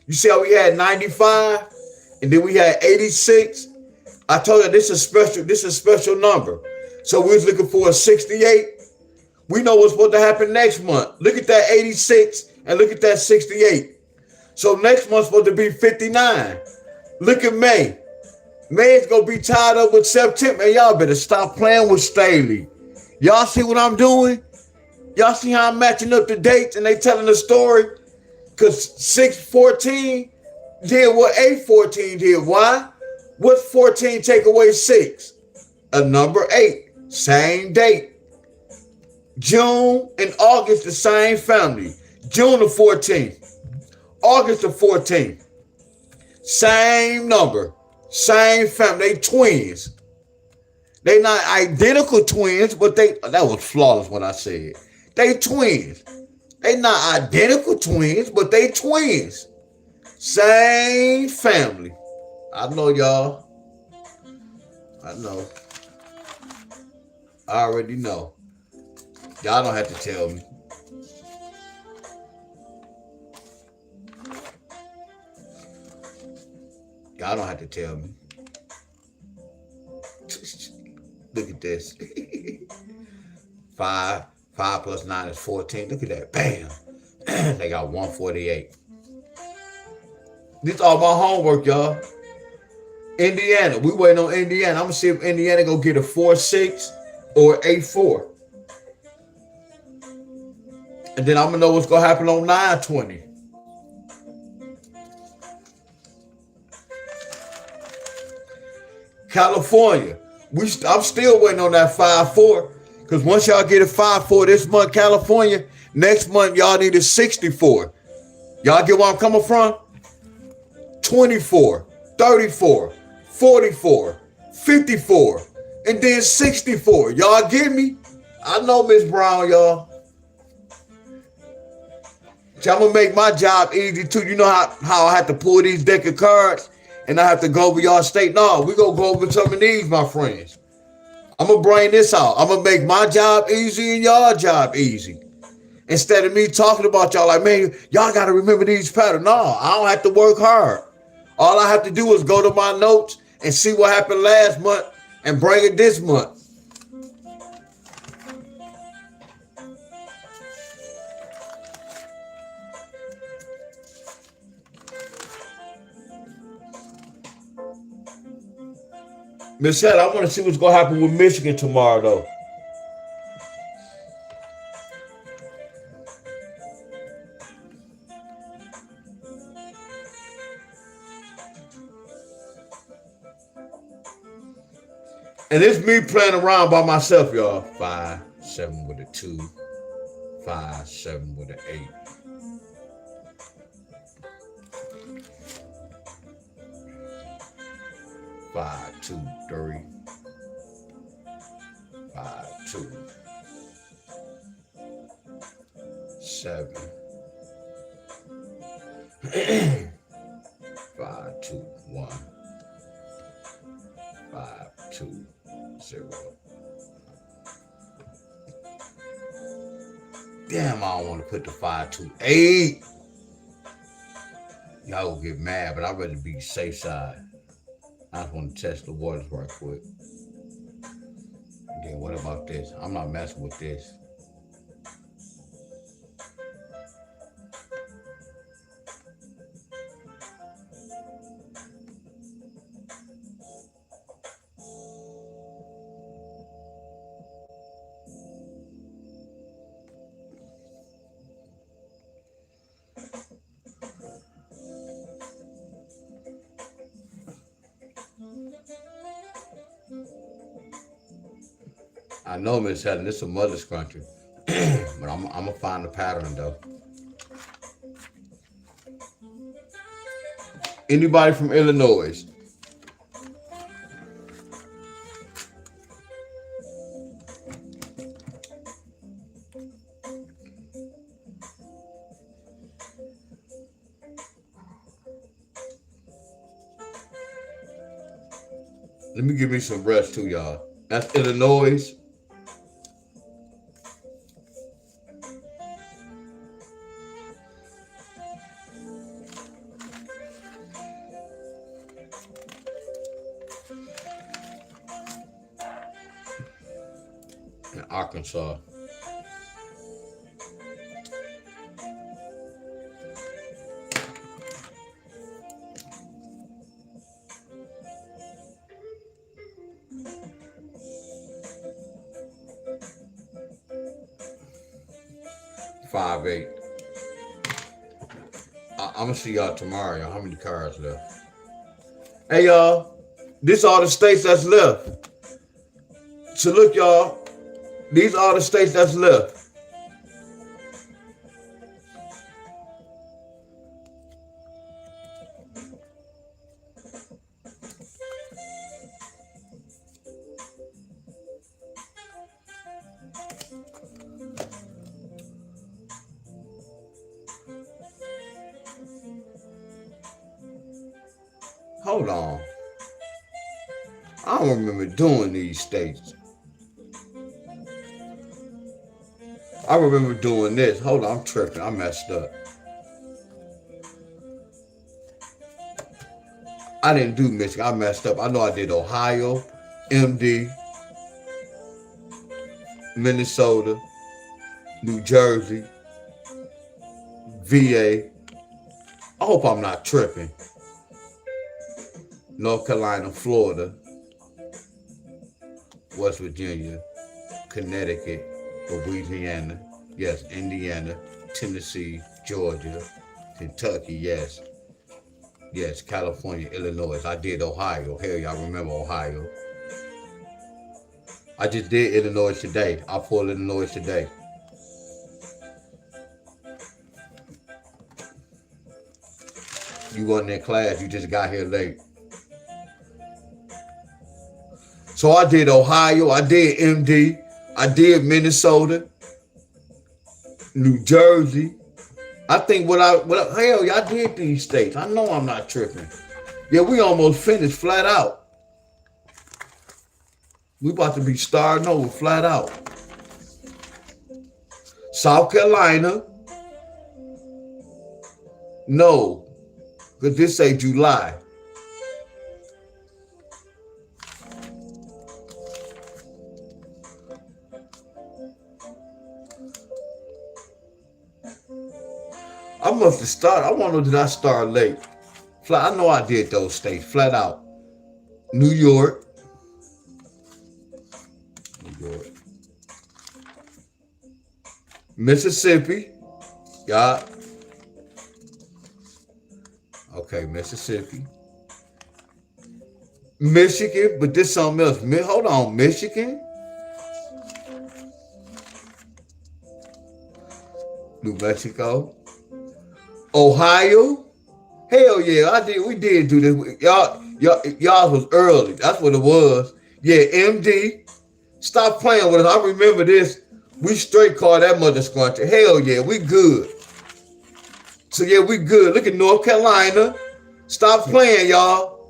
you see how we had 95 and then we had 86. I told you this is a special number. So we was looking for a 68. We know what's supposed to happen next month. Look at that 86 and look at that 68. So next month's supposed to be 59. Look at May. May is going to be tied up with September. Man, y'all better stop playing with Staley. Y'all see what I'm doing? Y'all see how I'm matching up the dates and they telling the story? Because 6-14 did what 8-14 did. Why? What's 14 take away 6? A number 8. Same date. June and August, the same family. June the 14th. August the 14th. Same number. Same family. They twins. They not identical twins, but that was flawless what I said. They twins. They not identical twins, but they twins. Same family. I know y'all. I know. I already know. Y'all don't have to tell me. Y'all don't have to tell me. Look at this. 5 plus 9 is 14. Look at that. Bam. They got 148. This is all my homework, y'all. Indiana. We waiting on Indiana. I'm going to see if Indiana go get a 4-6 or 8-4. And then I'm going to know what's going to happen on 9-20. California. I'm still waiting on that 5-4. Because once y'all get a 5-4 this month, California, next month y'all need a 64. Y'all get where I'm coming from? 24, 34, 44, 54, and then 64. Y'all get me? I know Miss Brown, y'all. So I'm going to make my job easy too. You know how I have to pull these deck of cards and I have to go over y'all state? No, we going to go over some of these, my friends. I'm going to bring this out. I'm going to make my job easy and y'all job easy. Instead of me talking about y'all like, man, y'all got to remember these patterns. No, I don't have to work hard. All I have to do is go to my notes and see what happened last month and bring it this month. Michelle, I want to see what's going to happen with Michigan tomorrow, though. And it's me playing around by myself, y'all. 5, 7 with a 2. 5, 7 with an 8. Five, 2, 3. 5, 2. 7. 5, 2, 1. 5, 2, 0. Damn, I don't want to put the 5, 2, 8. Y'all will get mad, but I'd rather be safe side. I just want to test the waters right quick. Then what about this? I'm not messing with this. I know, Miss Helen, it's a mother's country. But I'm going to find the pattern, though. Anybody from Illinois? Let me give me some rest, too, y'all. That's Illinois. And Arkansas. Five, 8. I'm gonna see y'all tomorrow, y'all. How many cards left? Hey, y'all. This are the states that's left. So look, y'all. These are the states that's left. Hold on. I don't remember doing these states. I remember doing this. Hold on, I'm tripping. I messed up. I didn't do Michigan. I messed up. I know I did Ohio, MD, Minnesota, New Jersey, VA. I hope I'm not tripping. North Carolina, Florida, West Virginia, Connecticut, Louisiana, yes, Indiana, Tennessee, Georgia, Kentucky, yes. Yes, California, Illinois. I did Ohio. Hell, y'all remember Ohio. I just did Illinois today. I pulled Illinois today. You wasn't in class. You just got here late. So I did Ohio. I did MD. I did Minnesota, New Jersey. I think hell, y'all did these states. I know I'm not tripping. Yeah, we almost finished flat out. We about to be starting over flat out. South Carolina. No, because this say July. I must have started. I wonder did I start late? I know I did those states flat out. New York. Mississippi. Yeah. Okay, Mississippi. Michigan, but this something else. Hold on, Michigan. New Mexico. Ohio, hell yeah, we did do this. Y'all was early. That's what it was. Yeah, MD, stop playing with us. I remember this. We straight called that mother scruncher. Hell yeah, we good. So yeah, we good. Look at North Carolina. Stop playing, y'all.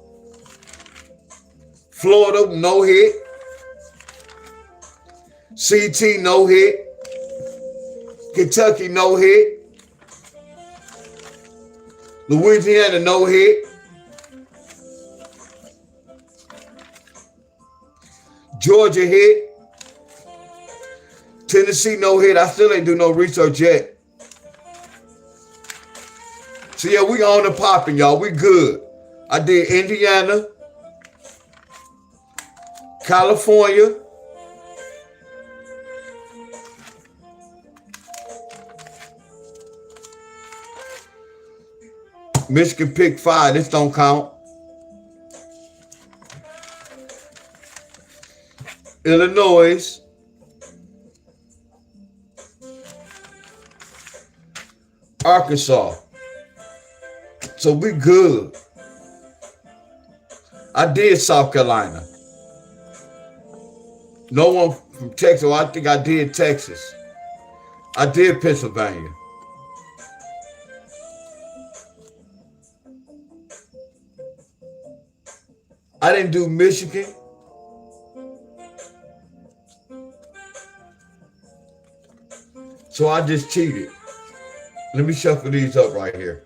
Florida, no hit. CT, no hit. Kentucky, no hit. Louisiana, no hit. Georgia hit. Tennessee, no hit. I still ain't do no research yet. So yeah, we on the popping, y'all. We good. I did Indiana, California, Michigan picked 5. This don't count. Illinois. Arkansas. So we good. I did South Carolina. No one from Texas. Well, I think I did Texas. I did Pennsylvania. I didn't do Michigan. So I just cheated. Let me shuffle these up right here.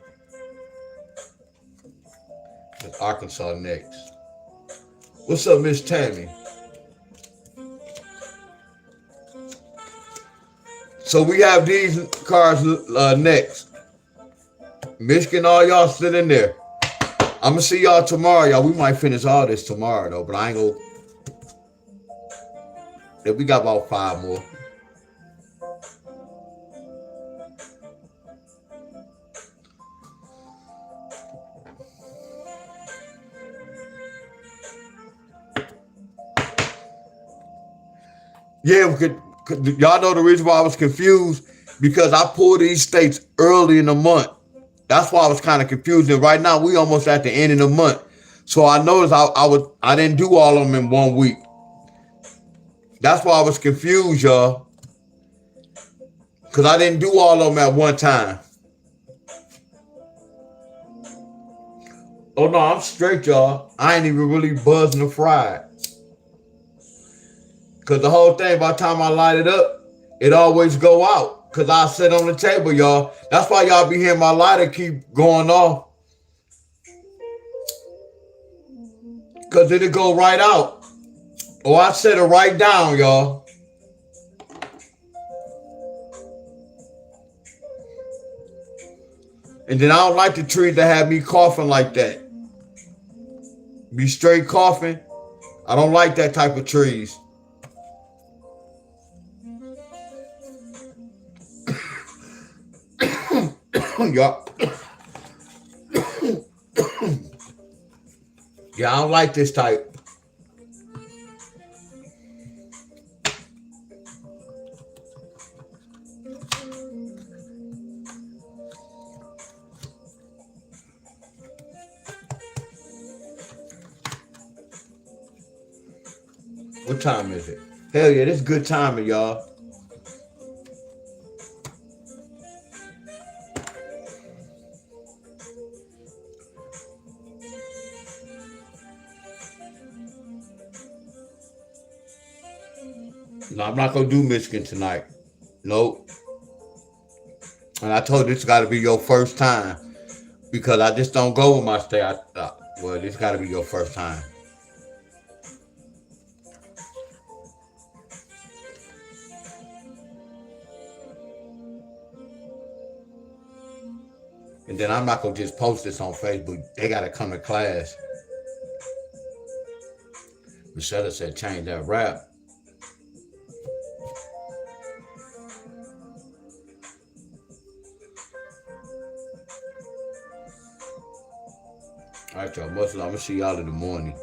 That's Arkansas next. What's up, Miss Tammy? So we have these cards next. Michigan, all y'all sit in there. I'm going to see y'all tomorrow, y'all. We might finish all this tomorrow, though, but I ain't going to. We got about 5 more. Yeah, y'all know the reason why I was confused, because I pulled these states early in the month. That's why I was kind of confused. And right now we almost at the end of the month. So I noticed I didn't do all of them in 1 week. That's why I was confused, y'all. Because I didn't do all of them at one time. Oh no, I'm straight, y'all. I ain't even really buzzing or fried. Cause the whole thing, by the time I light it up, it always go out. Cause I sit on the table, y'all. That's why y'all be hearing my lighter keep going off. Cause it'll go right out. Or I set it right down, y'all. And then I don't like the trees that have me coughing like that. Be straight coughing. I don't like that type of trees. Y'all. Yeah, I don't like this type. What time is it? Hell yeah, this good timing, y'all. No, I'm not gonna do Michigan tonight. Nope. And I told you this got to be your first time because I just don't go with my stay. Well, this got to be your first time. And then I'm not gonna just post this on Facebook. They gotta come to class. Michelle said change that rap. All right, y'all. Much love. I'm gonna see y'all in the morning.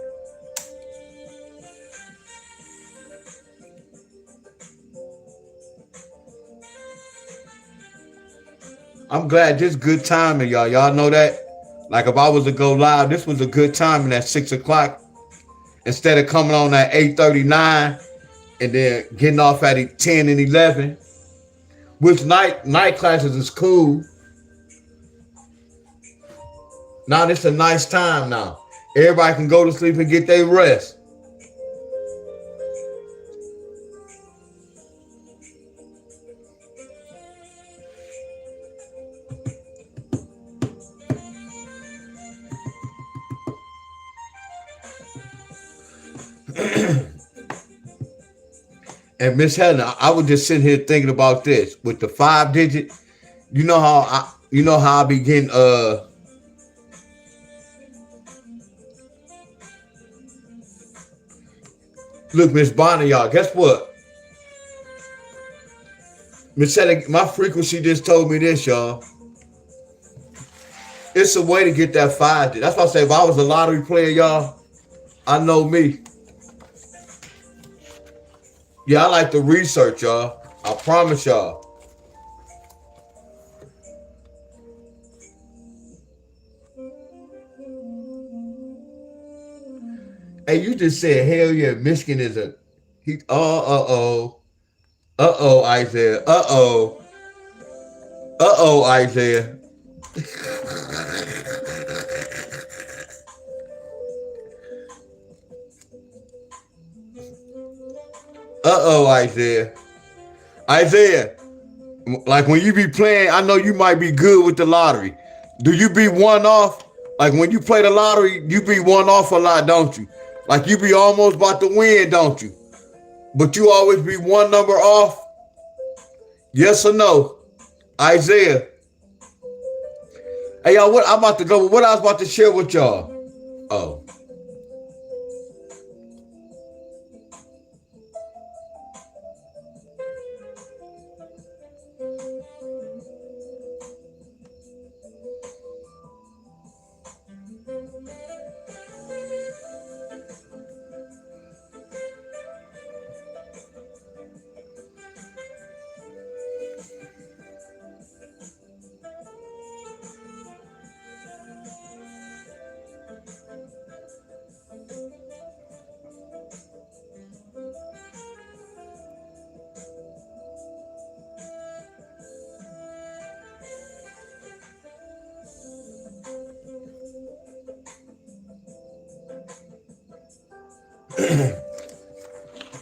I'm glad this good timing, y'all. Y'all know that? Like if I was to go live, this was a good timing at 6 o'clock. Instead of coming on at 8:39 and then getting off at 10 and 11. Which night classes is cool. Now this a nice time now. Everybody can go to sleep and get their rest. And Miss Helen, I was just sitting here thinking about this with the 5-digit. You know how I be getting look, Miss Bonnie, y'all, guess what? Miss Helen, my frequency just told me this, y'all. It's a way to get that 5-digit. That's why I say if I was a lottery player, y'all, I know me. Yeah, I like to research, y'all. I promise y'all. Hey, you just said, hell yeah, Michigan is a he Isaiah. Isaiah. Isaiah. Isaiah, like when you be playing, I know you might be good with the lottery. Do you be one off? Like when you play the lottery, you be one off a lot, don't you? Like you be almost about to win, don't you? But you always be one number off? Yes or no? Isaiah. Hey y'all, what I'm about to go with what I was about to share with y'all. Oh.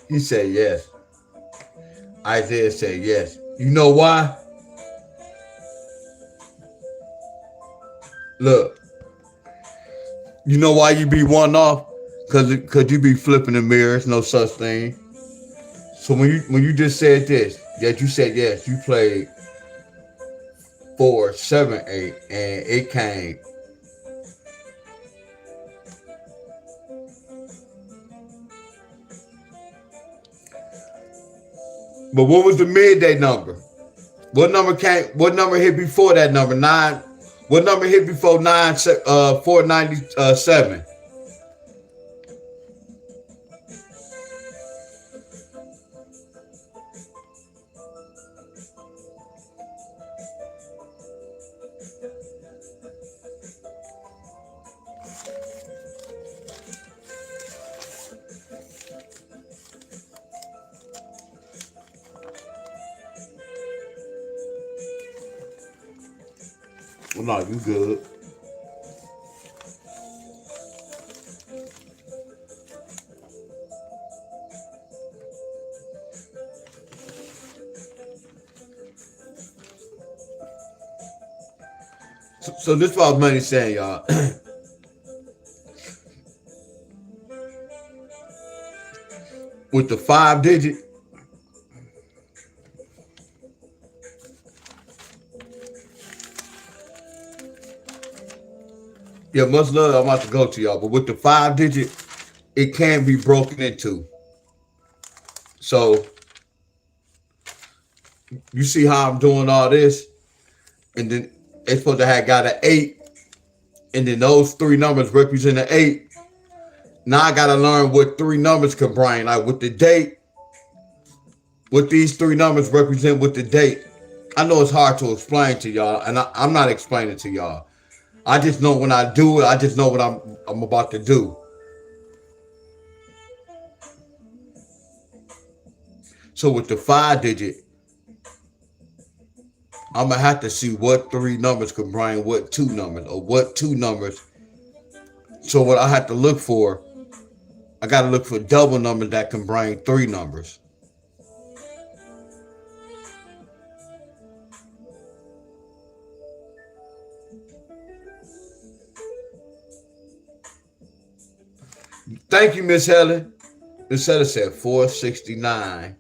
He said yes. Isaiah said yes. You know why? Look, you know why you be one off? Cause you be flipping the mirrors, no such thing. So when you just said this, that you said yes, you played 4, 7, 8, and it came. But what was the midday number? What number came? What number hit before that number? 9. What number hit before 497? Well, no, you good. So this is what I was mainly saying, y'all. With the 5 digit, yeah, much love. I'm about to go to y'all, but with the 5 digit, it can be broken into. So you see how I'm doing all this, and then it's supposed to have got an 8, and then those 3 numbers represent an 8. Now I gotta learn what 3 numbers can bring. Like with the date, what these 3 numbers represent with the date. I know it's hard to explain to y'all, and I'm not explaining to y'all. I just know when I do it, I just know what I'm about to do. So with the 5 digit, I'm gonna have to see what 3 numbers can bring what 2 numbers, or what 2 numbers. So what I have to look for, I gotta look for double numbers that can bring 3 numbers. Thank you, Miss Helen. Miss Helen said 469.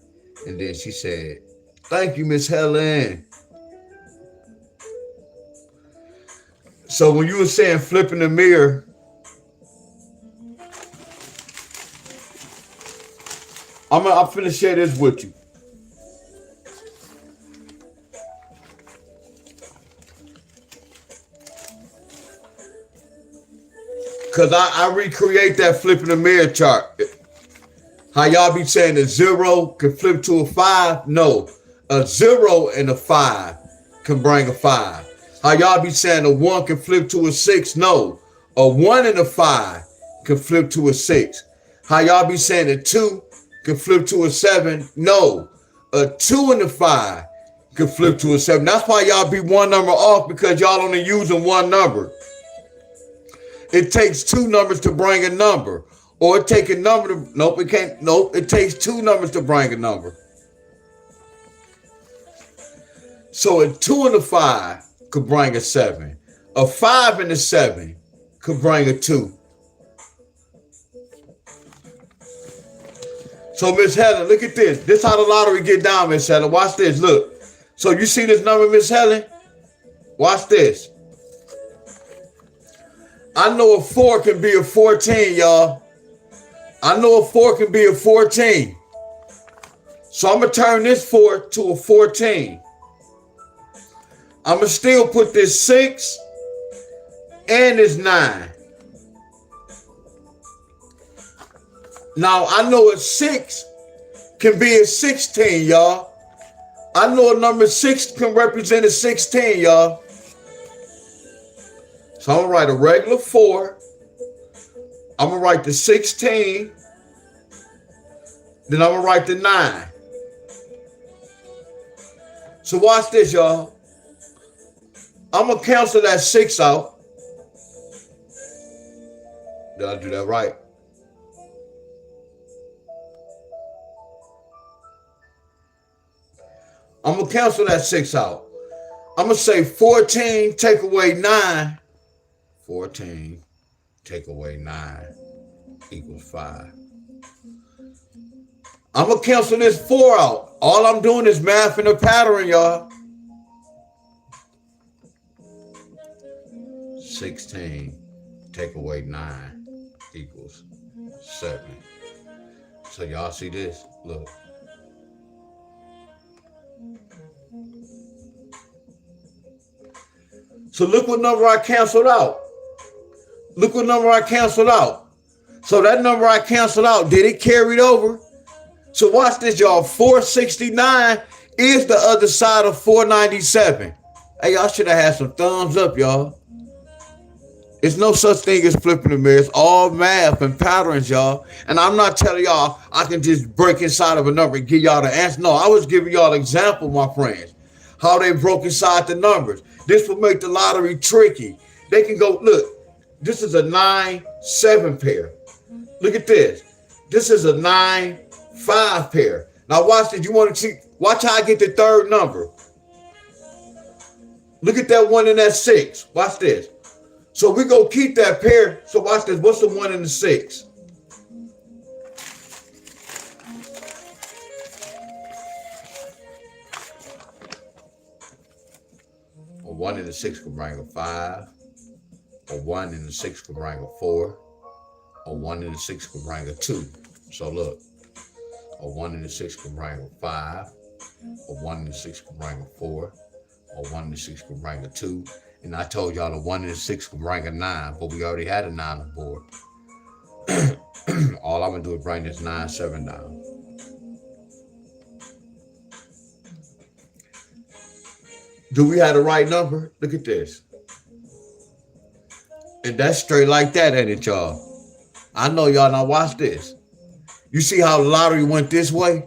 And then she said, thank you, Miss Helen. So when you were saying flipping the mirror, I'm finna share this with you. Cause I recreate that flipping the mirror chart. How y'all be saying a 0 can flip to a 5? No, a 0 and a 5 can bring a 5. How y'all be saying a 1 can flip to a 6? No, a 1 and a 5 can flip to a 6. How y'all be saying a 2 can flip to a 7? No, a 2 and a 5 can flip to a 7. That's why y'all be 1 number off, because y'all only using 1 number. It takes 2 numbers to bring a number. Or it take a number to, nope, it can't, nope, it takes 2 numbers to bring a number. So a 2 and a 5 could bring a 7. A 5 and a 7 could bring a 2. So Miss Helen, look at this. This how the lottery get down, Miss Helen. Watch this, look. So you see this number, Miss Helen? Watch this. I know a 4 can be a 14, y'all. I know a 4 can be a 14. So I'm going to turn this 4 to a 14. I'm going to still put this 6 and this 9. Now, I know a 6 can be a 16, y'all. I know a number 6 can represent a 16, y'all. So I'm going to write a regular 4. I'm going to write the 16. Then I'm going to write the 9. So watch this, y'all. I'm going to cancel that 6 out. Did I do that right? I'm going to cancel that 6 out. I'm going to say 14 take away 9. 14 take away 9 equals 5. I'm going to cancel this 4 out. All I'm doing is math and a pattern, y'all. 16 take away 9 equals 7. So y'all see this? Look. So look what number I canceled out. Look what number I canceled out. So that number I canceled out, did it carry it over? So watch this, y'all. 469 is the other side of 497. Hey, y'all should have had some thumbs up, y'all. It's no such thing as flipping the mirror. It's all math and patterns, y'all. And I'm not telling y'all I can just break inside of a number and give y'all the answer. No, I was giving y'all an example, my friends, how they broke inside the numbers. This will make the lottery tricky. They can go, look, this is a 9-7 pair. Look at this. This is a 9-5 pair. Now watch this. You want to see? Watch how I get the third number. Look at that 1 and that 6. Watch this. So we go keep that pair. So watch this. What's the 1 and the 6? A 1 and the 6 can bring a 5. A 1 and the 6 can bring a 4. A 1 and the 6 can bring a 2. So look. A 1 and the 6 can bring a 5. A 1 and the 6 can bring a 4. A 1 and the 6 can bring a 2. And I told y'all the 1 and the 6 can bring a 9, but we already had a 9 on board. All I'm gonna do is bring this 9-7 down. Do we have the right number? Look at this. And that's straight like that, ain't it, y'all? I know y'all. Now watch this. You see how the lottery went this way?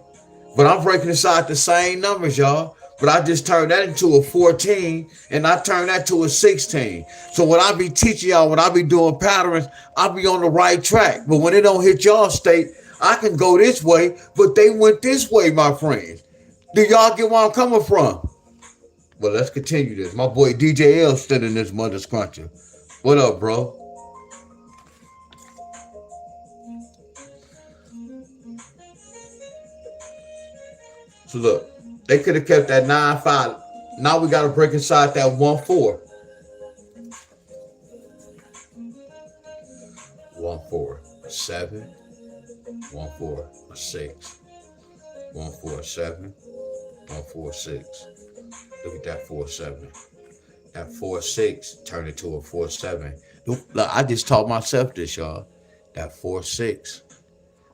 But I'm breaking inside the same numbers, y'all. But I just turned that into a 14 and I turned that to a 16. So when I be teaching y'all, when I be doing patterns, I'll be on the right track. But when it don't hit y'all state, I can go this way, but they went this way, my friends. Do y'all get where I'm coming from? Well, let's continue this. My boy DJ L stood in this mother scruncher. What up, bro? So look. They could have kept that 9-5. Now we got to break inside that 1-4. 1-4, 7. 1-4, 6. 1-4, 7. 1-4, 6. Look at that 4-7. That 4-6 turned into a 4-7. Look, I just taught myself this, y'all. That 4-6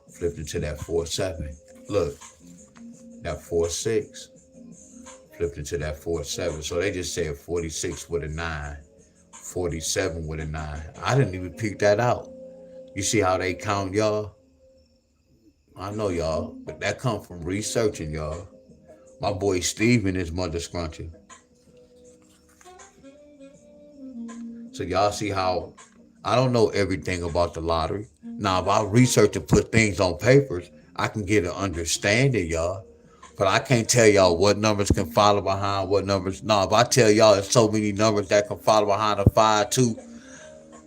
flipped into that 4-7. Look. That 4-6 flipped into that 4-7. So they just said 46 with a 9, 47 with a 9. I didn't even peek that out. You see how they count, y'all? I know, y'all, but that come from researching, y'all. My boy Steve and his mother scruncher. So y'all see how I don't know everything about the lottery. Now, if I research and put things on papers, I can get an understanding, y'all. But I can't tell y'all what numbers can follow behind what numbers. No, if I tell y'all there's so many numbers that can follow behind a 5-2,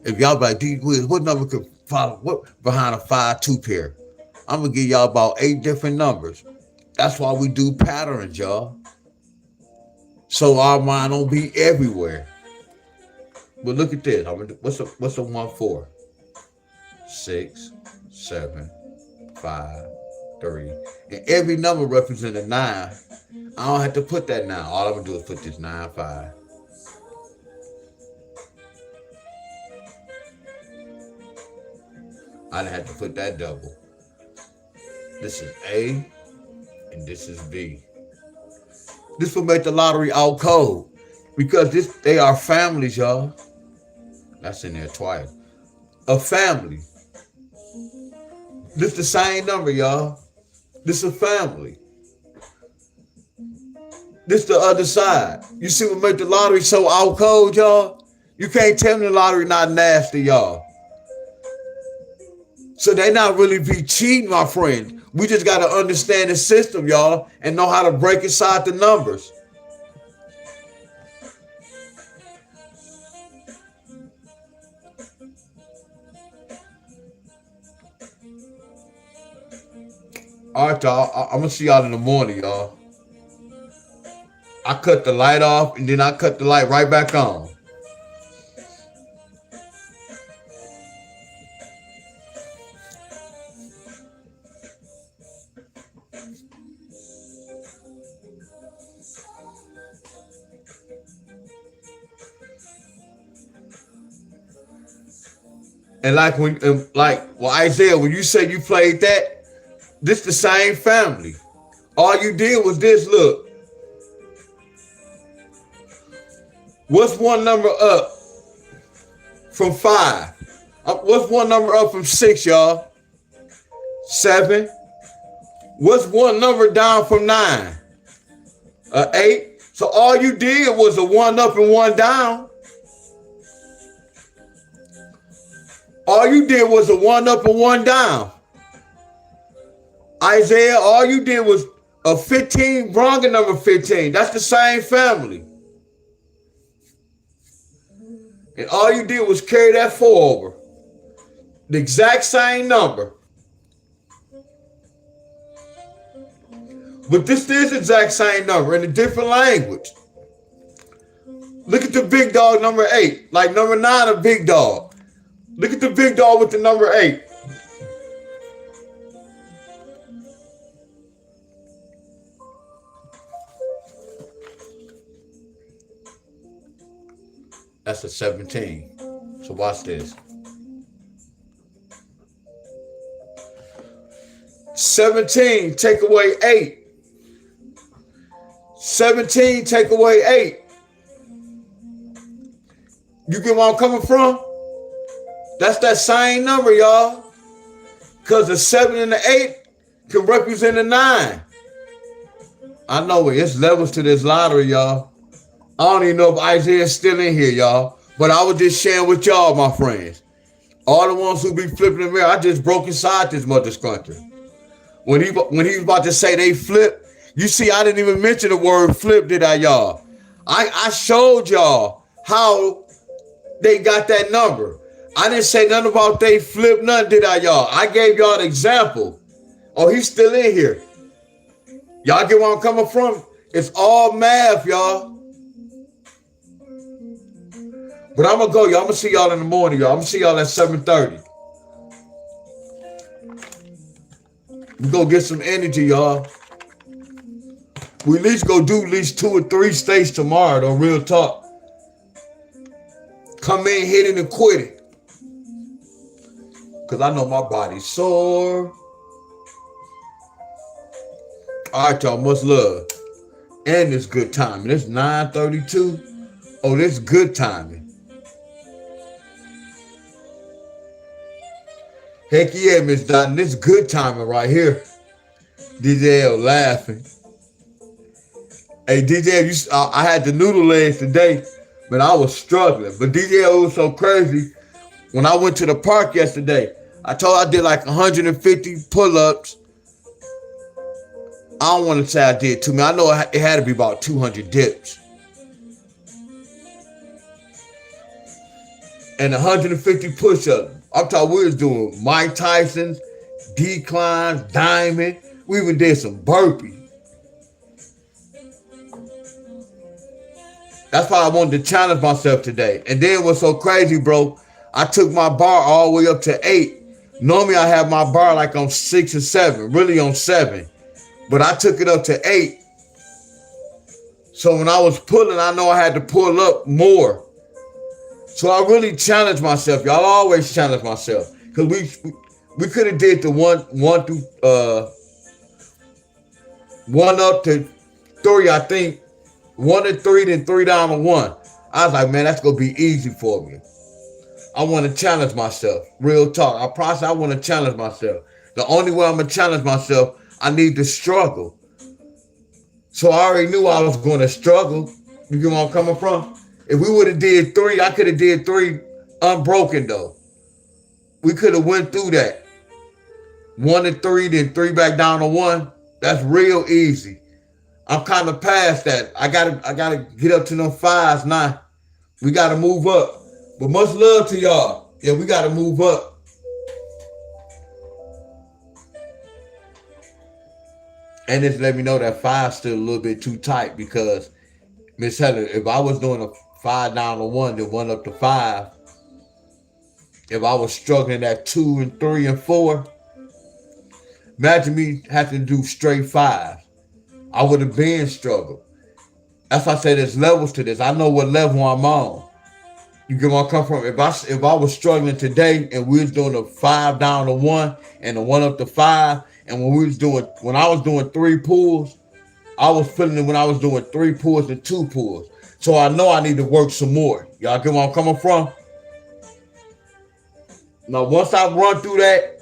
if y'all be like, what number can follow behind a 5-2 pair? I'm going to give y'all about 8 different numbers. That's why we do patterns, y'all. So our mind don't be everywhere. But look at this. What's a 1-4? 6, 7, 5. 3. And every number represents a 9. I don't have to put that now. All I'm going to do is put this 9-5. I didn't have to put that double. This is A and this is B. This will make the lottery out cold because they are families, y'all. That's in there twice. A family. This the same number, y'all. This a family. This the other side. You see what make the lottery so out cold, y'all? You can't tell me the lottery not nasty, y'all. So they not really be cheating, my friends. We just got to understand the system, y'all, and know how to break inside the numbers. All right, y'all. I'm going to see y'all in the morning, y'all. I cut the light off, and then I cut the light right back on. And like Isaiah, when you say you played that, this the same family. All you did was this. Look, what's one number up from 5? What's one number up from 6, y'all? 7. What's one number down from 9? 8. So all you did was a 1 up and 1 down. All you did was a 1 up and 1 down. Isaiah, all you did was a 15, wrong at number 15. That's the same family. And all you did was carry that 4 over. The exact same number. But this is the exact same number in a different language. Look at the big dog, number 8. Like number 9, a big dog. Look at the big dog with the number 8. That's a 17. So watch this. 17, take away 8. 17, take away 8. You get where I'm coming from? That's that same number, y'all. Because the 7 and the 8 can represent a 9. I know it. It's levels to this lottery, y'all. I don't even know if Isaiah's still in here, y'all. But I was just sharing with y'all, my friends. All the ones who be flipping the mirror, I just broke inside this mother scruncher. When he was about to say they flip, you see, I didn't even mention the word flip, did I, y'all? I showed y'all how they got that number. I didn't say nothing about they flip, nothing, did I, y'all? I gave y'all an example. Oh, he's still in here. Y'all get where I'm coming from? It's all math, y'all. But I'm going to go, y'all. I'm going to see y'all in the morning, y'all. I'm going to see y'all at 7:30. We go get some energy, y'all. We at least go do at least 2 or 3 states tomorrow, though, real talk. Come in, hit it, and quit it. Because I know my body's sore. All right, y'all. Much love. And it's good timing. It's 9:32. Oh, this good timing. Heck yeah, Miss Dotton. This good timing right here. DJL laughing. Hey, DJL, I had the noodle legs today, but I was struggling. But DJL was so crazy. When I went to the park yesterday, I told I did like 150 pull-ups. I don't want to say I did too many. I know it had to be about 200 dips. And 150 push-ups. I'm talking we was doing Mike Tyson's, declines, diamond. We even did some burpees. That's why I wanted to challenge myself today. And then what's so crazy, bro, I took my bar all the way up to 8. Normally I have my bar like on 6 or 7, really on 7. But I took it up to 8. So when I was pulling, I know I had to pull up more. So I really challenged myself. Y'all always challenge myself. Because we could have did the one through 1 up to 3, I think. 1 to 3, then 3 down to 1. I was like, man, that's going to be easy for me. I want to challenge myself. Real talk. I promise I want to challenge myself. The only way I'm going to challenge myself, I need to struggle. So I already knew I was going to struggle. You get where I'm coming from? If we would have did 3, I could have did 3 unbroken, though. We could have went through that. 1 and 3, then 3 back down to 1. That's real easy. I'm kind of past that. I gotta get up to them 5s now. We gotta move up. But much love to y'all. Yeah, we gotta move up. And just let me know that 5's still a little bit too tight, because Miss Helen, if I was doing a 5 down to 1, then 1 up to 5, if I was struggling at 2 and 3 and 4, imagine me having to do straight 5. I would have been struggled. That's why I say there's levels to this. I know what level I'm on. You get where I come from? If I was struggling today and we was doing a 5 down to 1 and a 1 up to 5, and when I was doing 3 pulls, I was feeling it when I was doing 3 pulls and 2 pulls. So I know I need to work some more. Y'all get where I'm coming from? Now once I run through that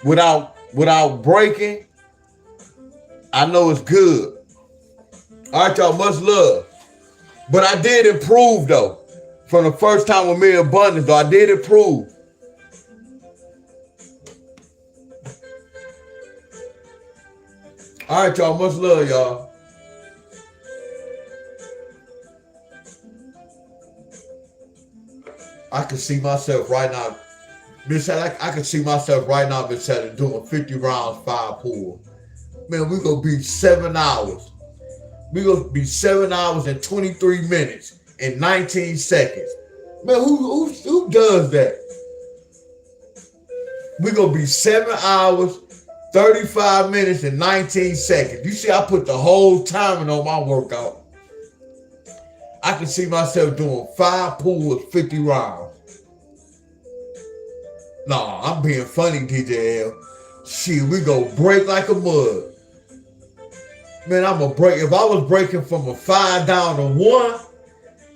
without breaking, I know it's good. All right, y'all, much love. But I did improve, though. From the first time with me in Abundance, though, I did improve. All right, y'all, much love, y'all. I can see myself right now. I can see myself right now, Miss Helen, doing 50 rounds, 5 pulls. Man, we're going to be 7 hours. We're going to be 7 hours and 23 minutes and 19 seconds. Man, who does that? We're going to be 7 hours, 35 minutes and 19 seconds. You see, I put the whole timing on my workout. I can see myself doing 5 pulls, 50 rounds. Nah, I'm being funny, DJ L. Shit, we go break like a mug. Man, I'm gonna break. If I was breaking from a 5 down to 1,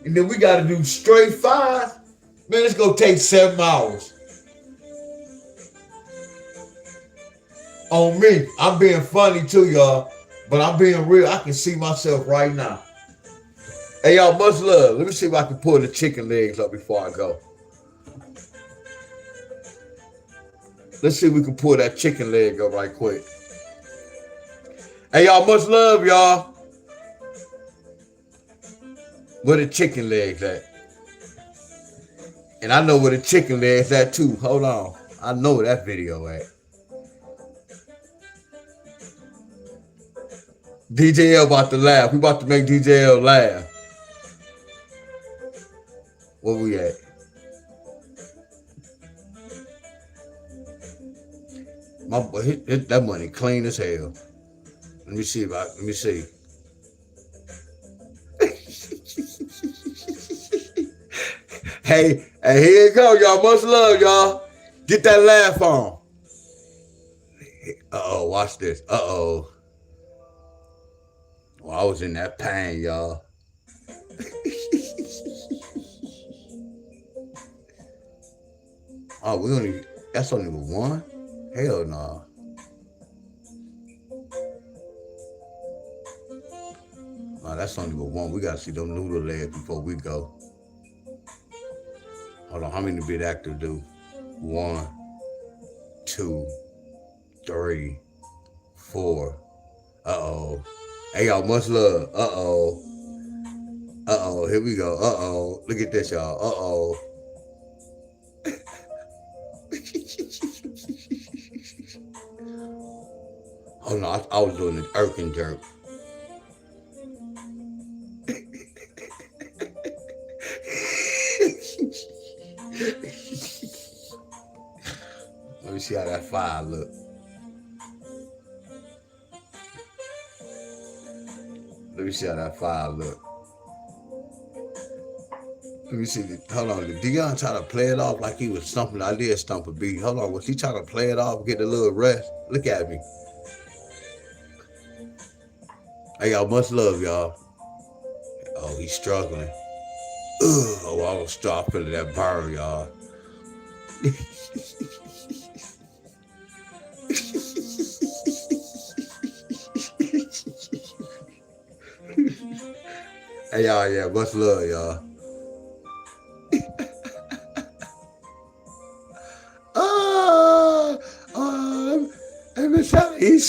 and then we gotta do straight 5, man, it's gonna take 7 hours. On me, I'm being funny too, y'all, but I'm being real. I can see myself right now. Hey, y'all, much love. Let me see if I can pull the chicken legs up before I go. Let's see if we can pull that chicken leg up right quick. Hey, y'all, much love, y'all. Where the chicken legs at? And I know where the chicken legs at, too. Hold on. I know where that video at. DJ L about to laugh. We about to make DJ L laugh. Where we at? My boy, that money clean as hell. Let me see. Hey, here you go, y'all. Much love, y'all. Get that laugh on. Uh-oh, watch this. Uh-oh. Well, I was in that pain, y'all. Oh, that's only one? Hell no. Oh, that's only one. We gotta see them noodle legs before we go. Hold on, how many bit actors do? 1, 2, 3, 4. Uh-oh. Hey, y'all, much love. Uh-oh. Uh-oh, here we go. Uh-oh. Look at this, y'all. Uh-oh. Oh no, I was doing an irking jerk. Let me see how that 5 look. Let me see how that 5 look. Let me see. Hold on. Did Dion try to play it off like he was stumping? I did stump a beat. Hold on. Was he trying to play it off, get a little rest? Look at me. Hey, y'all, much love, y'all. Oh, he's struggling. Ugh. Oh, I was start feeling that burn, y'all. Hey, y'all, yeah, much love, y'all.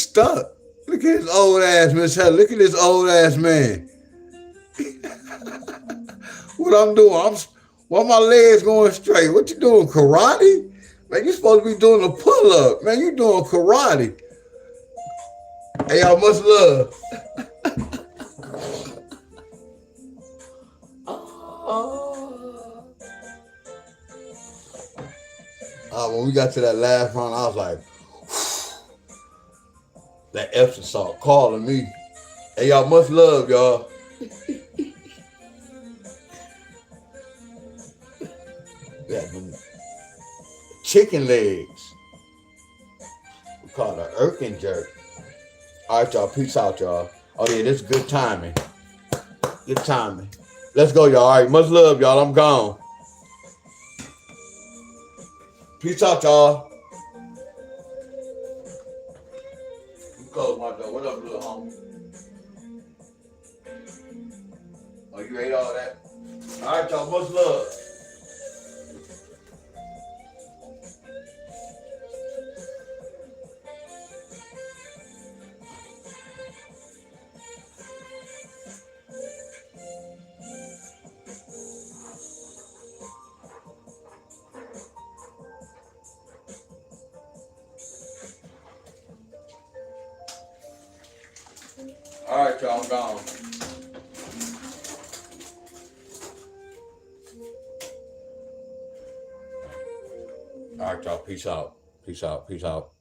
stuck. Look at this old ass Miss Helen. Look at this old ass man. What I'm doing? Why my legs going straight? What you doing? Karate? Man, you supposed to be doing a pull up. Man, you doing karate. Hey, y'all, much love. When we got to that last round, I was like, that Epsom salt calling me. Hey, y'all, much love, y'all. Yeah, chicken legs. We call it an Erkin jerk. All right, y'all. Peace out, y'all. Oh, yeah, this is good timing. Good timing. Let's go, y'all. All right, much love, y'all. I'm gone. Peace out, y'all. Close my door. What up, little homie? Oh, you ate all that? All right, y'all. Much love. All right, y'all. I'm gone. All right, y'all. Peace out. Peace out. Peace out.